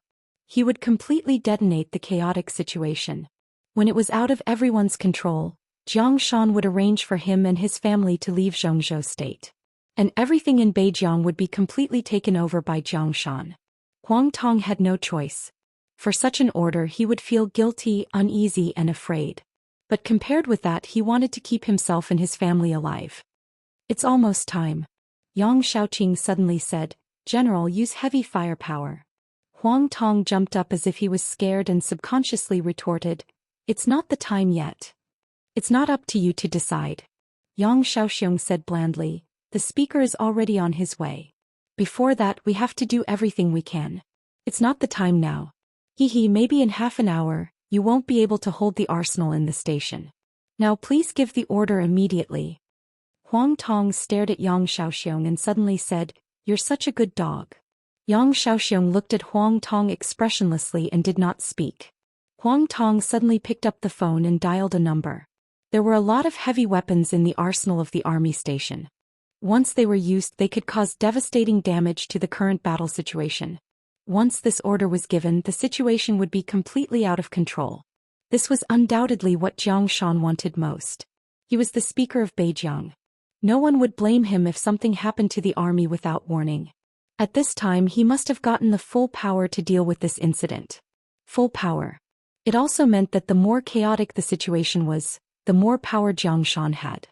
He would completely detonate the chaotic situation. When it was out of everyone's control, Jiang Shan would arrange for him and his family to leave Zhongzhou state. And everything in Beijiang would be completely taken over by Jiang Shan. Huang Tong had no choice. For such an order he would feel guilty, uneasy and afraid. But compared with that, he wanted to keep himself and his family alive. It's almost time. Yang Shaoqing suddenly said, General, use heavy firepower. Huang Tong jumped up as if he was scared and subconsciously retorted, It's not the time yet. It's not up to you to decide. Yang Shaoxiong said blandly, The speaker is already on his way. Before that, we have to do everything we can. It's not the time now. Maybe in half an hour, you won't be able to hold the arsenal in the station. Now please give the order immediately. Huang Tong stared at Yang Shaoxiong and suddenly said, You're such a good dog. Yang Shaoxiong looked at Huang Tong expressionlessly and did not speak. Huang Tong suddenly picked up the phone and dialed a number. There were a lot of heavy weapons in the arsenal of the army station. Once they were used, they could cause devastating damage to the current battle situation. Once this order was given, the situation would be completely out of control. This was undoubtedly what Jiang Shan wanted most. He was the speaker of Beijiang. No one would blame him if something happened to the army without warning. At this time, he must have gotten the full power to deal with this incident. Full power. It also meant that the more chaotic the situation was, the more power Jiang Shan had.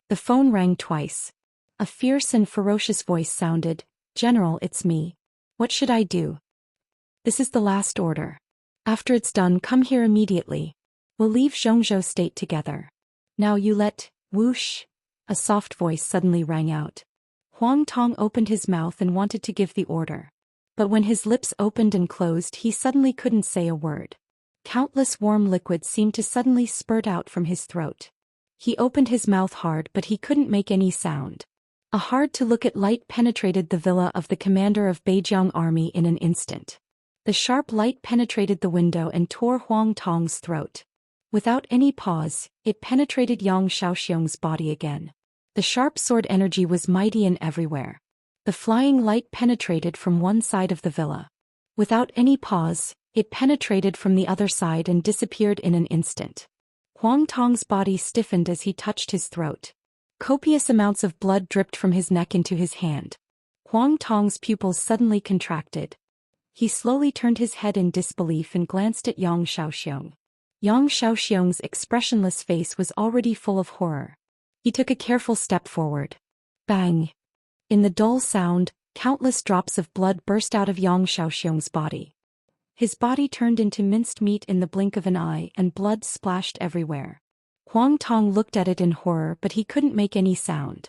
The phone rang twice. A fierce and ferocious voice sounded, General, it's me. What should I do? This is the last order. After it's done, come here immediately. We'll leave Zhongzhou state together. Now you let, whoosh. A soft voice suddenly rang out. Huang Tong opened his mouth and wanted to give the order. But when his lips opened and closed, he suddenly couldn't say a word. Countless warm liquids seemed to suddenly spurt out from his throat. He opened his mouth hard, but he couldn't make any sound. A hard-to-look-at light penetrated the villa of the commander of Beijiang army in an instant. The sharp light penetrated the window and tore Huang Tong's throat. Without any pause, it penetrated Yang Shaoxiong's body again. The sharp sword energy was mighty and everywhere. The flying light penetrated from one side of the villa. Without any pause, it penetrated from the other side and disappeared in an instant. Huang Tong's body stiffened as he touched his throat. Copious amounts of blood dripped from his neck into his hand. Huang Tong's pupils suddenly contracted. He slowly turned his head in disbelief and glanced at Yang Shaoxiong. Yang Shaoxiong's expressionless face was already full of horror. He took a careful step forward. Bang! In the dull sound, countless drops of blood burst out of Yang Shaoxiong's body. His body turned into minced meat in the blink of an eye and blood splashed everywhere. Huang Tong looked at it in horror, but he couldn't make any sound.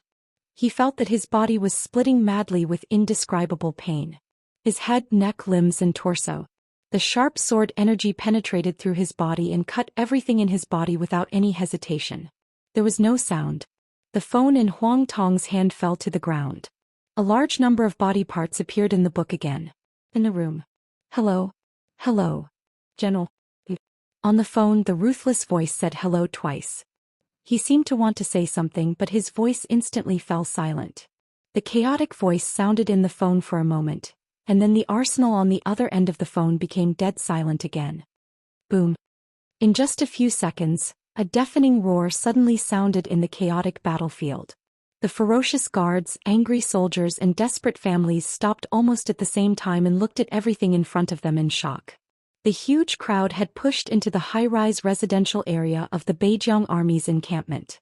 He felt that his body was splitting madly with indescribable pain. His head, neck, limbs and torso. The sharp sword energy penetrated through his body and cut everything in his body without any hesitation. There was no sound. The phone in Huang Tong's hand fell to the ground. A large number of body parts appeared in the book again. In the room. Hello. Hello. General. On the phone, the ruthless voice said hello twice. He seemed to want to say something, but his voice instantly fell silent. The chaotic voice sounded in the phone for a moment, and then the arsenal on the other end of the phone became dead silent again. Boom. In just a few seconds, a deafening roar suddenly sounded in the chaotic battlefield. The ferocious guards, angry soldiers and desperate families stopped almost at the same time and looked at everything in front of them in shock. The huge crowd had pushed into the high-rise residential area of the Beijiang army's encampment.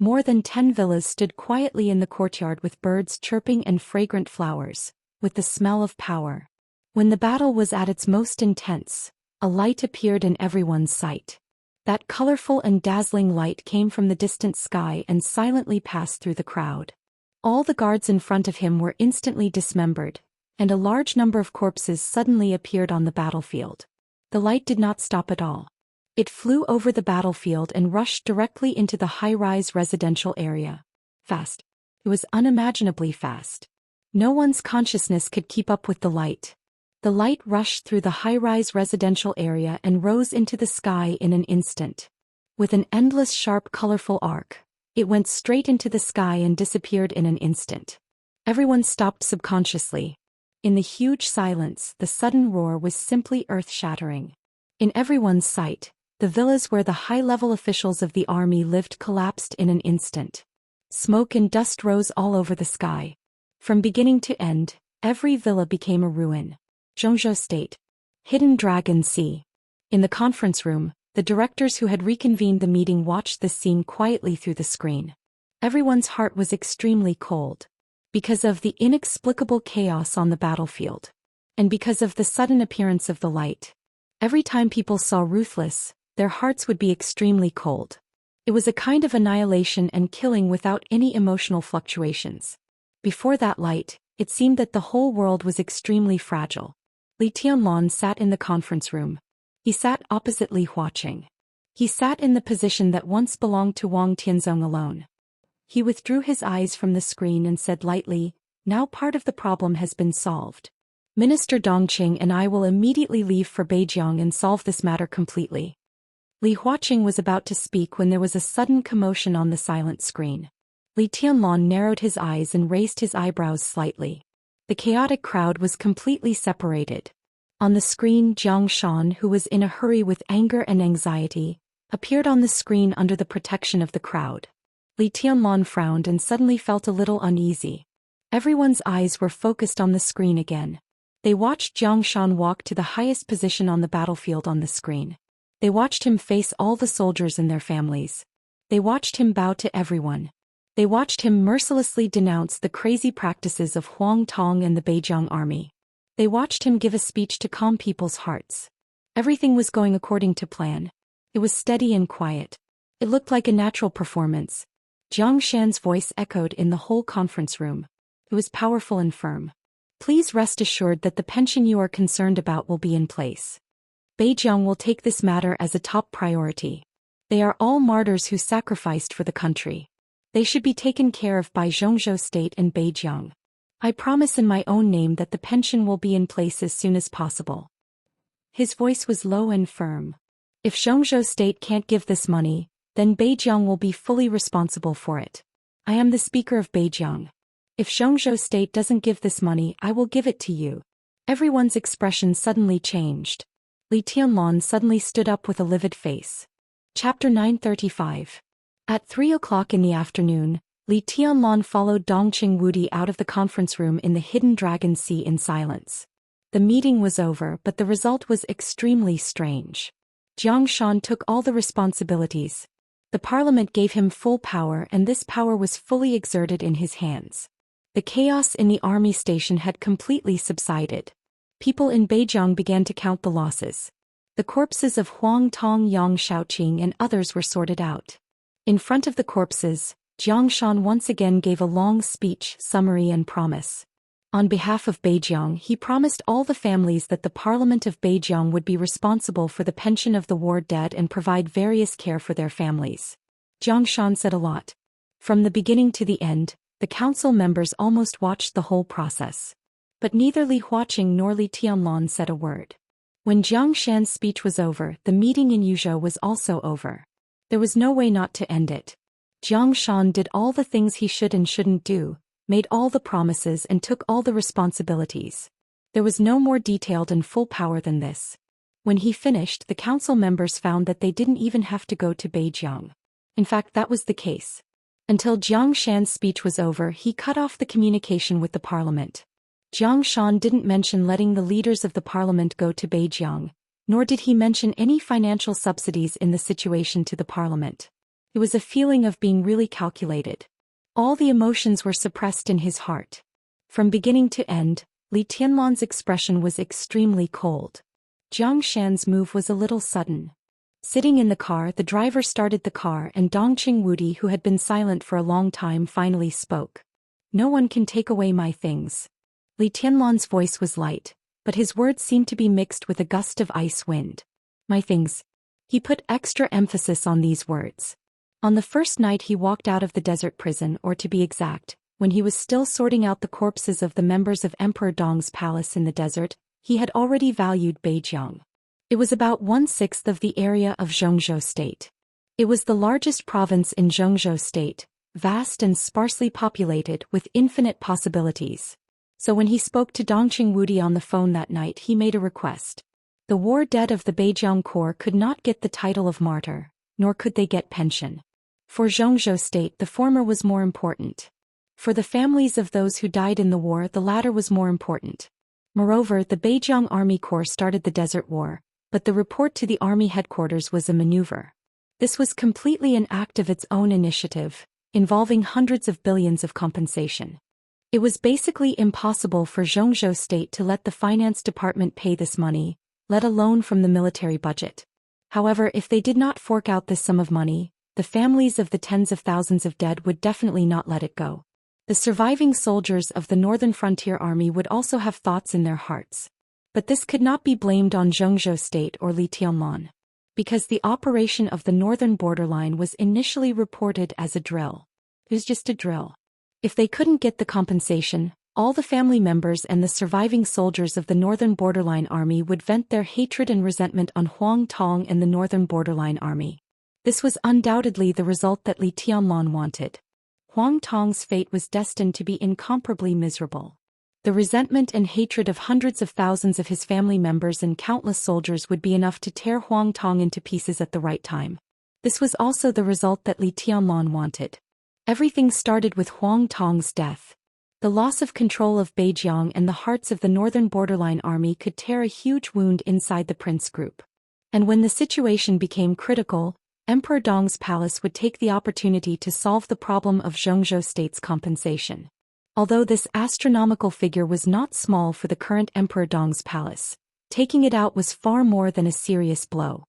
More than 10 villas stood quietly in the courtyard with birds chirping and fragrant flowers, with the smell of power. When the battle was at its most intense, a light appeared in everyone's sight. That colorful and dazzling light came from the distant sky and silently passed through the crowd. All the guards in front of him were instantly dismembered, and a large number of corpses suddenly appeared on the battlefield. The light did not stop at all. It flew over the battlefield and rushed directly into the high-rise residential area. Fast. It was unimaginably fast. No one's consciousness could keep up with the light. The light rushed through the high-rise residential area and rose into the sky in an instant. With an endless sharp colorful arc, it went straight into the sky and disappeared in an instant. Everyone stopped subconsciously. In the huge silence, the sudden roar was simply earth-shattering. In everyone's sight, the villas where the high-level officials of the army lived collapsed in an instant. Smoke and dust rose all over the sky. From beginning to end, every villa became a ruin. Zhou State. Hidden Dragon Sea. In the conference room, the directors who had reconvened the meeting watched this scene quietly through the screen. Everyone's heart was extremely cold. Because of the inexplicable chaos on the battlefield. And because of the sudden appearance of the light. Every time people saw Ruthless, their hearts would be extremely cold. It was a kind of annihilation and killing without any emotional fluctuations. Before that light, it seemed that the whole world was extremely fragile. Li Tianlan sat in the conference room. He sat opposite Li Huaqing. He sat in the position that once belonged to Wang Tianzong alone. He withdrew his eyes from the screen and said lightly, "Now part of the problem has been solved. Minister Dongqing and I will immediately leave for Beijiang and solve this matter completely." Li Huaqing was about to speak when there was a sudden commotion on the silent screen. Li Tianlan narrowed his eyes and raised his eyebrows slightly. The chaotic crowd was completely separated. On the screen, Zhang Shan, who was in a hurry with anger and anxiety, appeared on the screen under the protection of the crowd. Li Tianlan frowned and suddenly felt a little uneasy. Everyone's eyes were focused on the screen again. They watched Zhang Shan walk to the highest position on the battlefield on the screen. They watched him face all the soldiers and their families. They watched him bow to everyone. They watched him mercilessly denounce the crazy practices of Huang Tong and the Beijiang army. They watched him give a speech to calm people's hearts. Everything was going according to plan. It was steady and quiet. It looked like a natural performance. Zhang Shan's voice echoed in the whole conference room. It was powerful and firm. "Please rest assured that the pension you are concerned about will be in place. Beijiang will take this matter as a top priority. They are all martyrs who sacrificed for the country. They should be taken care of by Zhou State and Beijiang. I promise in my own name that the pension will be in place as soon as possible." His voice was low and firm. "If Zhou State can't give this money, then Beijiang will be fully responsible for it. I am the speaker of Beijiang. If Zhou State doesn't give this money, I will give it to you." Everyone's expression suddenly changed. Li Tianlan suddenly stood up with a livid face. Chapter 935. At 3 o'clock in the afternoon, Li Tianlan followed Dongqing Wudi out of the conference room in the Hidden Dragon Sea in silence. The meeting was over, but the result was extremely strange. Zhang Shan took all the responsibilities. The parliament gave him full power and this power was fully exerted in his hands. The chaos in the army station had completely subsided. People in Beijiang began to count the losses. The corpses of Huang Tong, Yang Shaoqing and others were sorted out. In front of the corpses, Zhang Shan once again gave a long speech, summary and promise. On behalf of Beijiang, he promised all the families that the Parliament of Beijiang would be responsible for the pension of the war dead and provide various care for their families. Zhang Shan said a lot. From the beginning to the end, the council members almost watched the whole process. But neither Li Huaqing nor Li Tianlan said a word. When Zhang Shan's speech was over, the meeting in Yuzhou was also over. There was no way not to end it. Zhang Shan did all the things he should and shouldn't do, made all the promises and took all the responsibilities. There was no more detailed and full power than this. When he finished, the council members found that they didn't even have to go to Beijiang. In fact, that was the case. Until Zhou Xian's speech was over, he cut off the communication with the parliament. Zhou Xian didn't mention letting the leaders of the parliament go to Beijing, nor did he mention any financial subsidies in the situation to the parliament. It was a feeling of being really calculated. All the emotions were suppressed in his heart. From beginning to end, Li Tianlan's expression was extremely cold. Zhou Xian's move was a little sudden. Sitting in the car, the driver started the car and Dongqing Wudi, who had been silent for a long time, finally spoke. "No one can take away my things." Li Tianlan's voice was light, but his words seemed to be mixed with a gust of ice wind. "My things." He put extra emphasis on these words. On the first night he walked out of the desert prison, or to be exact, when he was still sorting out the corpses of the members of Emperor Dong's palace in the desert, he had already valued Beijing. It was about 1/6 of the area of Zhongzhou State. It was the largest province in Zhongzhou State, vast and sparsely populated with infinite possibilities. So when he spoke to Dongqing Wudi on the phone that night, he made a request. The war dead of the Beijing Corps could not get the title of martyr, nor could they get pension. For Zhongzhou State, the former was more important. For the families of those who died in the war, the latter was more important. Moreover, the Beijing Army Corps started the Desert War, but the report to the army headquarters was a maneuver. This was completely an act of its own initiative, involving hundreds of billions of compensation. It was basically impossible for Zhongzhou State to let the finance department pay this money, let alone from the military budget. However, if they did not fork out this sum of money, the families of the tens of thousands of dead would definitely not let it go. The surviving soldiers of the Northern Frontier Army would also have thoughts in their hearts. But this could not be blamed on Zhongzhou State or Li Tianlan, because the operation of the northern borderline was initially reported as a drill. It was just a drill. If they couldn't get the compensation, all the family members and the surviving soldiers of the Northern Borderline Army would vent their hatred and resentment on Huang Tong and the Northern Borderline Army. This was undoubtedly the result that Li Tianlan wanted. Huang Tong's fate was destined to be incomparably miserable. The resentment and hatred of hundreds of thousands of his family members and countless soldiers would be enough to tear Huang Tong into pieces at the right time. This was also the result that Li Tianlan wanted. Everything started with Huang Tong's death. The loss of control of Beijing and the hearts of the Northern Borderline Army could tear a huge wound inside the prince group. And when the situation became critical, Emperor Dong's palace would take the opportunity to solve the problem of Zhongzhou State's compensation. Although this astronomical figure was not small for the current Emperor Dong's palace, taking it out was far more than a serious blow.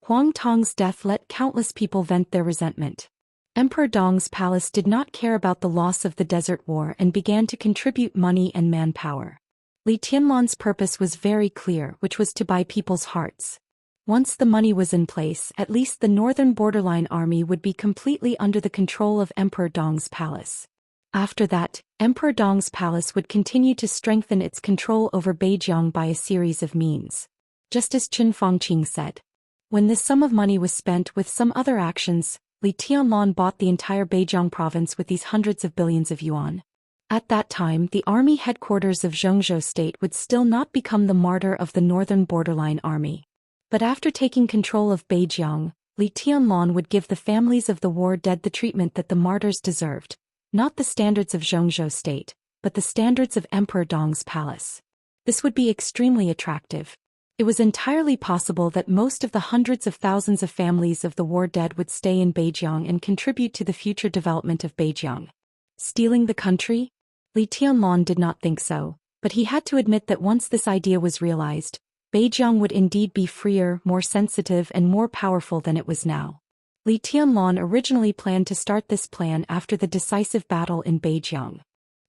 Huang Tong's death let countless people vent their resentment. Emperor Dong's palace did not care about the loss of the Desert War and began to contribute money and manpower. Li Tianlan's purpose was very clear, which was to buy people's hearts. Once the money was in place, at least the Northern Borderline Army would be completely under the control of Emperor Dong's palace. After that, Emperor Dong's palace would continue to strengthen its control over Beijing by a series of means. Just as Chen Fangqing said. When this sum of money was spent with some other actions, Li Tianlan bought the entire Beijing province with these hundreds of billions of yuan. At that time, the army headquarters of Zhongzhou State would still not become the martyr of the Northern Borderline Army. But after taking control of Beijing, Li Tianlan would give the families of the war dead the treatment that the martyrs deserved, not the standards of Zhongzhou State, but the standards of Emperor Dong's palace. This would be extremely attractive. It was entirely possible that most of the hundreds of thousands of families of the war dead would stay in Beijing and contribute to the future development of Beijing. Stealing the country? Li Tianlan did not think so, but he had to admit that once this idea was realized, Beijing would indeed be freer, more sensitive and more powerful than it was now. Li Tianlan originally planned to start this plan after the decisive battle in Beijing.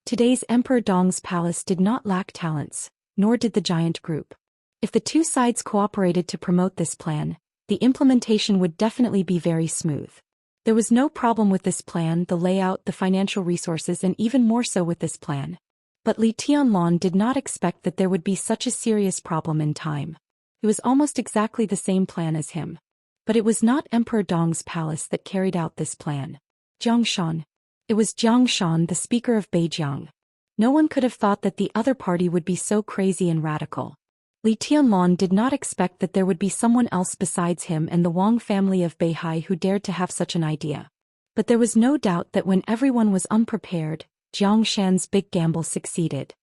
Today's Emperor Dong's palace did not lack talents, nor did the giant group. If the two sides cooperated to promote this plan, the implementation would definitely be very smooth. There was no problem with this plan, the layout, the financial resources, and even more so with this plan. But Li Tianlan did not expect that there would be such a serious problem in time. It was almost exactly the same plan as him. But it was not Emperor Dong's palace that carried out this plan. Zhou Xian. It was Zhou Xian, the speaker of Beijing. No one could have thought that the other party would be so crazy and radical. Li Tianlan did not expect that there would be someone else besides him and the Wang family of Beihai who dared to have such an idea. But there was no doubt that when everyone was unprepared, Zhou Xian's big gamble succeeded.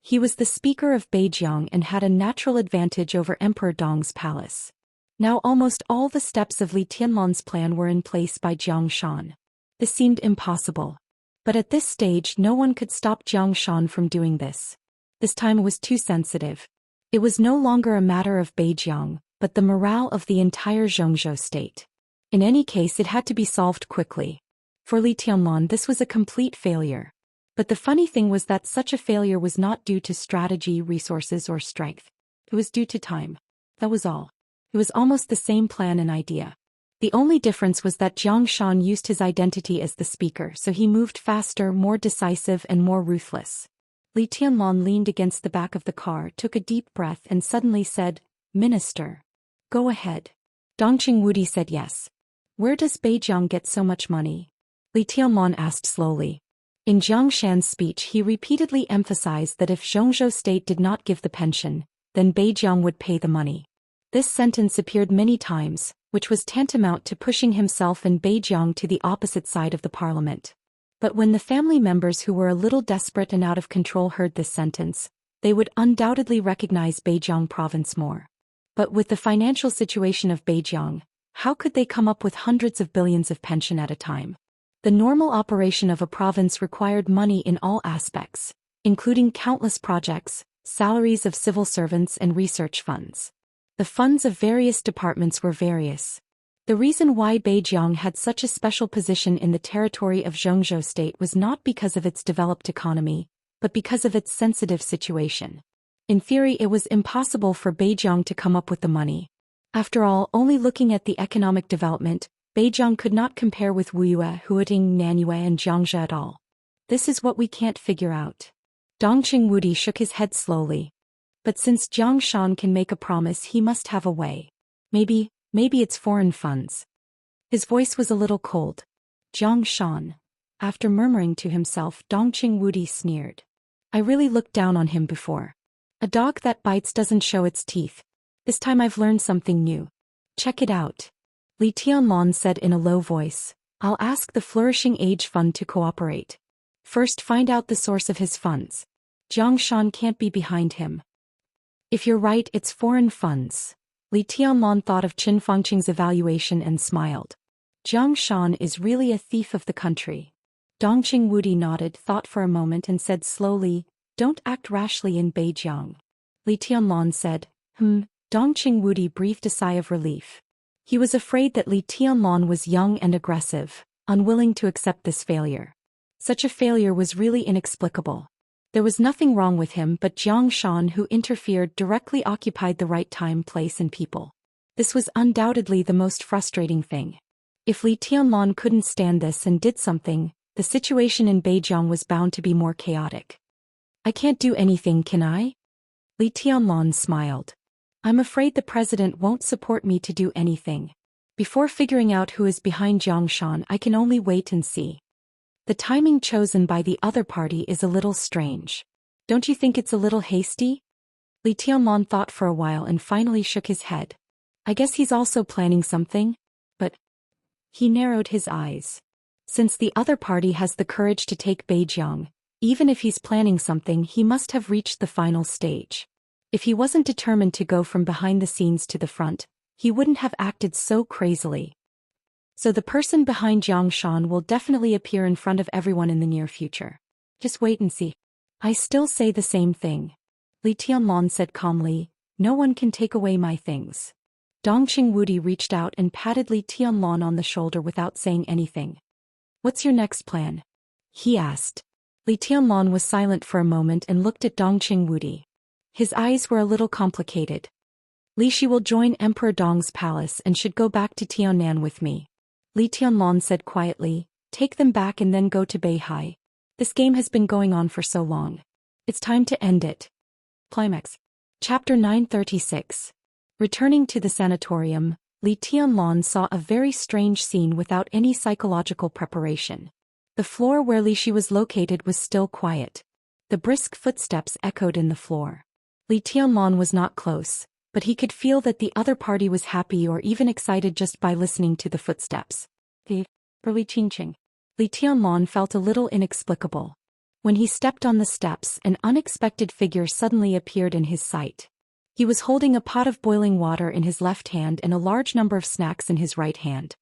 He was the speaker of Beijiang and had a natural advantage over Emperor Dong's palace. Now almost all the steps of Li Tianlan's plan were in place by Zhou Xian. This seemed impossible. But at this stage no one could stop Zhou Xian from doing this. This time it was too sensitive. It was no longer a matter of Beijiang, but the morale of the entire Zhongzhou state. In any case it had to be solved quickly. For Li Tianlan this was a complete failure. But the funny thing was that such a failure was not due to strategy, resources, or strength. It was due to time. That was all. It was almost the same plan and idea. The only difference was that Zhou Xian used his identity as the speaker, so he moved faster, more decisive, and more ruthless. Li Tianlan leaned against the back of the car, took a deep breath, and suddenly said, "Minister. Go ahead." Dongqing Wudi said yes. "Where does Beijiang get so much money?" Li Tianlan asked slowly. In Zhou Xian's speech he repeatedly emphasized that if Zhongzhou state did not give the pension, then Beijiang would pay the money. This sentence appeared many times, which was tantamount to pushing himself and Beijiang to the opposite side of the parliament. But when the family members who were a little desperate and out of control heard this sentence, they would undoubtedly recognize Beijiang province more. But with the financial situation of Beijiang, how could they come up with hundreds of billions of pension at a time? The normal operation of a province required money in all aspects, including countless projects, salaries of civil servants and research funds. The funds of various departments were various. The reason why Beijiang had such a special position in the territory of Zhongzhou state was not because of its developed economy, but because of its sensitive situation. In theory it was impossible for Beijiang to come up with the money. After all, only looking at the economic development, Beijiang could not compare with Wuxia, Huiting, Nanyue and Jiangxia at all. This is what we can't figure out. Dongqing Wudi shook his head slowly. But since Zhou Xian can make a promise, he must have a way. Maybe it's foreign funds. His voice was a little cold. Zhou Xian. After murmuring to himself, Dongqing Wudi sneered. I really looked down on him before. A dog that bites doesn't show its teeth. This time I've learned something new. Check it out. Li Tianlan said in a low voice, I'll ask the Flourishing Age Fund to cooperate. First find out the source of his funds. Zhou Xian can't be behind him. If you're right, it's foreign funds. Li Tianlan thought of Qin Fengqing's evaluation and smiled. Zhou Xian is really a thief of the country. Dongqing Wudi nodded, thought for a moment and said slowly, Don't act rashly in Beijiang. Li Tianlan said, Dongqing Wudi breathed a sigh of relief. He was afraid that Li Tianlan was young and aggressive, unwilling to accept this failure. Such a failure was really inexplicable. There was nothing wrong with him, but Zhou Xian, who interfered, directly occupied the right time, place and people. This was undoubtedly the most frustrating thing. If Li Tianlan couldn't stand this and did something, the situation in Beijiang was bound to be more chaotic. I can't do anything, can I? Li Tianlan smiled. I'm afraid the president won't support me to do anything. Before figuring out who is behind Zhou Xian, I can only wait and see. The timing chosen by the other party is a little strange. Don't you think it's a little hasty? Li Tianlan thought for a while and finally shook his head. I guess he's also planning something? But he narrowed his eyes. Since the other party has the courage to take Beijiang, even if he's planning something, he must have reached the final stage. If he wasn't determined to go from behind the scenes to the front, he wouldn't have acted so crazily. So the person behind Zhou Xian will definitely appear in front of everyone in the near future. Just wait and see. I still say the same thing. Li Tianlan said calmly, no one can take away my things. Dongqing Wudi reached out and patted Li Tianlan on the shoulder without saying anything. What's your next plan? He asked. Li Tianlan was silent for a moment and looked at Dongqing Wudi. His eyes were a little complicated. Li Shi will join Emperor Dong's palace and should go back to Tianan with me. Li Tianlan said quietly, take them back and then go to Beihai. This game has been going on for so long. It's time to end it. Climax. Chapter 936. Returning to the sanatorium, Li Tianlan saw a very strange scene without any psychological preparation. The floor where Li Shi was located was still quiet. The brisk footsteps echoed in the floor. Li Tianlan was not close, but he could feel that the other party was happy or even excited just by listening to the footsteps. Early Qingqing. Li Tianlan felt a little inexplicable. When he stepped on the steps, an unexpected figure suddenly appeared in his sight. He was holding a pot of boiling water in his left hand and a large number of snacks in his right hand.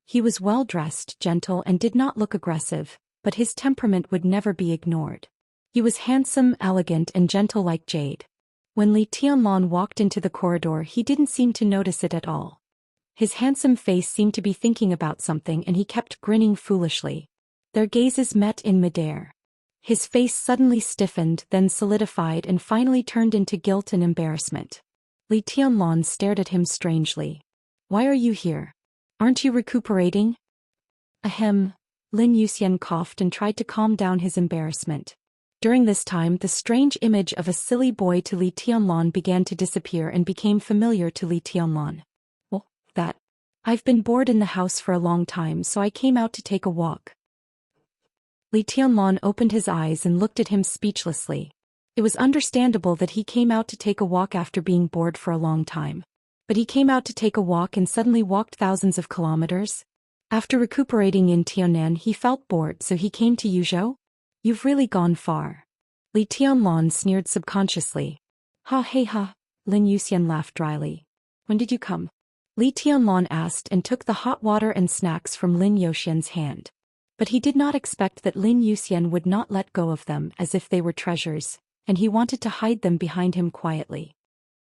He was well-dressed, gentle, and did not look aggressive, but his temperament would never be ignored. He was handsome, elegant, and gentle like jade. When Li Tianlan walked into the corridor, he didn't seem to notice it at all. His handsome face seemed to be thinking about something, and he kept grinning foolishly. Their gazes met in midair. His face suddenly stiffened, then solidified, and finally turned into guilt and embarrassment. Li Tianlan stared at him strangely. "Why are you here? Aren't you recuperating?" Ahem. Lin Yuxian coughed and tried to calm down his embarrassment. During this time, the strange image of a silly boy to Li Tianlan began to disappear and became familiar to Li Tianlan. "Well, I've been bored in the house for a long time, so I came out to take a walk." Li Tianlan opened his eyes and looked at him speechlessly. It was understandable that he came out to take a walk after being bored for a long time. But he came out to take a walk and suddenly walked thousands of kilometers? After recuperating in Tianan, he felt bored, so he came to Yuzhou? "You've really gone far." Li Tianlan sneered subconsciously. "Ha hey ha," Lin Yuxian laughed dryly. "When did you come?" Li Tianlan asked and took the hot water and snacks from Lin Yuxian's hand. But he did not expect that Lin Yuxian would not let go of them as if they were treasures, and he wanted to hide them behind him quietly.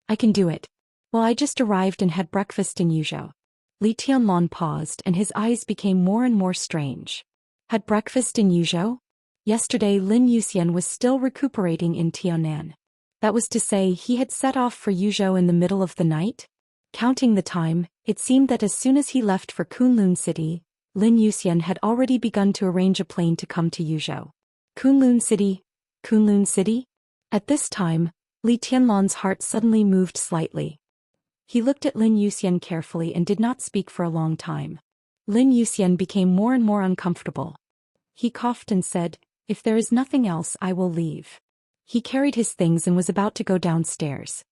"I can do it. Well, I just arrived and had breakfast in Yuzhou." Li Tianlan paused and his eyes became more and more strange. Had breakfast in Yuzhou? Yesterday Lin Yuxian was still recuperating in Tianan. That was to say, he had set off for Yuzhou in the middle of the night? Counting the time, it seemed that as soon as he left for Kunlun City, Lin Yuxian had already begun to arrange a plane to come to Yuzhou. Kunlun City? Kunlun City? At this time, Li Tianlan's heart suddenly moved slightly. He looked at Lin Yuxian carefully and did not speak for a long time. Lin Yuxian became more and more uncomfortable. He coughed and said, "If there is nothing else, I will leave." He carried his things and was about to go downstairs.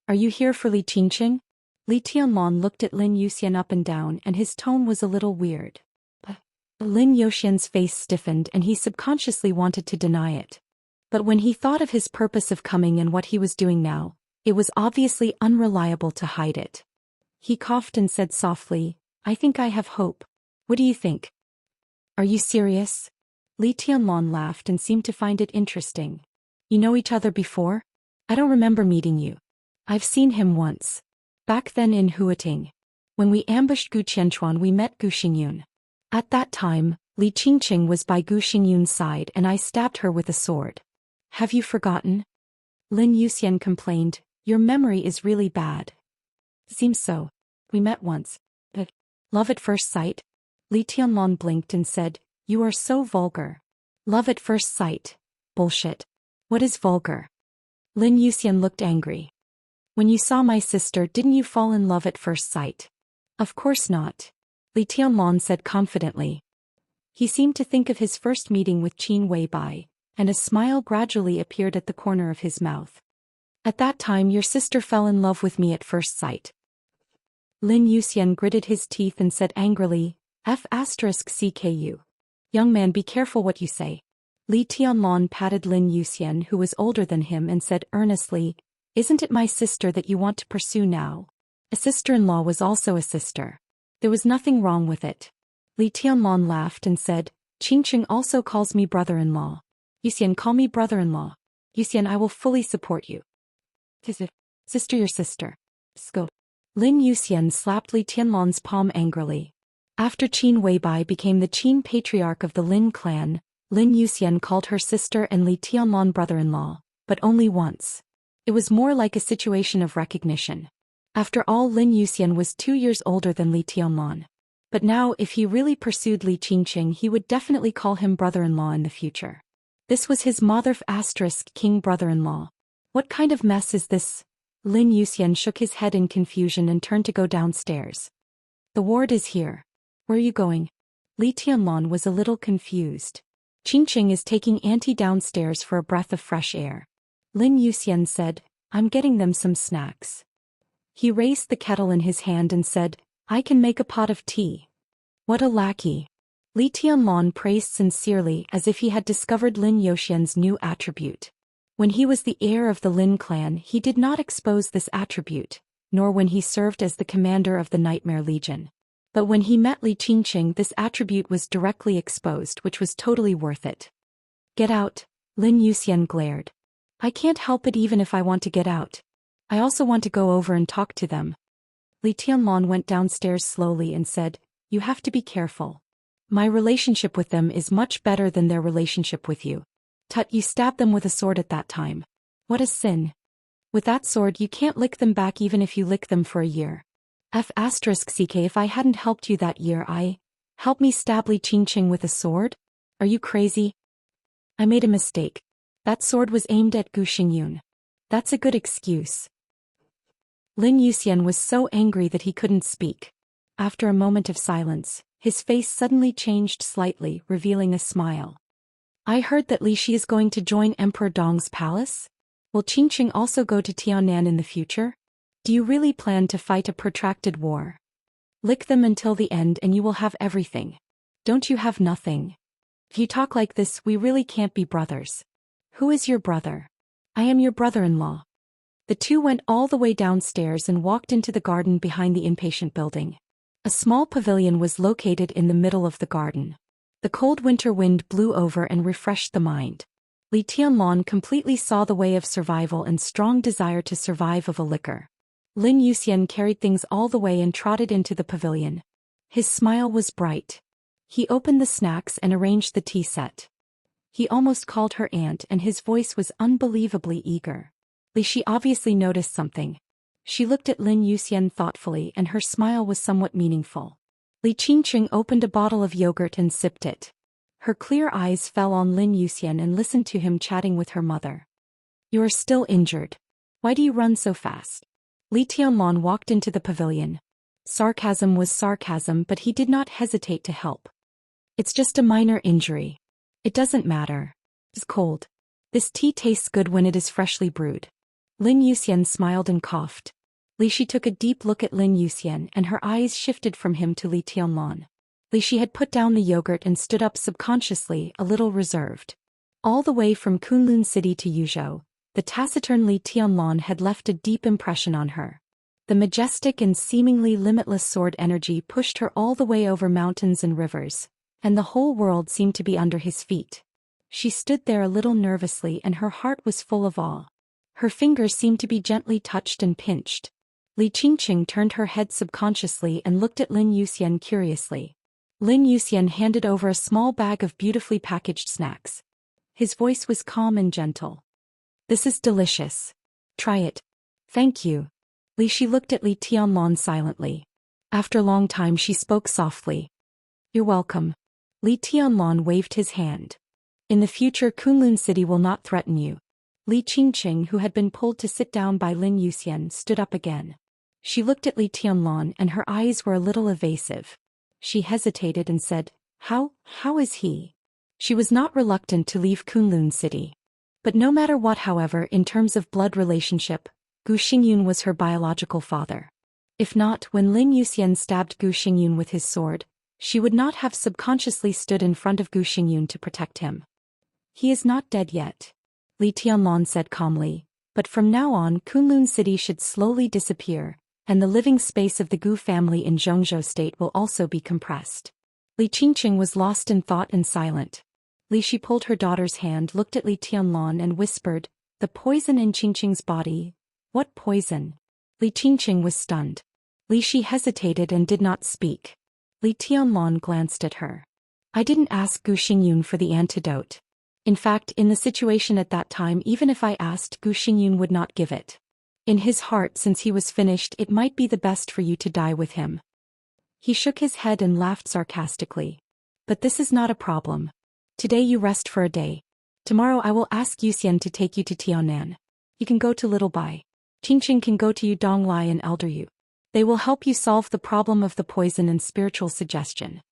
"Are you here for Li Qingqing?" Li Tianlan looked at Lin Yuxian up and down, and his tone was a little weird. Lin Yuxian's face stiffened and he subconsciously wanted to deny it. But when he thought of his purpose of coming and what he was doing now, it was obviously unreliable to hide it. He coughed and said softly, "I think I have hope. What do you think?" "Are you serious?" Li Tianlan laughed and seemed to find it interesting. "You know each other before? I don't remember meeting you." "I've seen him once. Back then in Huating. When we ambushed Gu Qianchuan, we met Gu Xingyun. At that time, Li Qingqing was by Gu Xingyun's side and I stabbed her with a sword. Have you forgotten?" Lin Yuxian complained, "Your memory is really bad." "Seems so. We met once. But love at first sight?" Li Tianlan blinked and said, "You are so vulgar." "Love at first sight? Bullshit. What is vulgar?" Lin Yuxian looked angry. "When you saw my sister, didn't you fall in love at first sight?" "Of course not," Li Tianlan said confidently. He seemed to think of his first meeting with Qin Weibai, and a smile gradually appeared at the corner of his mouth. "At that time your sister fell in love with me at first sight." Lin Yuxian gritted his teeth and said angrily, "F*CKU. Young man, be careful what you say." Li Tianlan patted Lin Yuxian, who was older than him, and said earnestly, "Isn't it my sister that you want to pursue now?" A sister-in-law was also a sister. There was nothing wrong with it. Li Tianlan laughed and said, "Qingqing also calls me brother-in-law. Yuxian, call me brother-in-law. Yuxian, I will fully support you." "Sister, your sister. Sco." Lin Yuxian slapped Li Tianlan's palm angrily. After Qin Weibai became the Qin patriarch of the Lin clan, Lin Yuxian called her sister and Li Tianlan brother-in-law, but only once. It was more like a situation of recognition. After all, Lin Yuxian was 2 years older than Li Tianlan. But now, if he really pursued Li Qingqing, he would definitely call him brother-in-law in the future. This was his king brother-in-law. What kind of mess is this? Lin Yuxian shook his head in confusion and turned to go downstairs. "The ward is here. Where are you going?" Li Tianlan was a little confused. "Qingqing is taking Auntie downstairs for a breath of fresh air." Lin Yuxian said, "I'm getting them some snacks." He raised the kettle in his hand and said, "I can make a pot of tea." What a lackey. Li Tianlan praised sincerely as if he had discovered Lin Youxian's new attribute. When he was the heir of the Lin clan, he did not expose this attribute, nor when he served as the commander of the Nightmare Legion. But when he met Li Qingqing, this attribute was directly exposed, which was totally worth it. Get out, Lin Youxian glared. I can't help it even if I want to get out. I also want to go over and talk to them. Li Tianlan went downstairs slowly and said, You have to be careful. My relationship with them is much better than their relationship with you. Tut, you stabbed them with a sword at that time. What a sin. With that sword you can't lick them back even if you lick them for a year. *CK if I hadn't helped you that year help me stab Li Qingqing with a sword? Are you crazy? I made a mistake. That sword was aimed at Gu Xingyun. That's a good excuse. Lin Youxian was so angry that he couldn't speak. After a moment of silence, his face suddenly changed slightly, revealing a smile. I heard that Li Shi is going to join Emperor Dong's palace? Will Qingqing also go to Tianan in the future? Do you really plan to fight a protracted war? Lick them until the end and you will have everything. Don't you have nothing? If you talk like this, we really can't be brothers. Who is your brother? I am your brother-in-law. The two went all the way downstairs and walked into the garden behind the Impatient building. A small pavilion was located in the middle of the garden. The cold winter wind blew over and refreshed the mind. Li Tianlan completely saw the way of survival and strong desire to survive of a liquor. Lin Youxian carried things all the way and trotted into the pavilion. His smile was bright. He opened the snacks and arranged the tea set. He almost called her aunt and his voice was unbelievably eager. Li Shi obviously noticed something. She looked at Lin Youxian thoughtfully and her smile was somewhat meaningful. Li Qingqing opened a bottle of yogurt and sipped it. Her clear eyes fell on Lin Youxian and listened to him chatting with her mother. You are still injured. Why do you run so fast? Li Tianlan walked into the pavilion. Sarcasm was sarcasm, but he did not hesitate to help. It's just a minor injury. It doesn't matter. It's cold. This tea tastes good when it is freshly brewed. Lin Youxian smiled and coughed. Li Shi took a deep look at Lin Youxian and her eyes shifted from him to Li Tianlan. Li Shi had put down the yogurt and stood up subconsciously, a little reserved. All the way from Kunlun City to Yuzhou, the taciturn Li Tianlan had left a deep impression on her. The majestic and seemingly limitless sword energy pushed her all the way over mountains and rivers, and the whole world seemed to be under his feet. She stood there a little nervously and her heart was full of awe. Her fingers seemed to be gently touched and pinched. Li Qingqing turned her head subconsciously and looked at Lin Youxian curiously. Lin Youxian handed over a small bag of beautifully packaged snacks. His voice was calm and gentle. This is delicious. Try it. Thank you. Li Shi looked at Li Tianlan silently. After a long time she spoke softly. You're welcome. Li Tianlan waved his hand. In the future Kunlun City will not threaten you. Li Qingqing, who had been pulled to sit down by Lin Youxian, stood up again. She looked at Li Tianlan and her eyes were a little evasive. She hesitated and said, How is he? She was not reluctant to leave Kunlun City. But no matter what, however, in terms of blood relationship, Gu Xingyun was her biological father. If not, when Lin Youxian stabbed Gu Xingyun with his sword, she would not have subconsciously stood in front of Gu Xingyun to protect him. He is not dead yet, Li Tianlan said calmly, but from now on Kunlun City should slowly disappear, and the living space of the Gu family in Zhongzhou state will also be compressed. Li Qingqing was lost in thought and silent. Li Shi pulled her daughter's hand, looked at Li Tianlan and whispered, The poison in Qingqing's body. What poison? Li Qingqing was stunned. Li Shi hesitated and did not speak. Li Tianlan glanced at her. I didn't ask Gu Xingyun for the antidote. In fact, in the situation at that time, even if I asked, Gu Xingyun would not give it. In his heart, since he was finished, it might be the best for you to die with him. He shook his head and laughed sarcastically. But this is not a problem. Today you rest for a day. Tomorrow I will ask Yuxian to take you to Tianan. You can go to Little Bai. Qingqing can go to Yudonglai and Elder Yu. They will help you solve the problem of the poison and spiritual suggestion.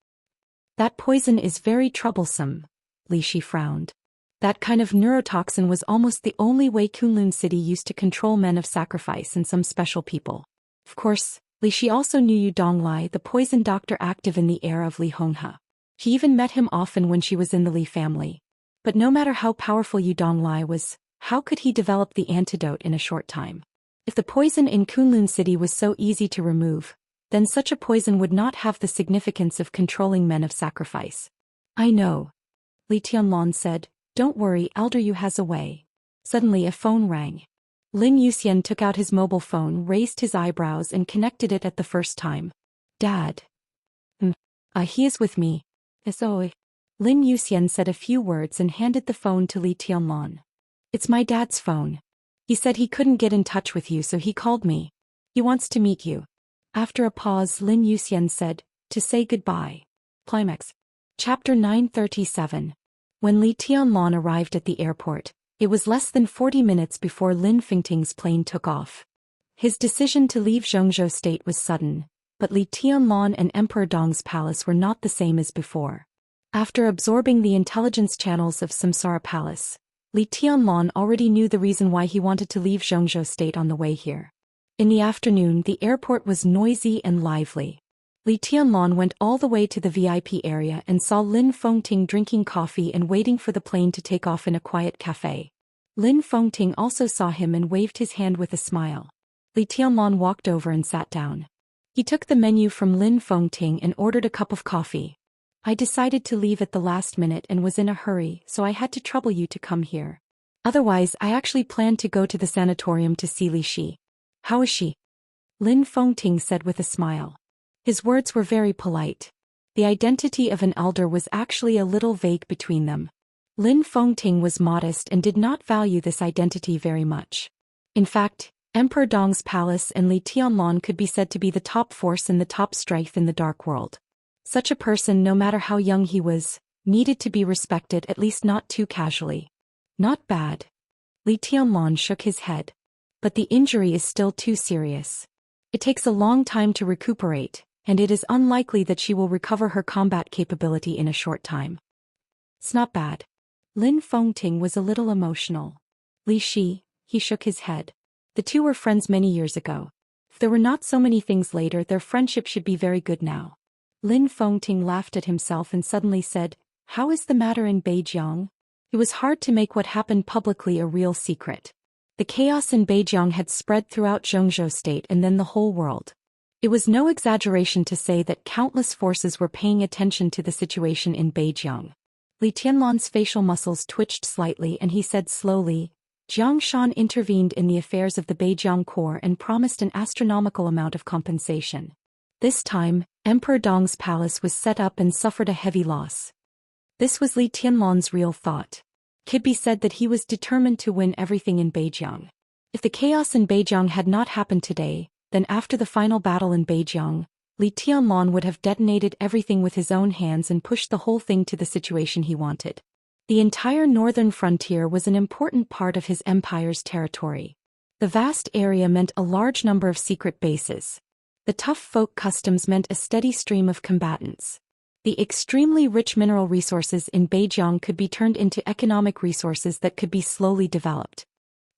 That poison is very troublesome, Li Shi frowned. That kind of neurotoxin was almost the only way Kunlun City used to control men of sacrifice and some special people. Of course, Li Shi also knew Yudonglai, the poison doctor active in the era of Li Honghe. She even met him often when she was in the Li family. But no matter how powerful Yu Donglai was, how could he develop the antidote in a short time? If the poison in Kunlun City was so easy to remove, then such a poison would not have the significance of controlling men of sacrifice. I know. Li Tianlong said, don't worry, Elder Yu has a way. Suddenly a phone rang. Lin Yuxian took out his mobile phone, raised his eyebrows and connected it at the first time. Dad. He is with me. Oi. Lin Yuxian said a few words and handed the phone to Li Tianlong. It's my dad's phone. He said he couldn't get in touch with you, so he called me. He wants to meet you. After a pause, Lin Yuxian said, to say goodbye. Climax. Chapter 937. When Li Tianlong arrived at the airport, it was less than 40 minutes before Lin Fengting's plane took off. His decision to leave Zhongzhou state was sudden, but Li Tianlong and Emperor Dong's palace were not the same as before. After absorbing the intelligence channels of Samsara Palace, Li Tianlong already knew the reason why he wanted to leave Zhongzhou state on the way here. In the afternoon, the airport was noisy and lively. Li Tianlong went all the way to the VIP area and saw Lin Fengting drinking coffee and waiting for the plane to take off in a quiet cafe. Lin Fengting also saw him and waved his hand with a smile. Li Tianlong walked over and sat down. He took the menu from Lin Fengting and ordered a cup of coffee. I decided to leave at the last minute and was in a hurry, so I had to trouble you to come here. Otherwise, I actually planned to go to the sanatorium to see Li Shi. How is she? Lin Fengting said with a smile. His words were very polite. The identity of an elder was actually a little vague between them. Lin Fengting was modest and did not value this identity very much. In fact, Emperor Dong's palace and Li Tianlong could be said to be the top force and the top strength in the dark world. Such a person, no matter how young he was, needed to be respected, at least not too casually. Not bad. Li Tianlong shook his head. But the injury is still too serious. It takes a long time to recuperate, and it is unlikely that she will recover her combat capability in a short time. It's not bad. Lin Fengting was a little emotional. Li Shi, he shook his head. The two were friends many years ago. If there were not so many things later, their friendship should be very good now. Lin Fengting laughed at himself and suddenly said, how is the matter in Beijiang? It was hard to make what happened publicly a real secret. The chaos in Beijiang had spread throughout Zhongzhou state and then the whole world. It was no exaggeration to say that countless forces were paying attention to the situation in Beijiang. Li Tianlong's facial muscles twitched slightly and he said slowly, Jiang Shan intervened in the affairs of the Beijiang court and promised an astronomical amount of compensation. This time, Emperor Dong's palace was set up and suffered a heavy loss. This was Li Tianlong's real thought. It could be said that he was determined to win everything in Beijiang. If the chaos in Beijiang had not happened today, then after the final battle in Beijiang, Li Tianlong would have detonated everything with his own hands and pushed the whole thing to the situation he wanted. The entire northern frontier was an important part of his empire's territory. The vast area meant a large number of secret bases. The tough folk customs meant a steady stream of combatants. The extremely rich mineral resources in Beijiang could be turned into economic resources that could be slowly developed.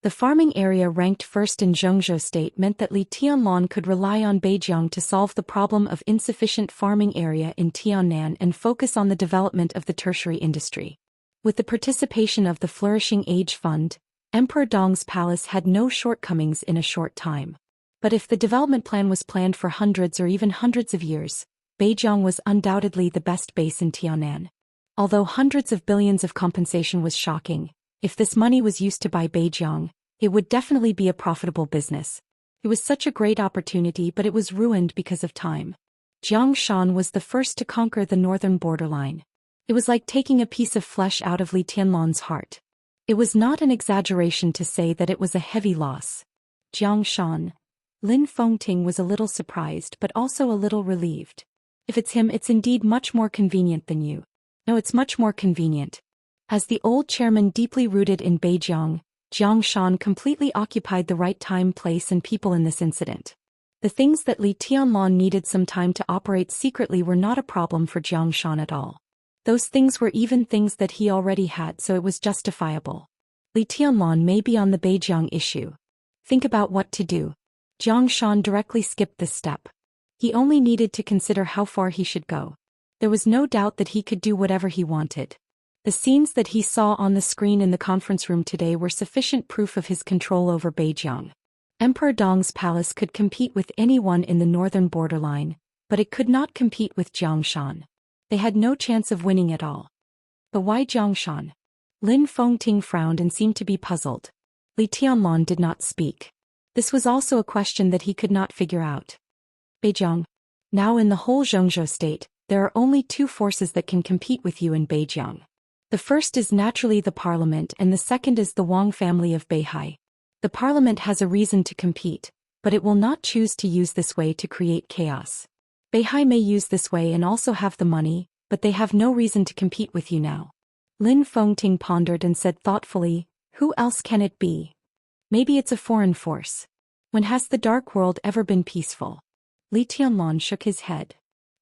The farming area ranked first in Zhongzhou state meant that Li Tianlong could rely on Beijiang to solve the problem of insufficient farming area in Tiannan and focus on the development of the tertiary industry. With the participation of the Flourishing Age Fund, Emperor Dong's palace had no shortcomings in a short time. But if the development plan was planned for hundreds or even hundreds of years, Beijiang was undoubtedly the best base in Tiannan. Although hundreds of billions of compensation was shocking, if this money was used to buy Beijiang, it would definitely be a profitable business. It was such a great opportunity, but it was ruined because of time. Jiang Shan was the first to conquer the northern borderline. It was like taking a piece of flesh out of Li Tianlong's heart. It was not an exaggeration to say that it was a heavy loss. Jiang Shan. Lin Fengting was a little surprised but also a little relieved. If it's him, it's indeed much more convenient than you. No, it's much more convenient. As the old chairman deeply rooted in Beijiang, Jiang Shan completely occupied the right time, place and people in this incident. The things that Li Tianlong needed some time to operate secretly were not a problem for Jiang Shan at all. Those things were even things that he already had, so it was justifiable. Li Tianlong may be on the Beijiang issue. Think about what to do. Jiang Shan directly skipped this step. He only needed to consider how far he should go. There was no doubt that he could do whatever he wanted. The scenes that he saw on the screen in the conference room today were sufficient proof of his control over Beijiang. Emperor Dong's palace could compete with anyone in the northern borderline, but it could not compete with Zhongshan. They had no chance of winning at all. But why Zhongshan? Lin Fengting frowned and seemed to be puzzled. Li Tianlan did not speak. This was also a question that he could not figure out. Beijiang. Now in the whole Zhongzhou state, there are only two forces that can compete with you in Beijiang. The first is naturally the parliament and the second is the Wang family of Beihai. The parliament has a reason to compete, but it will not choose to use this way to create chaos. Beihai may use this way and also have the money, but they have no reason to compete with you now. Lin Fengting pondered and said thoughtfully, who else can it be? Maybe it's a foreign force. When has the dark world ever been peaceful? Li Tianlan shook his head.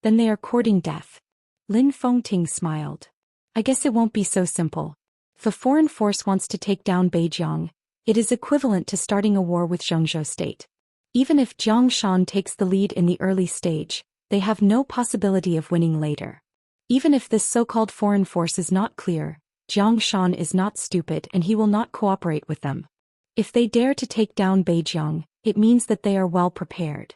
Then they are courting death. Lin Fengting smiled. I guess it won't be so simple. If a foreign force wants to take down Beijiang, it is equivalent to starting a war with Zhongzhou state. Even if Zhongshan takes the lead in the early stage, they have no possibility of winning later. Even if this so-called foreign force is not clear, Zhongshan is not stupid and he will not cooperate with them. If they dare to take down Beijiang, it means that they are well prepared.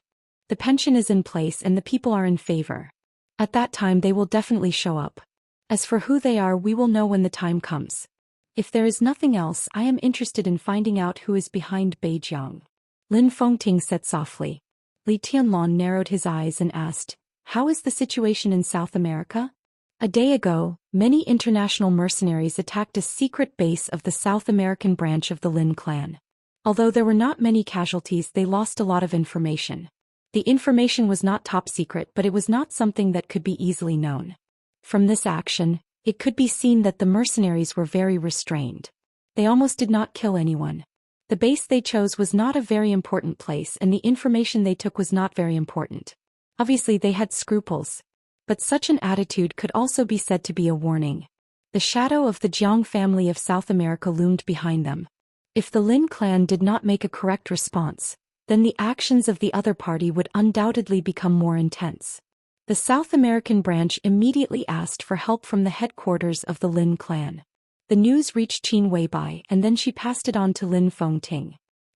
The pension is in place and the people are in favor. At that time they will definitely show up. As for who they are, we will know when the time comes. If there is nothing else, I am interested in finding out who is behind Beijiang. Lin Fengting said softly. Li Tianlan narrowed his eyes and asked, how is the situation in South America? A day ago, many international mercenaries attacked a secret base of the South American branch of the Lin clan. Although there were not many casualties, they lost a lot of information. The information was not top secret, but it was not something that could be easily known. From this action, it could be seen that the mercenaries were very restrained. They almost did not kill anyone. The base they chose was not a very important place and the information they took was not very important. Obviously they had scruples. But such an attitude could also be said to be a warning. The shadow of the Jiang family of South America loomed behind them. If the Lin clan did not make a correct response, then the actions of the other party would undoubtedly become more intense. The South American branch immediately asked for help from the headquarters of the Lin clan. The news reached Qin Weibai and then she passed it on to Lin Fengting.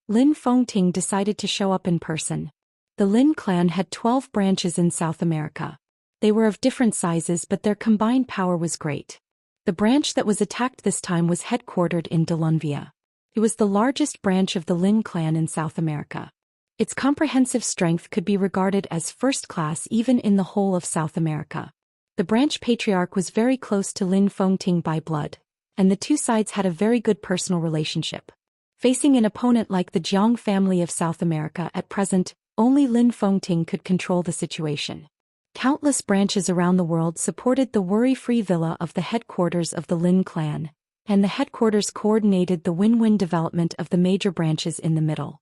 Lin Fengting decided to show up in person. The Lin clan had 12 branches in South America. They were of different sizes but their combined power was great. The branch that was attacked this time was headquartered in Delunvia. It was the largest branch of the Lin clan in South America. Its comprehensive strength could be regarded as first class even in the whole of South America. The branch patriarch was very close to Lin Fengting by blood, and the two sides had a very good personal relationship. Facing an opponent like the Jiang family of South America at present, only Lin Fengting could control the situation. Countless branches around the world supported the worry-free villa of the headquarters of the Lin clan, and the headquarters coordinated the win-win development of the major branches in the middle.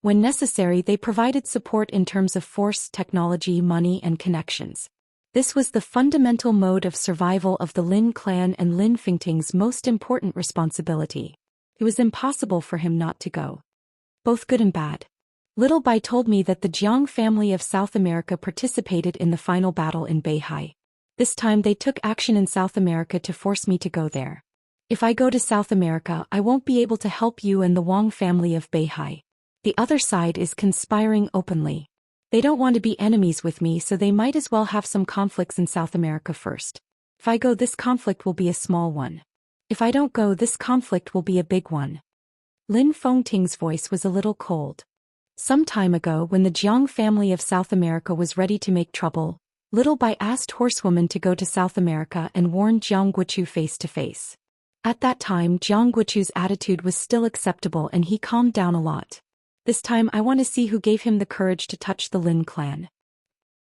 When necessary, they provided support in terms of force, technology, money, and connections. This was the fundamental mode of survival of the Lin clan and Lin Fengting's most important responsibility. It was impossible for him not to go. Both good and bad. Little Bai told me that the Jiang family of South America participated in the final battle in Beihai. This time they took action in South America to force me to go there. If I go to South America, I won't be able to help you and the Wang family of Beihai. The other side is conspiring openly. They don't want to be enemies with me, so they might as well have some conflicts in South America first. If I go, this conflict will be a small one. If I don't go, this conflict will be a big one. Lin Fengting's voice was a little cold. Some time ago, when the Jiang family of South America was ready to make trouble, Little Bai asked Horsewoman to go to South America and warn Jiang Guochu face to face. At that time, Jiang Guochu's attitude was still acceptable and he calmed down a lot. This time I want to see who gave him the courage to touch the Lin clan.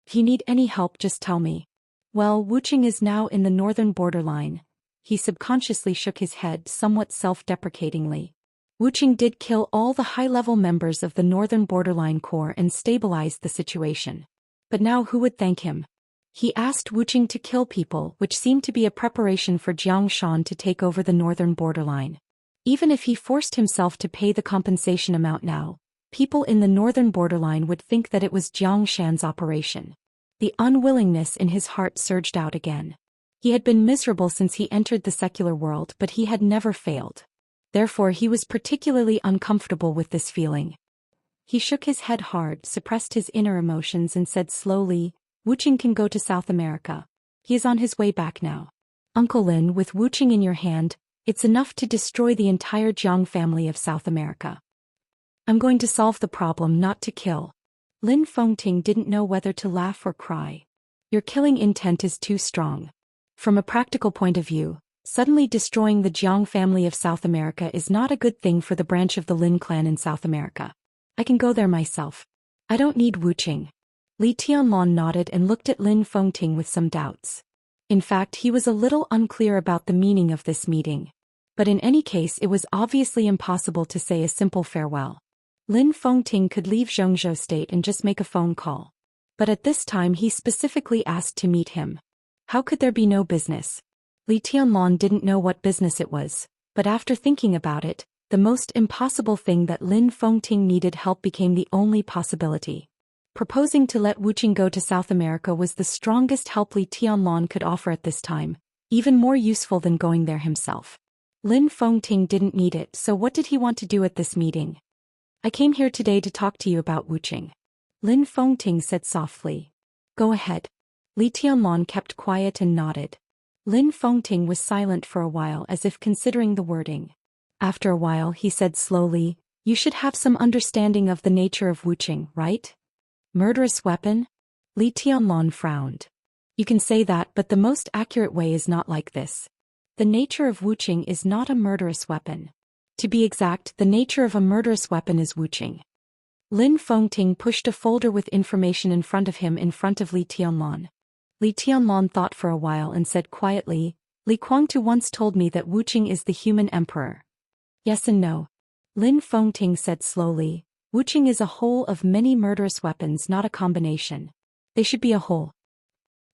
If you need any help, just tell me. Well, Wuxia is now in the northern borderline. He subconsciously shook his head somewhat self-deprecatingly. Wuxia did kill all the high-level members of the northern borderline corps and stabilized the situation. But now who would thank him? He asked Wuxia to kill people, which seemed to be a preparation for Zhongshan to take over the northern borderline. Even if he forced himself to pay the compensation amount now, people in the northern borderline would think that it was Zhongshan's operation. The unwillingness in his heart surged out again. He had been miserable since he entered the secular world, but he had never failed. Therefore he was particularly uncomfortable with this feeling. He shook his head hard, suppressed his inner emotions and said slowly, Wuqing can go to South America. He is on his way back now. Uncle Lin, with Wuqing in your hand, it's enough to destroy the entire Jiang family of South America. I'm going to solve the problem, not to kill. Lin Fengting didn't know whether to laugh or cry. Your killing intent is too strong. From a practical point of view, suddenly destroying the Jiang family of South America is not a good thing for the branch of the Lin clan in South America. I can go there myself. I don't need Wuqing. Li Tianlong nodded and looked at Lin Fengting with some doubts. In fact, he was a little unclear about the meaning of this meeting. But in any case, it was obviously impossible to say a simple farewell. Lin Fengting could leave Zhongzhou State and just make a phone call. But at this time he specifically asked to meet him. How could there be no business? Li Tianlong didn't know what business it was, but after thinking about it, the most impossible thing that Lin Fengting needed help became the only possibility. Proposing to let Wuqing go to South America was the strongest help Li Tianlong could offer at this time, even more useful than going there himself. Lin Fengting didn't need it, so what did he want to do at this meeting? I came here today to talk to you about Wuqing. Lin Fengting said softly. Go ahead. Li Tianlong kept quiet and nodded. Lin Fengting was silent for a while as if considering the wording. After a while he said slowly, you should have some understanding of the nature of Wuqing, right? Murderous weapon? Li Tianlong frowned. You can say that, but the most accurate way is not like this. The nature of Wuqing is not a murderous weapon. To be exact, the nature of a murderous weapon is Wuqing. Lin Fengting pushed a folder with information in front of him in front of Li Tianlong. Li Tianlong thought for a while and said quietly, Li Guangtu once told me that Wuqing is the human emperor. Yes and no. Lin Fengting said slowly, Wuqing is a whole of many murderous weapons, not a combination. They should be a whole.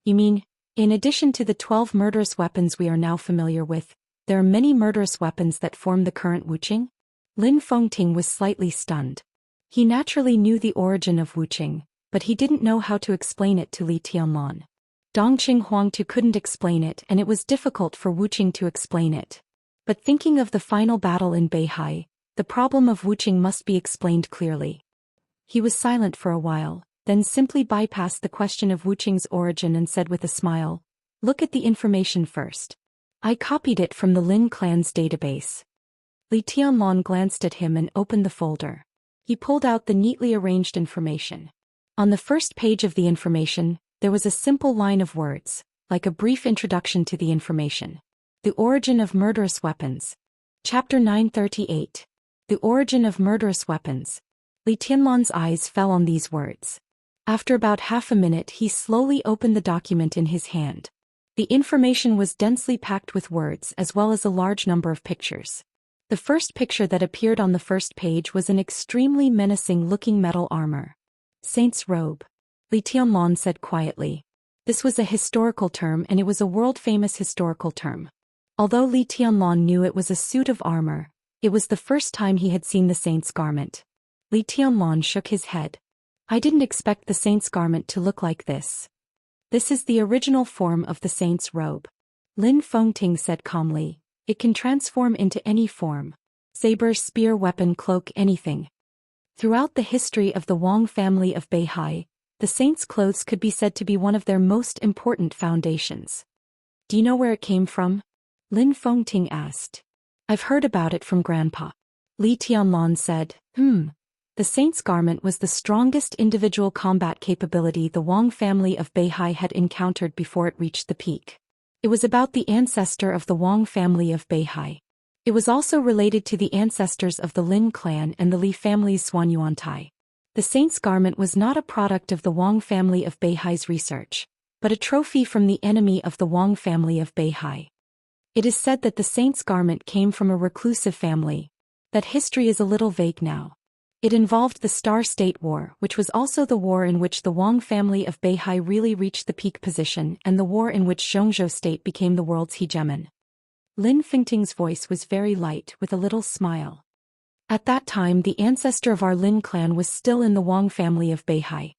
You mean, in addition to the 12 murderous weapons we are now familiar with, there are many murderous weapons that form the current Wuqing? Lin Fengting was slightly stunned. He naturally knew the origin of Wuqing, but he didn't know how to explain it to Li Tianlong. Dongqing Huangtu couldn't explain it, and it was difficult for Wuqing to explain it. But thinking of the final battle in Beihai, the problem of Wuqing must be explained clearly. He was silent for a while, then simply bypassed the question of Wuqing's origin and said with a smile, look at the information first. I copied it from the Lin clan's database. Li Tianlong glanced at him and opened the folder. He pulled out the neatly arranged information. On the first page of the information, there was a simple line of words, like a brief introduction to the information. The origin of murderous weapons. Chapter 938. The origin of murderous weapons. Li Tianlong's eyes fell on these words. After about half a minute he slowly opened the document in his hand. The information was densely packed with words as well as a large number of pictures. The first picture that appeared on the first page was an extremely menacing-looking metal armor. Saint's robe. Li Tianlong said quietly. This was a historical term, and it was a world-famous historical term. Although Li Tianlong knew it was a suit of armor, it was the first time he had seen the saint's garment. Li Tianlong shook his head. I didn't expect the saint's garment to look like this. This is the original form of the saint's robe. Lin Fengting said calmly. It can transform into any form. Saber, spear, weapon, cloak, anything. Throughout the history of the Wang family of Beihai, the saint's clothes could be said to be one of their most important foundations. Do you know where it came from? Lin Fengting asked. I've heard about it from Grandpa. Li Tianlong said, The saint's garment was the strongest individual combat capability the Wang family of Beihai had encountered before it reached the peak. It was about the ancestor of the Wang family of Beihai. It was also related to the ancestors of the Lin clan and the Li family's Xuanyuantai. The saint's garment was not a product of the Wang family of Beihai's research, but a trophy from the enemy of the Wang family of Beihai. It is said that the saint's garment came from a reclusive family. That history is a little vague now. It involved the Star State War, which was also the war in which the Wang family of Beihai really reached the peak position, and the war in which Zhongzhou State became the world's hegemon. Lin Fengting's voice was very light, with a little smile. At that time the ancestor of our Lin clan was still in the Wang family of Beihai.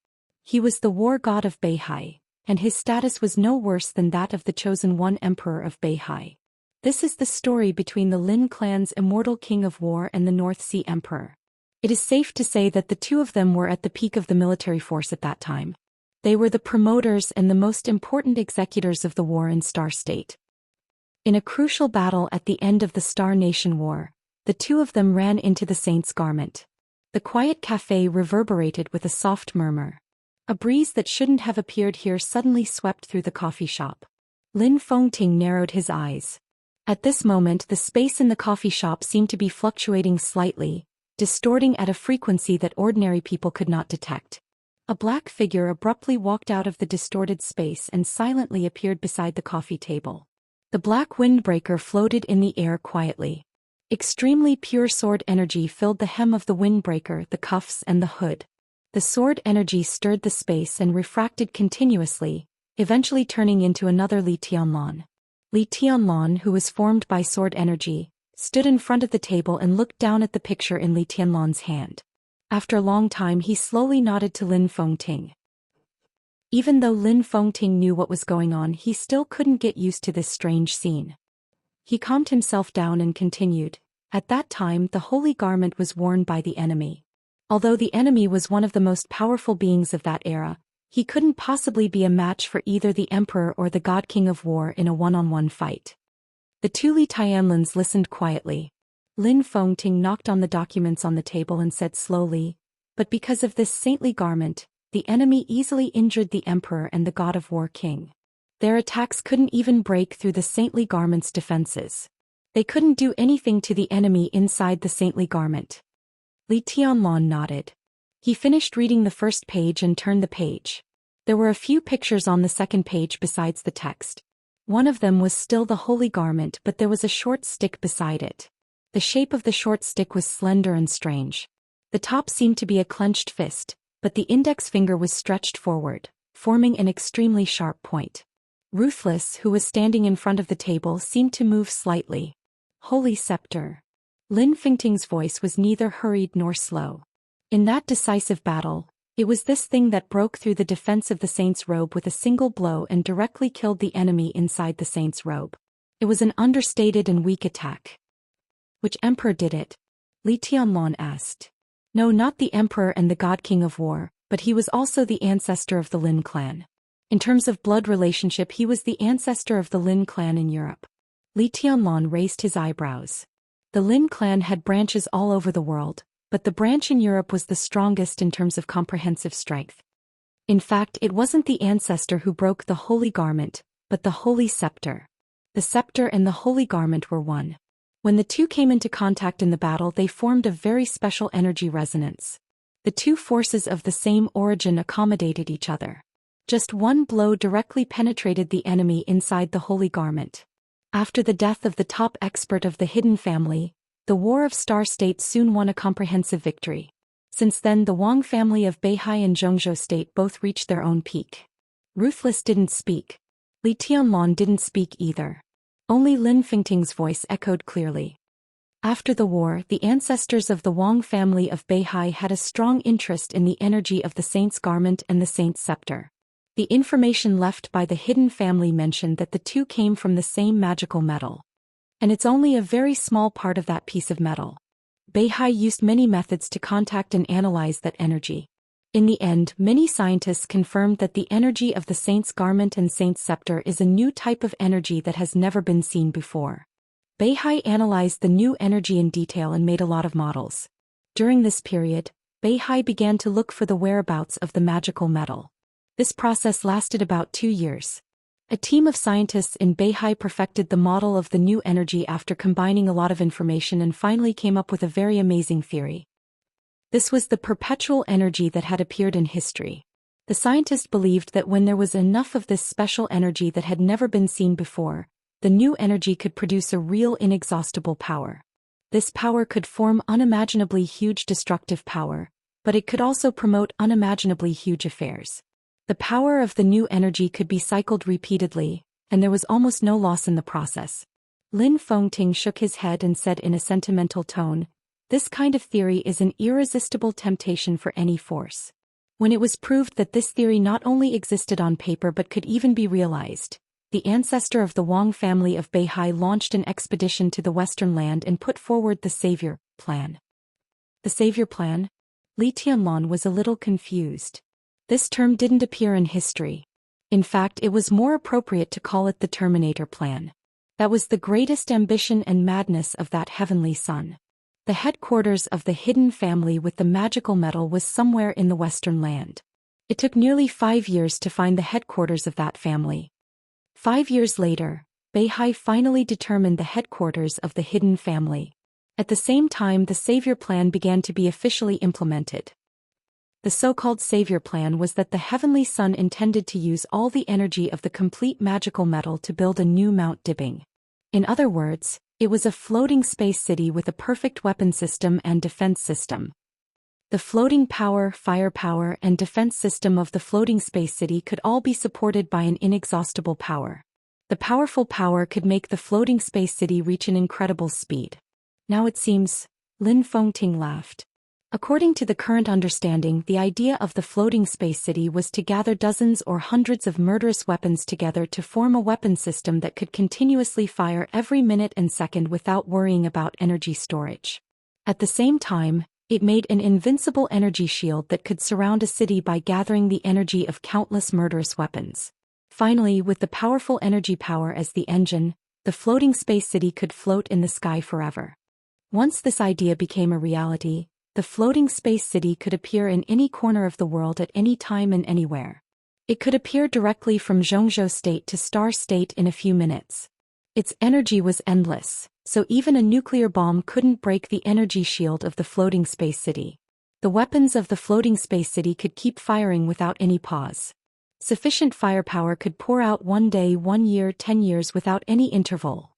He was the war god of Beihai, and his status was no worse than that of the chosen one emperor of Beihai. This is the story between the Lin clan's immortal king of war and the North Sea emperor. It is safe to say that the two of them were at the peak of the military force at that time. They were the promoters and the most important executors of the war in Star State. In a crucial battle at the end of the Star Nation War, the two of them ran into the Saint's garment. The quiet cafe reverberated with a soft murmur. A breeze that shouldn't have appeared here suddenly swept through the coffee shop. Lin Fengting narrowed his eyes. At this moment, the space in the coffee shop seemed to be fluctuating slightly, distorting at a frequency that ordinary people could not detect. A black figure abruptly walked out of the distorted space and silently appeared beside the coffee table. The black windbreaker floated in the air quietly. Extremely pure sword energy filled the hem of the windbreaker, the cuffs and the hood. The sword energy stirred the space and refracted continuously, eventually turning into another Li Tianlan. Li Tianlan, who was formed by sword energy, stood in front of the table and looked down at the picture in Li Tianlan's hand. After a long time he slowly nodded to Lin Fengting. Even though Lin Fengting knew what was going on, he still couldn't get used to this strange scene. He calmed himself down and continued. At that time the holy garment was worn by the enemy. Although the enemy was one of the most powerful beings of that era, he couldn't possibly be a match for either the emperor or the god king of war in a one-on-one fight. The two Li Tianlans listened quietly. Lin Fengting knocked on the documents on the table and said slowly, "But because of this saintly garment, the enemy easily injured the emperor and the god of war king. Their attacks couldn't even break through the saintly garment's defenses. They couldn't do anything to the enemy inside the saintly garment." Li Tianlan nodded. He finished reading the first page and turned the page. There were a few pictures on the second page besides the text. One of them was still the holy garment, but there was a short stick beside it. The shape of the short stick was slender and strange. The top seemed to be a clenched fist, but the index finger was stretched forward, forming an extremely sharp point. Ruthless, who was standing in front of the table, seemed to move slightly. Holy scepter. Lin Fengting's voice was neither hurried nor slow. In that decisive battle, it was this thing that broke through the defense of the saint's robe with a single blow and directly killed the enemy inside the saint's robe. It was an understated and weak attack. Which emperor did it? Li Tianlan asked. No, not the emperor and the god king of war, but he was also the ancestor of the Lin clan. In terms of blood relationship, he was the ancestor of the Lin clan in Europe. Li Tianlan raised his eyebrows. The Lin clan had branches all over the world, but the branch in Europe was the strongest in terms of comprehensive strength. In fact, it wasn't the ancestor who broke the holy garment, but the holy scepter. The scepter and the holy garment were one. When the two came into contact in the battle, they formed a very special energy resonance. The two forces of the same origin accommodated each other. Just one blow directly penetrated the enemy inside the holy garment. After the death of the top expert of the hidden family, the War of Star State soon won a comprehensive victory. Since then, the Wang family of Beihai and Zhongzhou State both reached their own peak. Ruthless didn't speak. Li Tianlan didn't speak either. Only Lin Fengting's voice echoed clearly. After the war, the ancestors of the Wang family of Beihai had a strong interest in the energy of the saint's garment and the saint's scepter. The information left by the hidden family mentioned that the two came from the same magical metal. And it's only a very small part of that piece of metal. Beihai used many methods to contact and analyze that energy. In the end, many scientists confirmed that the energy of the saint's garment and saint's scepter is a new type of energy that has never been seen before. Beihai analyzed the new energy in detail and made a lot of models. During this period, Beihai began to look for the whereabouts of the magical metal. This process lasted about 2 years. A team of scientists in Beihai perfected the model of the new energy after combining a lot of information and finally came up with a very amazing theory. This was the perpetual energy that had appeared in history. The scientist believed that when there was enough of this special energy that had never been seen before, the new energy could produce a real inexhaustible power. This power could form unimaginably huge destructive power, but it could also promote unimaginably huge affairs. The power of the new energy could be cycled repeatedly, and there was almost no loss in the process. Lin Fengting shook his head and said in a sentimental tone, "This kind of theory is an irresistible temptation for any force. When it was proved that this theory not only existed on paper but could even be realized, the ancestor of the Wang family of Beihai launched an expedition to the Western Land and put forward the Savior Plan. The Savior Plan? Li Tianlong was a little confused. This term didn't appear in history. In fact, it was more appropriate to call it the Terminator Plan. That was the greatest ambition and madness of that heavenly son. The headquarters of the hidden family with the magical metal was somewhere in the Western Land. It took nearly 5 years to find the headquarters of that family. 5 years later, Beihai finally determined the headquarters of the hidden family. At the same time, the Savior Plan began to be officially implemented. The so-called Savior Plan was that the Heavenly Son intended to use all the energy of the complete magical metal to build a new Mount Dibing. In other words, it was a floating space city with a perfect weapon system and defense system. The floating power, firepower, and defense system of the floating space city could all be supported by an inexhaustible power. The powerful power could make the floating space city reach an incredible speed. Now it seems, Lin Fengting laughed. According to the current understanding, the idea of the floating space city was to gather dozens or hundreds of murderous weapons together to form a weapon system that could continuously fire every minute and second without worrying about energy storage. At the same time, it made an invincible energy shield that could surround a city by gathering the energy of countless murderous weapons. Finally, with the powerful energy power as the engine, the floating space city could float in the sky forever. Once this idea became a reality, the floating space city could appear in any corner of the world at any time and anywhere. It could appear directly from Zhou State to Star State in a few minutes. Its energy was endless, so even a nuclear bomb couldn't break the energy shield of the floating space city. The weapons of the floating space city could keep firing without any pause. Sufficient firepower could pour out 1 day, 1 year, 10 years without any interval.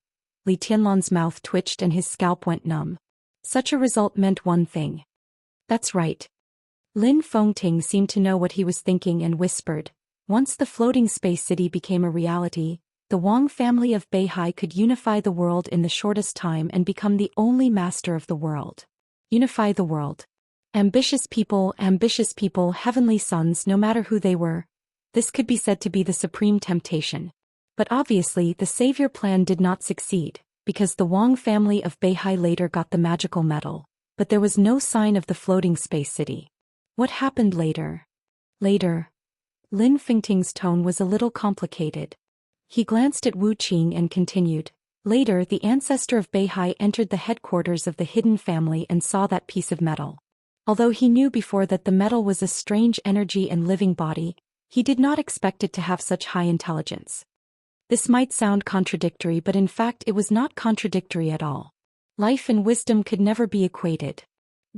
Li Tianlong's mouth twitched and his scalp went numb. Such a result meant one thing. That's right. Lin Fengting seemed to know what he was thinking and whispered, once the floating space city became a reality, the Wang family of Beihai could unify the world in the shortest time and become the only master of the world. Unify the world. Ambitious people, heavenly sons, no matter who they were. This could be said to be the supreme temptation. But obviously the Savior Plan did not succeed, because the Wang family of Beihai later got the magical metal. But there was no sign of the floating space city. What happened later? Later. Lin Fengting's tone was a little complicated. He glanced at Wu Qing and continued. Later, the ancestor of Beihai entered the headquarters of the hidden family and saw that piece of metal. Although he knew before that the metal was a strange energy and living body, he did not expect it to have such high intelligence. This might sound contradictory, but in fact it was not contradictory at all. Life and wisdom could never be equated.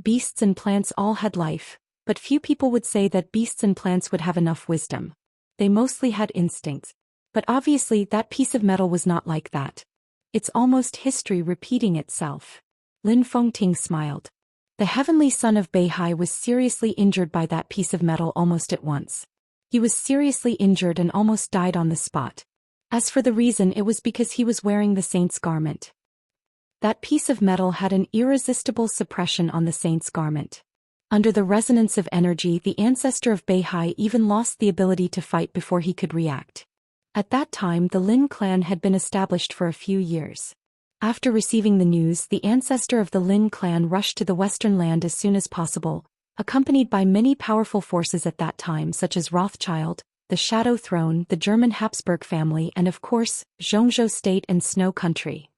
Beasts and plants all had life, but few people would say that beasts and plants would have enough wisdom. They mostly had instincts. But obviously that piece of metal was not like that. It's almost history repeating itself. Lin Fengting smiled. The heavenly son of Beihai was seriously injured by that piece of metal almost at once. He was seriously injured and almost died on the spot. As for the reason, it was because he was wearing the saint's garment. That piece of metal had an irresistible suppression on the saint's garment. Under the resonance of energy, the ancestor of Beihai even lost the ability to fight before he could react. At that time, the Lin clan had been established for a few years. After receiving the news, the ancestor of the Lin clan rushed to the Western Land as soon as possible, accompanied by many powerful forces at that time such as Rothschild, the Shadow Throne, the German Habsburg family, and of course, Zhou State and Snow Country.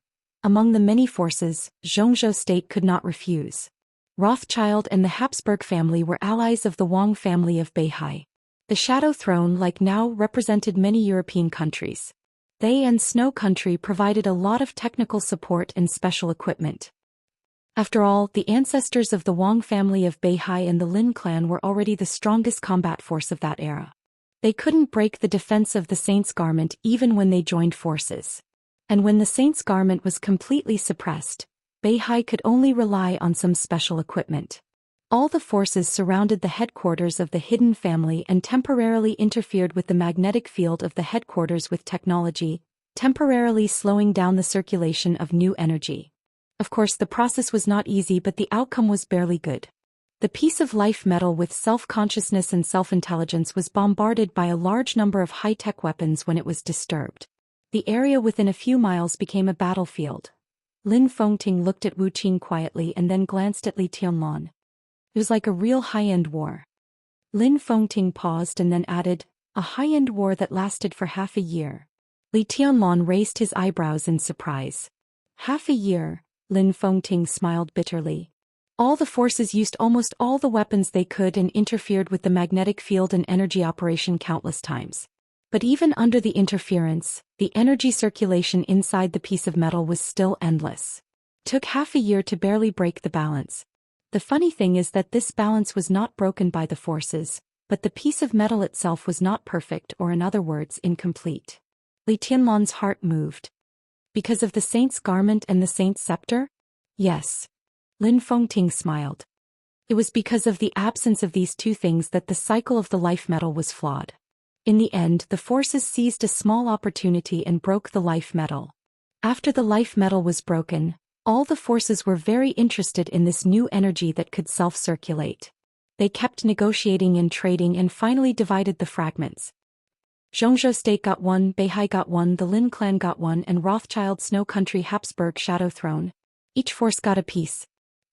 Among the many forces, Zhou State could not refuse. Rothschild and the Habsburg family were allies of the Wang family of Beihai. The Shadow Throne, like now, represented many European countries. They and Snow Country provided a lot of technical support and special equipment. After all, the ancestors of the Wang family of Beihai and the Lin clan were already the strongest combat force of that era. They couldn't break the defense of the saint's garment even when they joined forces. And when the saint's garment was completely suppressed, Beihai could only rely on some special equipment. All the forces surrounded the headquarters of the hidden family and temporarily interfered with the magnetic field of the headquarters with technology, temporarily slowing down the circulation of new energy. Of course, the process was not easy, but the outcome was barely good. The piece of life metal with self-consciousness and self-intelligence was bombarded by a large number of high-tech weapons when it was disturbed. The area within a few miles became a battlefield. Lin Fengting looked at Wu Qin quietly and then glanced at Li Tianlan. It was like a real high-end war. Lin Fengting paused and then added, a high-end war that lasted for half a year. Li Tianlan raised his eyebrows in surprise. Half a year, Lin Fengting smiled bitterly. All the forces used almost all the weapons they could and interfered with the magnetic field and energy operation countless times. But even under the interference, the energy circulation inside the piece of metal was still endless. It took half a year to barely break the balance. The funny thing is that this balance was not broken by the forces, but the piece of metal itself was not perfect, or in other words, incomplete. Li Tianlan's heart moved. Because of the saint's garment and the saint's scepter? Yes. Lin Fengting smiled. It was because of the absence of these two things that the cycle of the life metal was flawed. In the end, the forces seized a small opportunity and broke the life metal. After the life metal was broken, all the forces were very interested in this new energy that could self-circulate. They kept negotiating and trading and finally divided the fragments. Zhongzhou State got one, Beihai got one, the Lin clan got one, and Rothschild Snow Country Habsburg Shadow Throne. Each force got a piece.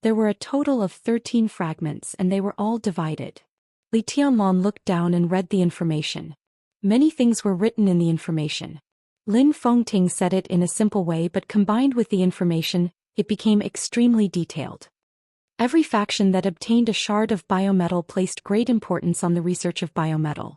There were a total of 13 fragments and they were all divided. Li Tianlan looked down and read the information. Many things were written in the information. Lin Fengting said it in a simple way, but combined with the information, it became extremely detailed. Every faction that obtained a shard of biometal placed great importance on the research of biometal.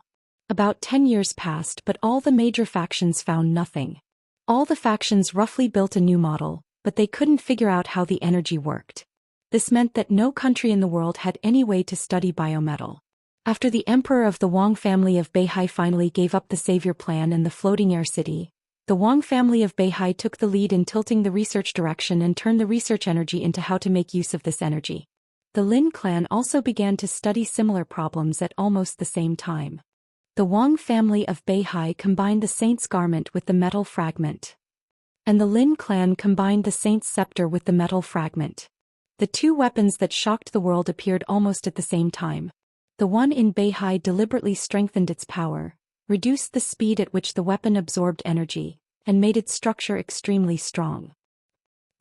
About 10 years passed, but all the major factions found nothing. All the factions roughly built a new model, but they couldn't figure out how the energy worked. This meant that no country in the world had any way to study biometal. After the emperor of the Wang family of Beihai finally gave up the savior plan and the floating air city, the Wang family of Beihai took the lead in tilting the research direction and turned the research energy into how to make use of this energy. The Lin clan also began to study similar problems at almost the same time. The Wang family of Beihai combined the saint's garment with the metal fragment. And the Lin clan combined the saint's scepter with the metal fragment. The two weapons that shocked the world appeared almost at the same time. The one in Beihai deliberately strengthened its power, reduced the speed at which the weapon absorbed energy, and made its structure extremely strong.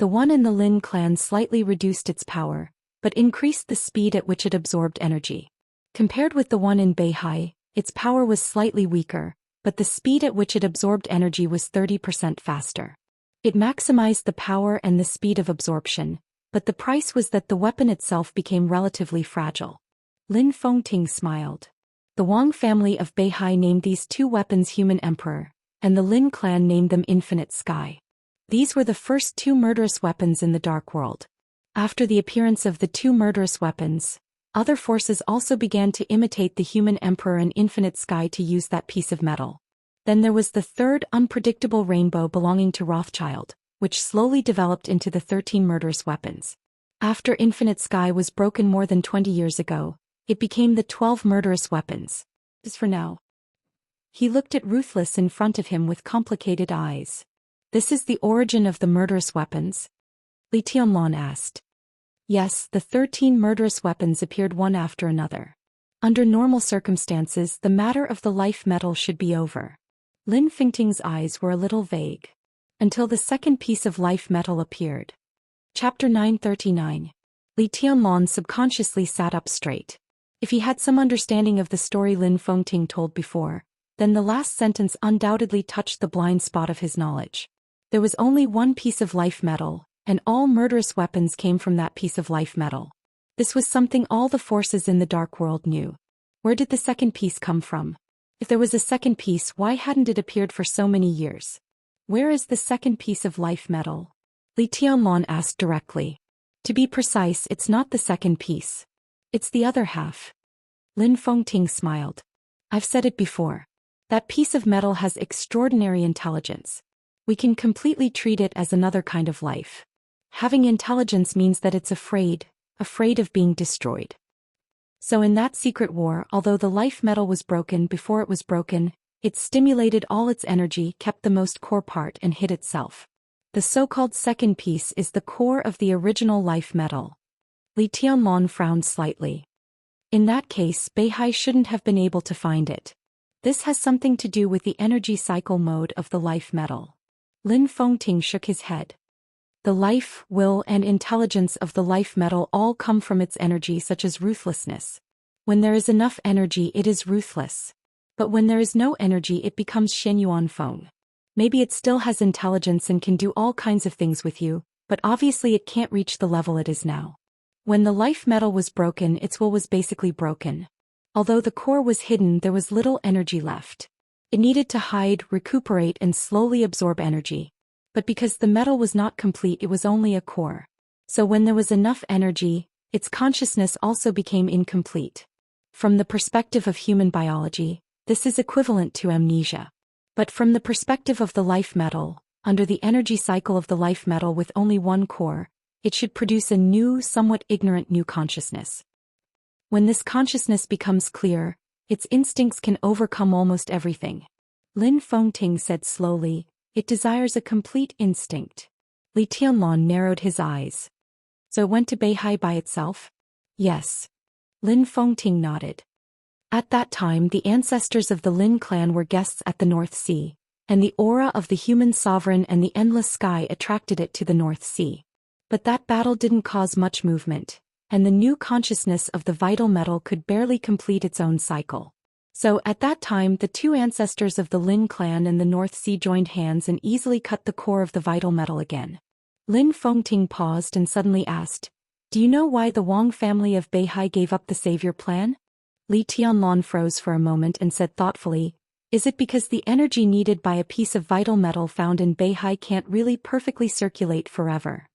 The one in the Lin clan slightly reduced its power, but increased the speed at which it absorbed energy. Compared with the one in Beihai, its power was slightly weaker, but the speed at which it absorbed energy was 30% faster. It maximized the power and the speed of absorption, but the price was that the weapon itself became relatively fragile. Lin Fengting smiled. The Wang family of Beihai named these two weapons Human Emperor, and the Lin clan named them Infinite Sky. These were the first two murderous weapons in the Dark World. After the appearance of the two murderous weapons, other forces also began to imitate the Human Emperor and Infinite Sky to use that piece of metal. Then there was the third unpredictable rainbow belonging to Rothschild, which slowly developed into the 13 murderous weapons. After Infinite Sky was broken more than 20 years ago, it became the 12 murderous weapons. As for now. He looked at Ruthless in front of him with complicated eyes. This is the origin of the murderous weapons? Li Tianlan asked. Yes, the 13 murderous weapons appeared one after another. Under normal circumstances, the matter of the life metal should be over. Lin Fengting's eyes were a little vague. Until the second piece of life metal appeared. Chapter 939. Li Tianlan subconsciously sat up straight. If he had some understanding of the story Lin Fengting told before, then the last sentence undoubtedly touched the blind spot of his knowledge. There was only one piece of life metal, and all murderous weapons came from that piece of life metal. This was something all the forces in the Dark World knew. Where did the second piece come from? If there was a second piece, why hadn't it appeared for so many years? Where is the second piece of life metal? Li Tianlan asked directly. To be precise, it's not the second piece. It's the other half. Lin Fengting smiled. I've said it before. That piece of metal has extraordinary intelligence. We can completely treat it as another kind of life. Having intelligence means that it's afraid of being destroyed. So in that secret war, although the life metal was broken before it was broken, it stimulated all its energy, kept the most core part and hid itself. The so-called second piece is the core of the original life metal. Li Tianlong frowned slightly. In that case, Beihai shouldn't have been able to find it. This has something to do with the energy cycle mode of the life metal. Lin Fengting shook his head. The life, will, and intelligence of the life metal all come from its energy, such as ruthlessness. When there is enough energy, it is ruthless. But when there is no energy, it becomes Shenyuan Feng. Maybe it still has intelligence and can do all kinds of things with you, but obviously it can't reach the level it is now. When the life metal was broken, its will was basically broken. Although the core was hidden, there was little energy left. It needed to hide, recuperate, and slowly absorb energy. But because the metal was not complete, it was only a core. So when there was enough energy, its consciousness also became incomplete. From the perspective of human biology, this is equivalent to amnesia. But from the perspective of the life metal, under the energy cycle of the life metal with only one core, it should produce a new, somewhat ignorant new consciousness. When this consciousness becomes clear, its instincts can overcome almost everything. Lin Fengting said slowly, it desires a complete instinct. Li Tianlong narrowed his eyes. So it went to Beihai by itself? Yes. Lin Fengting nodded. At that time, the ancestors of the Lin clan were guests at the North Sea, and the aura of the human sovereign and the endless sky attracted it to the North Sea. But that battle didn't cause much movement, and the new consciousness of the vital metal could barely complete its own cycle. So at that time, the two ancestors of the Lin clan and the North Sea joined hands and easily cut the core of the vital metal again. Lin Fengting paused and suddenly asked, do you know why the Wang family of Beihai gave up the savior plan? Li Tianlong froze for a moment and said thoughtfully, is it because the energy needed by a piece of vital metal found in Beihai can't really perfectly circulate forever?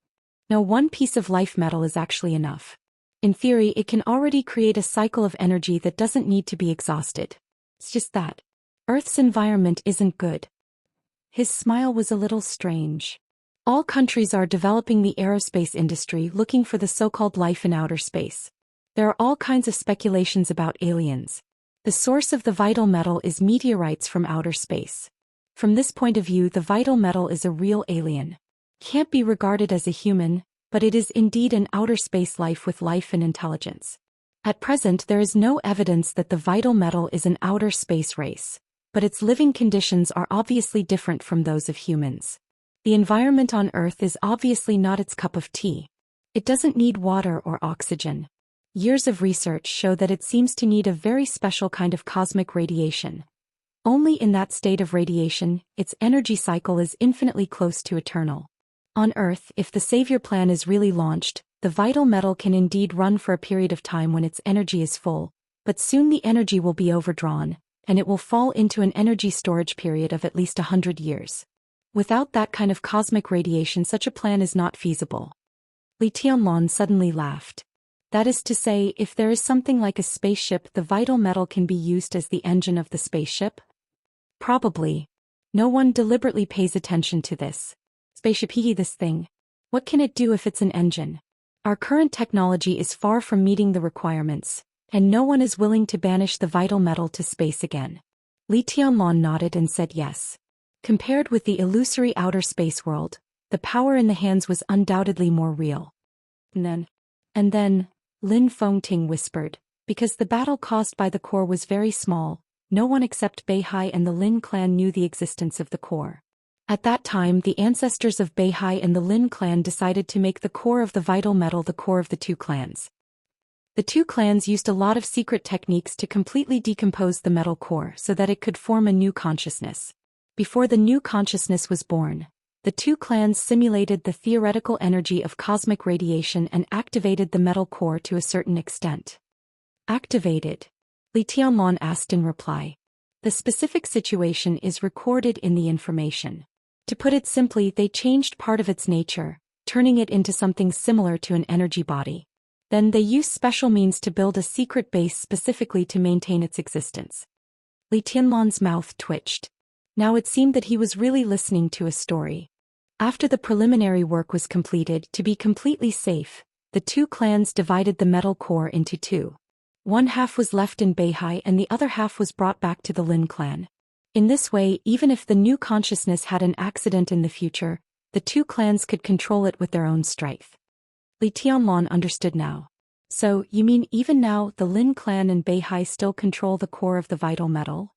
No, one piece of life metal is actually enough. In theory, it can already create a cycle of energy that doesn't need to be exhausted. It's just that Earth's environment isn't good. His smile was a little strange. All countries are developing the aerospace industry, looking for the so-called life in outer space. There are all kinds of speculations about aliens. The source of the vital metal is meteorites from outer space. From this point of view, the vital metal is a real alien. Can't be regarded as a human, but it is indeed an outer space life with life and intelligence. At present, there is no evidence that the vital metal is an outer space race, but its living conditions are obviously different from those of humans. The environment on Earth is obviously not its cup of tea. It doesn't need water or oxygen. Years of research show that it seems to need a very special kind of cosmic radiation. Only in that state of radiation, its energy cycle is infinitely close to eternal. On Earth, if the savior plan is really launched, the vital metal can indeed run for a period of time when its energy is full, but soon the energy will be overdrawn, and it will fall into an energy storage period of at least 100 years. Without that kind of cosmic radiation, such a plan is not feasible. Li Tianlong suddenly laughed. That is to say, if there is something like a spaceship, the vital metal can be used as the engine of the spaceship? Probably. No one deliberately pays attention to this. Spaceship, this thing. What can it do if it's an engine? Our current technology is far from meeting the requirements, and no one is willing to banish the vital metal to space again. Li Tianlong nodded and said yes. Compared with the illusory outer space world, the power in the hands was undoubtedly more real. And then, Lin Fengting whispered, because the battle caused by the core was very small, no one except Beihai and the Lin clan knew the existence of the core. At that time, the ancestors of Beihai and the Lin clan decided to make the core of the vital metal the core of the two clans. The two clans used a lot of secret techniques to completely decompose the metal core so that it could form a new consciousness. Before the new consciousness was born, the two clans simulated the theoretical energy of cosmic radiation and activated the metal core to a certain extent. Activated? Li Tianlong asked in reply. The specific situation is recorded in the information. To put it simply, they changed part of its nature, turning it into something similar to an energy body. Then they used special means to build a secret base specifically to maintain its existence. Li Tianlong's mouth twitched. Now it seemed that he was really listening to a story. After the preliminary work was completed, to be completely safe, the two clans divided the metal core into two. One half was left in Beihai and the other half was brought back to the Lin clan. In this way, even if the new consciousness had an accident in the future, the two clans could control it with their own strength. Li Tianlong understood now. So, you mean even now the Lin clan and Beihai still control the core of the vital metal?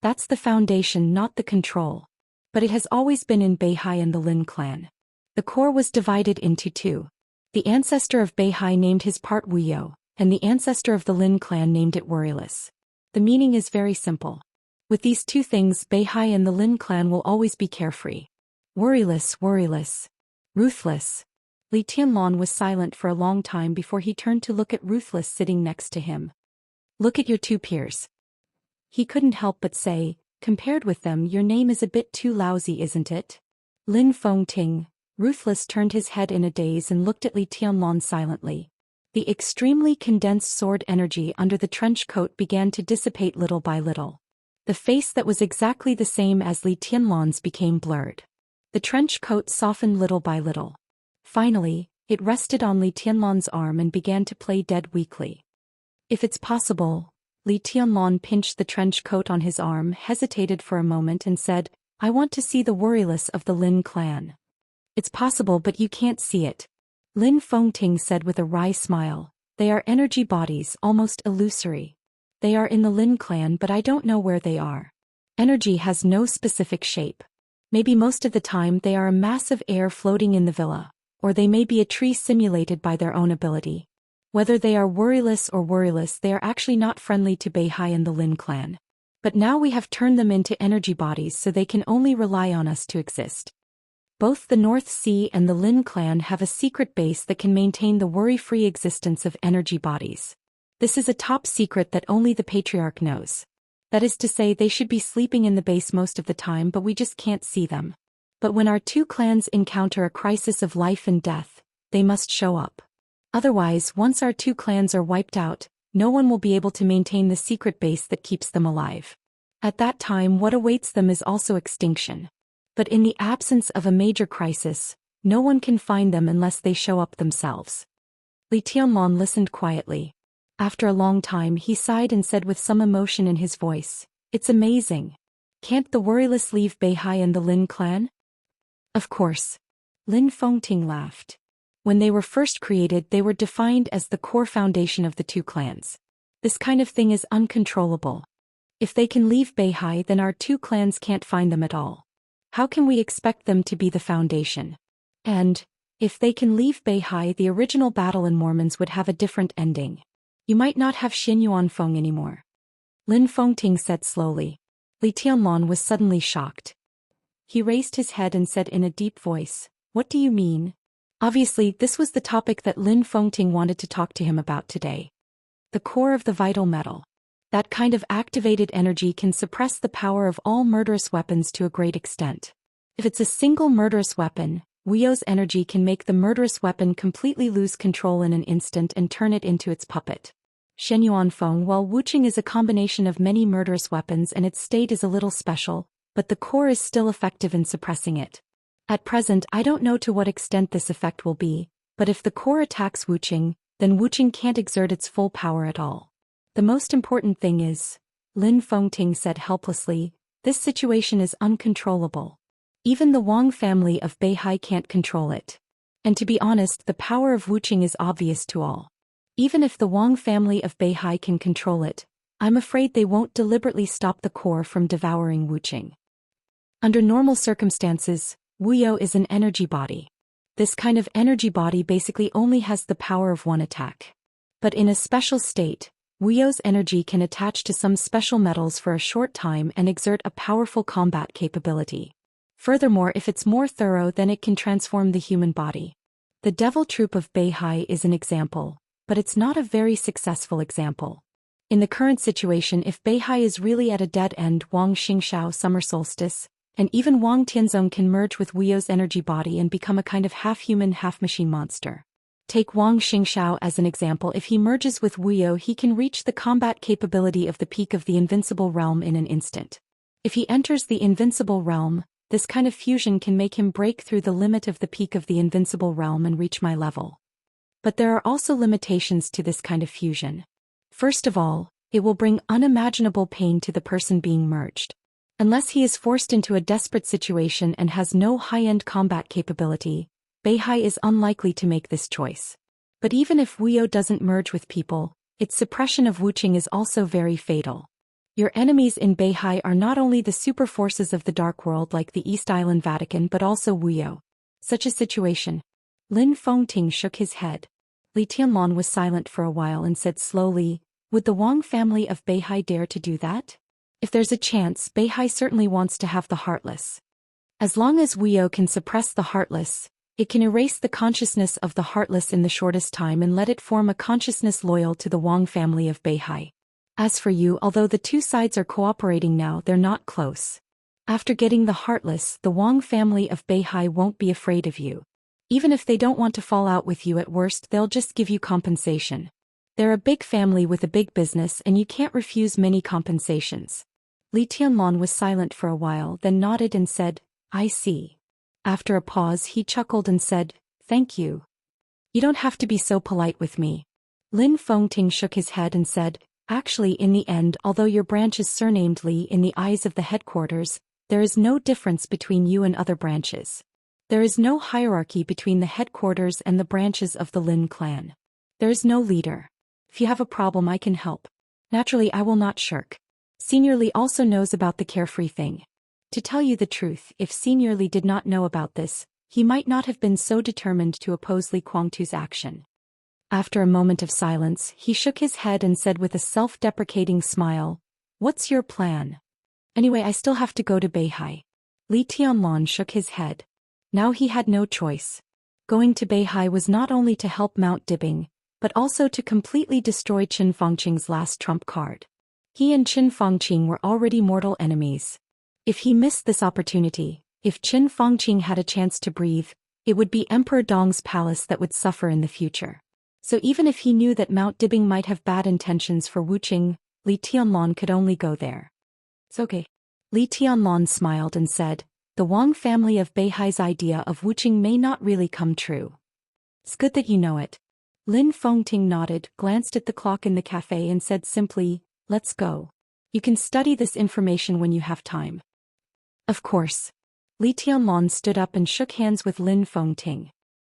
That's the foundation, not the control. But it has always been in Beihai and the Lin clan. The core was divided into two. The ancestor of Beihai named his part Wuyo, and the ancestor of the Lin clan named it Worryless. The meaning is very simple. With these two things, Beihai and the Lin clan will always be carefree. Worryless. Ruthless. Li Tianlan was silent for a long time before he turned to look at Ruthless sitting next to him. Look at your two peers. He couldn't help but say, compared with them, your name is a bit too lousy, isn't it? Lin Fengting. Ruthless turned his head in a daze and looked at Li Tianlan silently. The extremely condensed sword energy under the trench coat began to dissipate little by little. The face that was exactly the same as Li Tianlan's became blurred. The trench coat softened little by little. Finally, it rested on Li Tianlan's arm and began to play dead weakly. If it's possible, Li Tianlan pinched the trench coat on his arm, hesitated for a moment and said, I want to see the Worryless of the Lin clan. It's possible, but you can't see it. Lin Fengting said with a wry smile, they are energy bodies, almost illusory. They are in the Lin clan, but I don't know where they are. Energy has no specific shape. Maybe most of the time they are a mass of air floating in the villa, or they may be a tree simulated by their own ability. Whether they are Worryless or Worryless, they are actually not friendly to Beihai and the Lin clan. But now we have turned them into energy bodies so they can only rely on us to exist. Both the North Sea and the Lin clan have a secret base that can maintain the worry-free existence of energy bodies. This is a top secret that only the Patriarch knows. That is to say, they should be sleeping in the base most of the time, but we just can't see them. But when our two clans encounter a crisis of life and death, they must show up. Otherwise, once our two clans are wiped out, no one will be able to maintain the secret base that keeps them alive. At that time, what awaits them is also extinction. But in the absence of a major crisis, no one can find them unless they show up themselves. Li Tianlan listened quietly. After a long time, he sighed and said with some emotion in his voice, it's amazing. Can't the Worryless leave Beihai and the Lin clan? Of course. Lin Fengting laughed. When they were first created, they were defined as the core foundation of the two clans. This kind of thing is uncontrollable. If they can leave Beihai, then our two clans can't find them at all. How can we expect them to be the foundation? And, if they can leave Beihai, the original battle in Mormons would have a different ending. You might not have Xin Yuanfeng anymore. Lin Fengting said slowly. Li Tianlan was suddenly shocked. He raised his head and said in a deep voice, what do you mean? Obviously, this was the topic that Lin Fengting wanted to talk to him about today. The core of the vital metal. That kind of activated energy can suppress the power of all murderous weapons to a great extent. If it's a single murderous weapon, Wuyo's energy can make the murderous weapon completely lose control in an instant and turn it into its puppet. Shen Yuanfeng, while Wuqing is a combination of many murderous weapons and its state is a little special, but the core is still effective in suppressing it. At present, I don't know to what extent this effect will be, but if the core attacks Wuqing, then Wuqing can't exert its full power at all. The most important thing is, Lin Fengting said helplessly, this situation is uncontrollable. Even the Wang family of Beihai can't control it. And to be honest, the power of Wuqing is obvious to all. Even if the Wang family of Beihai can control it, I'm afraid they won't deliberately stop the core from devouring Wuqing. Under normal circumstances, Wuyo is an energy body. This kind of energy body basically only has the power of one attack. But in a special state, Wuyo's energy can attach to some special metals for a short time and exert a powerful combat capability. Furthermore, if it's more thorough, then it can transform the human body. The Devil Troop of Beihai is an example, but it's not a very successful example. In the current situation, if Beihai is really at a dead end, Wang Xingxiao Summer Solstice, and even Wang Tianzong can merge with Wuyo's energy body and become a kind of half-human, half-machine monster. Take Wang Xingxiao as an example. If he merges with Wuyo, he can reach the combat capability of the peak of the invincible realm in an instant. If he enters the invincible realm, this kind of fusion can make him break through the limit of the peak of the invincible realm and reach my level. But there are also limitations to this kind of fusion. First of all, it will bring unimaginable pain to the person being merged. Unless he is forced into a desperate situation and has no high-end combat capability, Beihai is unlikely to make this choice. But even if Wuyo doesn't merge with people, its suppression of Wuqing is also very fatal. Your enemies in Beihai are not only the super forces of the Dark World like the East Island Vatican but also Wuyo. Such a situation. Lin Fengting shook his head. Li Tianlan was silent for a while and said slowly, would the Wang family of Beihai dare to do that? If there's a chance, Beihai certainly wants to have the Heartless. As long as Wuyo can suppress the Heartless, it can erase the consciousness of the Heartless in the shortest time and let it form a consciousness loyal to the Wang family of Beihai. As for you, although the two sides are cooperating now, they're not close. After getting the Heartless, the Wang family of Beihai won't be afraid of you. Even if they don't want to fall out with you at worst, they'll just give you compensation. They're a big family with a big business and you can't refuse many compensations. Li Tianlan was silent for a while, then nodded and said, I see. After a pause he chuckled and said, thank you. You don't have to be so polite with me. Lin Fengting shook his head and said, actually in the end, although your branch is surnamed Li in the eyes of the headquarters, there is no difference between you and other branches. There is no hierarchy between the headquarters and the branches of the Lin clan. There is no leader. If you have a problem I can help. Naturally I will not shirk. Senior Li also knows about the carefree thing. To tell you the truth, if Senior Li did not know about this, he might not have been so determined to oppose Li Guangtu's action. After a moment of silence, he shook his head and said with a self-deprecating smile, what's your plan? Anyway, I still have to go to Beihai. Li Tianlan shook his head. Now he had no choice. Going to Beihai was not only to help Mount Dibing, but also to completely destroy Qin Fengqing's last trump card. He and Qin Fengqing were already mortal enemies. If he missed this opportunity, if Qin Fengqing had a chance to breathe, it would be Emperor Dong's palace that would suffer in the future. So even if he knew that Mount Dibing might have bad intentions for Wuqing, Li Tianlan could only go there. It's okay. Li Tianlan smiled and said, the Wang family of Beihai's idea of Wuqing may not really come true. It's good that you know it. Lin Fengting nodded, glanced at the clock in the cafe and said simply, let's go. You can study this information when you have time. Of course. Li Tianlan stood up and shook hands with Lin Fengting.